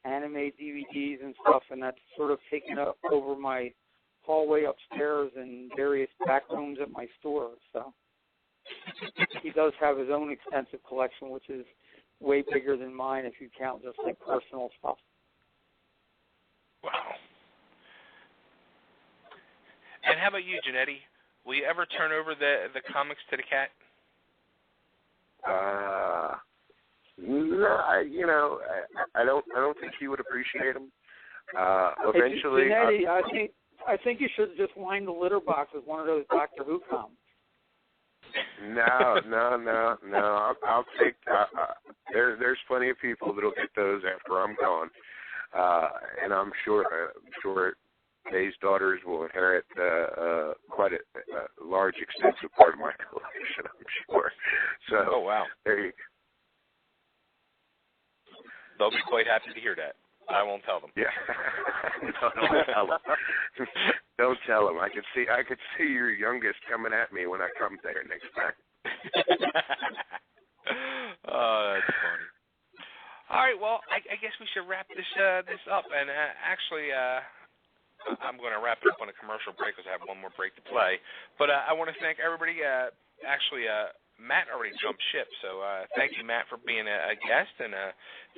anime DVDs and stuff, and that's sort of taken up over my hallway upstairs and various back rooms at my store. So he does have his own extensive collection, which is way bigger than mine if you count just like personal stuff.
Wow. And how about you, Janetti? Will you ever turn over the comics to the cat?
No, you know, I don't think he would appreciate them. Eventually,
hey, Janetti, I think you should just line the litter box with one of those Doctor Who comics.
No. I'll take. There's plenty of people that'll get those after I'm gone, and I'm sure Dave's daughters will inherit quite a large, extensive part of my collection. I'm sure. So,
oh wow,
there you go.
They'll be quite happy to hear that. I won't tell them.
Yeah. No, don't tell them. Don't tell them. I could see your youngest coming at me when I come there next time.
Oh, that's funny. All right. Well, I guess we should wrap this up. And actually, I'm going to wrap it up on a commercial break because I have one more break to play. But I want to thank everybody. Matt already jumped ship, so thank you, Matt, for being a guest, and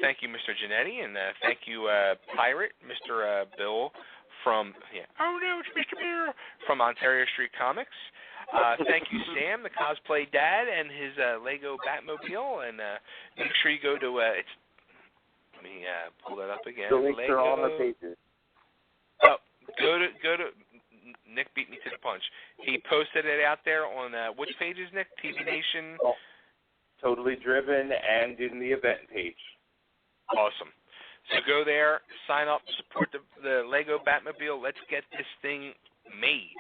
thank you, Mr. Janetti, and thank you, Pirate, Mr. Bill from it's Mr. Bill from Ontario Street Comics. Thank you, Sam, the cosplay dad, and his Lego Batmobile, and make sure you go to let me pull that up again.
The links are all on the pages.
Oh, go to. Nick beat me to the punch. He posted it out there on which pages, Nick? TV Nation?
Oh, Totally Driven and in the event page.
Awesome. So go there, sign up, support the Lego Batmobile. Let's get this thing made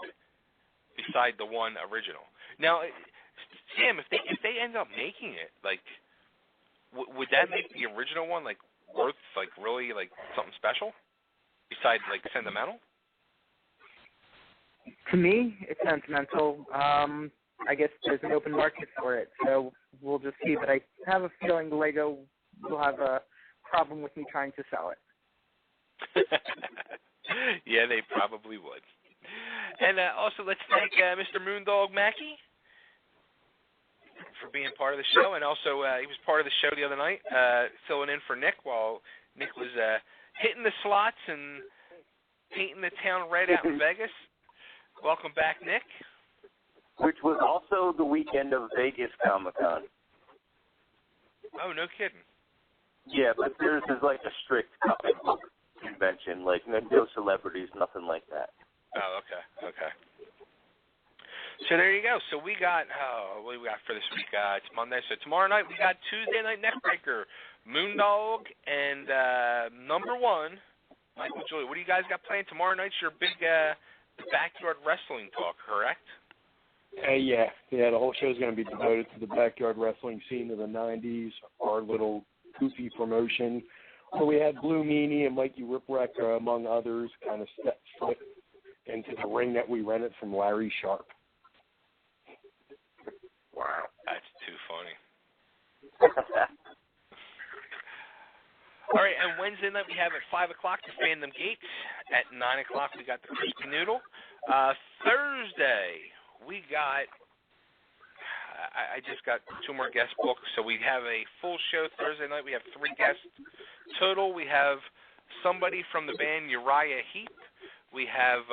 beside the one original. Now, Sam, if they end up making it, like, would that make the original one, like, worth, like, really, like, something special besides, like, sentimental?
To me, it's sentimental. I guess there's an open market for it, so we'll just see. But I have a feeling Lego will have a problem with me trying to sell it.
Yeah, they probably would. And also, let's thank Mr. Moondog Mackey for being part of the show. And also, he was part of the show the other night, filling in for Nick while Nick was hitting the slots and painting the town red out in Vegas. Welcome back, Nick.
Which was also the weekend of Vegas Comic-Con.
Oh, no kidding.
Yeah, but theirs is like a strict comic book convention, like no celebrities, nothing like that.
Oh, okay. So there you go. So we got, what do we got for this week? It's Monday. So tomorrow night we got Tuesday Night Neckbreaker, Moondog, and number one, Michael Julie. What do you guys got playing tomorrow night's your big backyard wrestling talk, correct?
Yeah, the whole show is going to be devoted to the backyard wrestling scene of the 90s, our little goofy promotion, where we had Blue Meanie and Mikey Ripwreck, among others, kind of step foot into the ring that we rented from Larry Sharp.
Wow. That's too funny. All right, and Wednesday night we have at 5 o'clock the Fandom Gates. At 9 o'clock we got the Crispy Noodle. Thursday we got, I just got 2 more guest books, so we have a full show Thursday night. We have 3 guests total. We have somebody from the band Uriah Heep. We have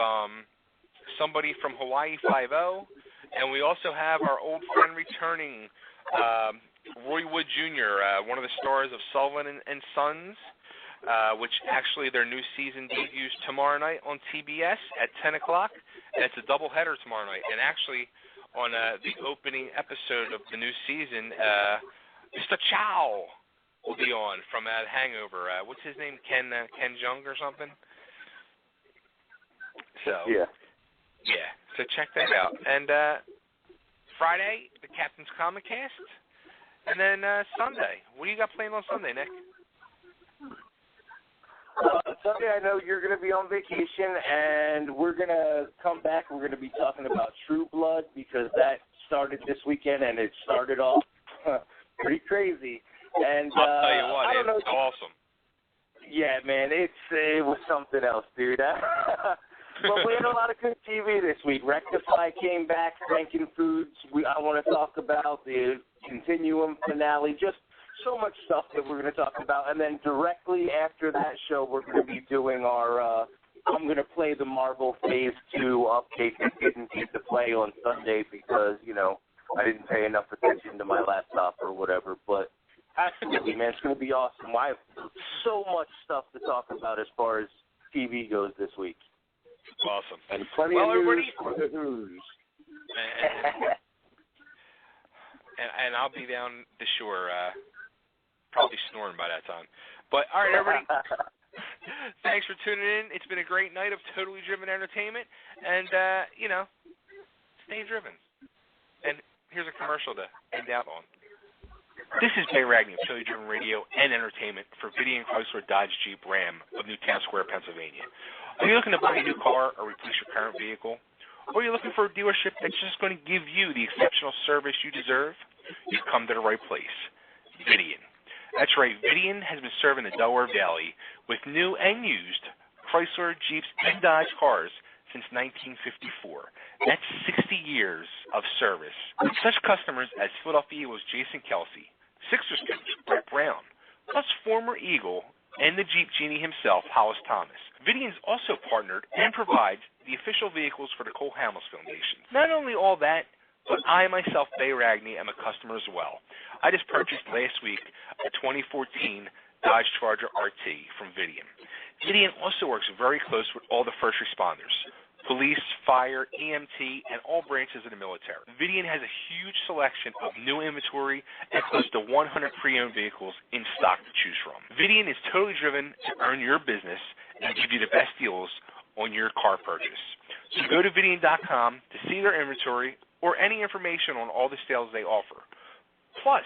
somebody from Hawaii Five-0. And we also have our old friend returning, Roy Wood Jr., one of the stars of Sullivan and Sons, which actually their new season debuts tomorrow night on TBS at 10 o'clock. And it's a doubleheader tomorrow night. And actually, on the opening episode of the new season, Mr. Chow will be on from Hangover. What's his name? Ken Jeong or something? So yeah. So check that out. And Friday, the Captain's Comic Cast. And then Sunday. What do you got playing on Sunday, Nick?
Sunday, I know you're going to be on vacation, and we're going to come back. We're going to be talking about True Blood because that started this weekend, and it started off pretty crazy. And
I'll tell you what,
it's
awesome.
Yeah, man, it was something else, dude. But we had a lot of good TV this week. Rectify came back, Franken Foods. I want to talk about the Continuum finale, just so much stuff that we're going to talk about. And then directly after that show, we're going to be doing our I'm going to play the Marvel Phase 2 update that didn't get to play on Sunday because, I didn't pay enough attention to my laptop or whatever. But absolutely, man, it's going to be awesome. I have so much stuff to talk about as far as TV goes this week.
Awesome.
And plenty of news for the news.
And I'll be down the shore, probably snoring by that time. But, all right, everybody, thanks for tuning in. It's been a great night of Totally Driven Entertainment. And, stay driven. And here's a commercial to end out on. This is Bay Ragney of Totally Driven Radio and Entertainment for Vidian Chrysler Dodge Jeep Ram of Newtown Square, Pennsylvania. Are you looking to buy a new car or replace your current vehicle? Or are you looking for a dealership that's just going to give you the exceptional service you deserve? You've come to the right place. Vidian. That's right, Vidian has been serving the Delaware Valley with new and used Chrysler, Jeeps, and Dodge cars since 1954. That's 60 years of service. With such customers as Philadelphia Eagles Jason Kelsey, Sixers coach Brett Brown, plus former Eagle and the Jeep Genie himself, Hollis Thomas. Vidian's also partnered and provides the official vehicles for the Cole Hamels Foundation. Not only all that, but I myself, Bay Ragney, am a customer as well. I just purchased last week a 2014 Dodge Charger RT from Vidian. Vidian also works very close with all the first responders, police, fire, EMT, and all branches of the military. Vidian has a huge selection of new inventory and close to 100 pre-owned vehicles in stock to choose from. Vidian is totally driven to earn your business and give you the best deals on your car purchase. So go to Vidian.com to see their inventory or any information on all the sales they offer. Plus,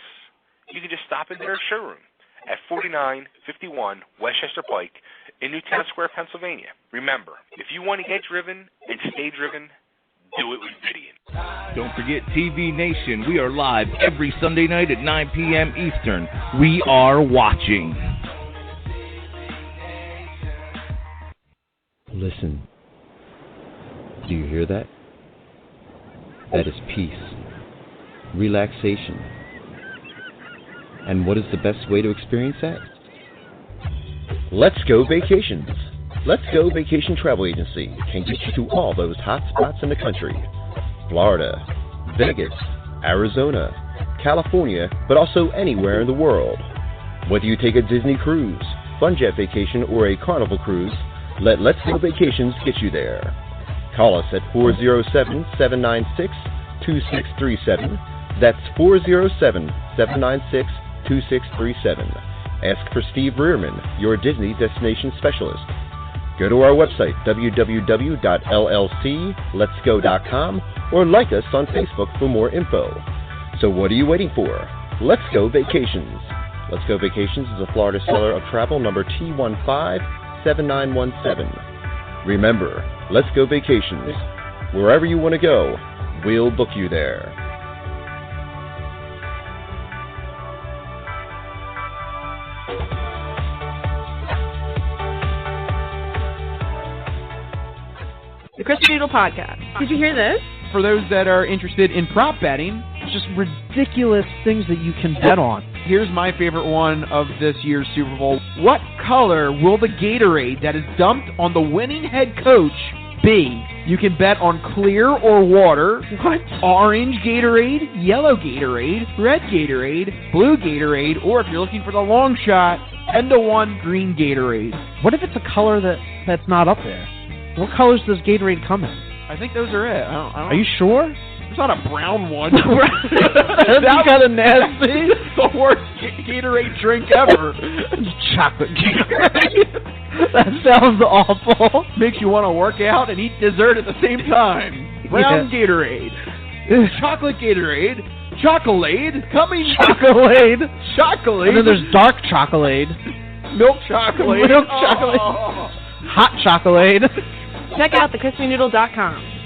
you can just stop into their showroom at 4951 Westchester Pike in Newtown Square, Pennsylvania. Remember, if you want to get driven and stay driven, do it with Vidian.
Don't forget TV Nation. We are live every Sunday night at 9 p.m. Eastern. We are watching.
Listen. Do you hear that? That is peace, relaxation. And what is the best way to experience that?
Let's Go Vacations. Let's Go Vacation Travel Agency can get you to all those hot spots in the country. Florida, Vegas, Arizona, California, but also anywhere in the world. Whether you take a Disney cruise, Funjet vacation, or a Carnival cruise, let Let's Go Vacations get you there. Call us at 407-796-2637. That's 407-796-2637. Ask for Steve Rearman, your Disney destination specialist. Go to our website, www.llcletsgo.com, or like us on Facebook for more info. So what are you waiting for? Let's Go Vacations. Let's Go Vacations is a Florida seller of travel number T157917. Remember, Let's Go Vacations. Wherever you want to go, we'll book you there.
The Crispy Noodle Podcast. Did you hear this?
For those that are interested in prop betting, it's just ridiculous things that you can bet on. Here's my favorite one of this year's Super Bowl. What color will the Gatorade that is dumped on the winning head coach be? You can bet on clear or water. What? Orange Gatorade, yellow Gatorade, red Gatorade, blue Gatorade, or if you're looking for the long shot, 10-1 green Gatorade.
What if it's a color that's not up there? What colors does Gatorade come in?
I think those are it. I don't
Are you sure?
There's not a brown one.
That's kind of nasty.
The worst Gatorade drink ever.
Chocolate Gatorade. That sounds awful.
Makes you want to work out and eat dessert at the same time. Brown Gatorade. Chocolate Gatorade. Chocolate. Coming.
Chocolate.
Chocolate.
And then there's dark chocolate.
Milk chocolate.
Milk chocolate. Hot chocolate.
Check out thecrispynoodle.com.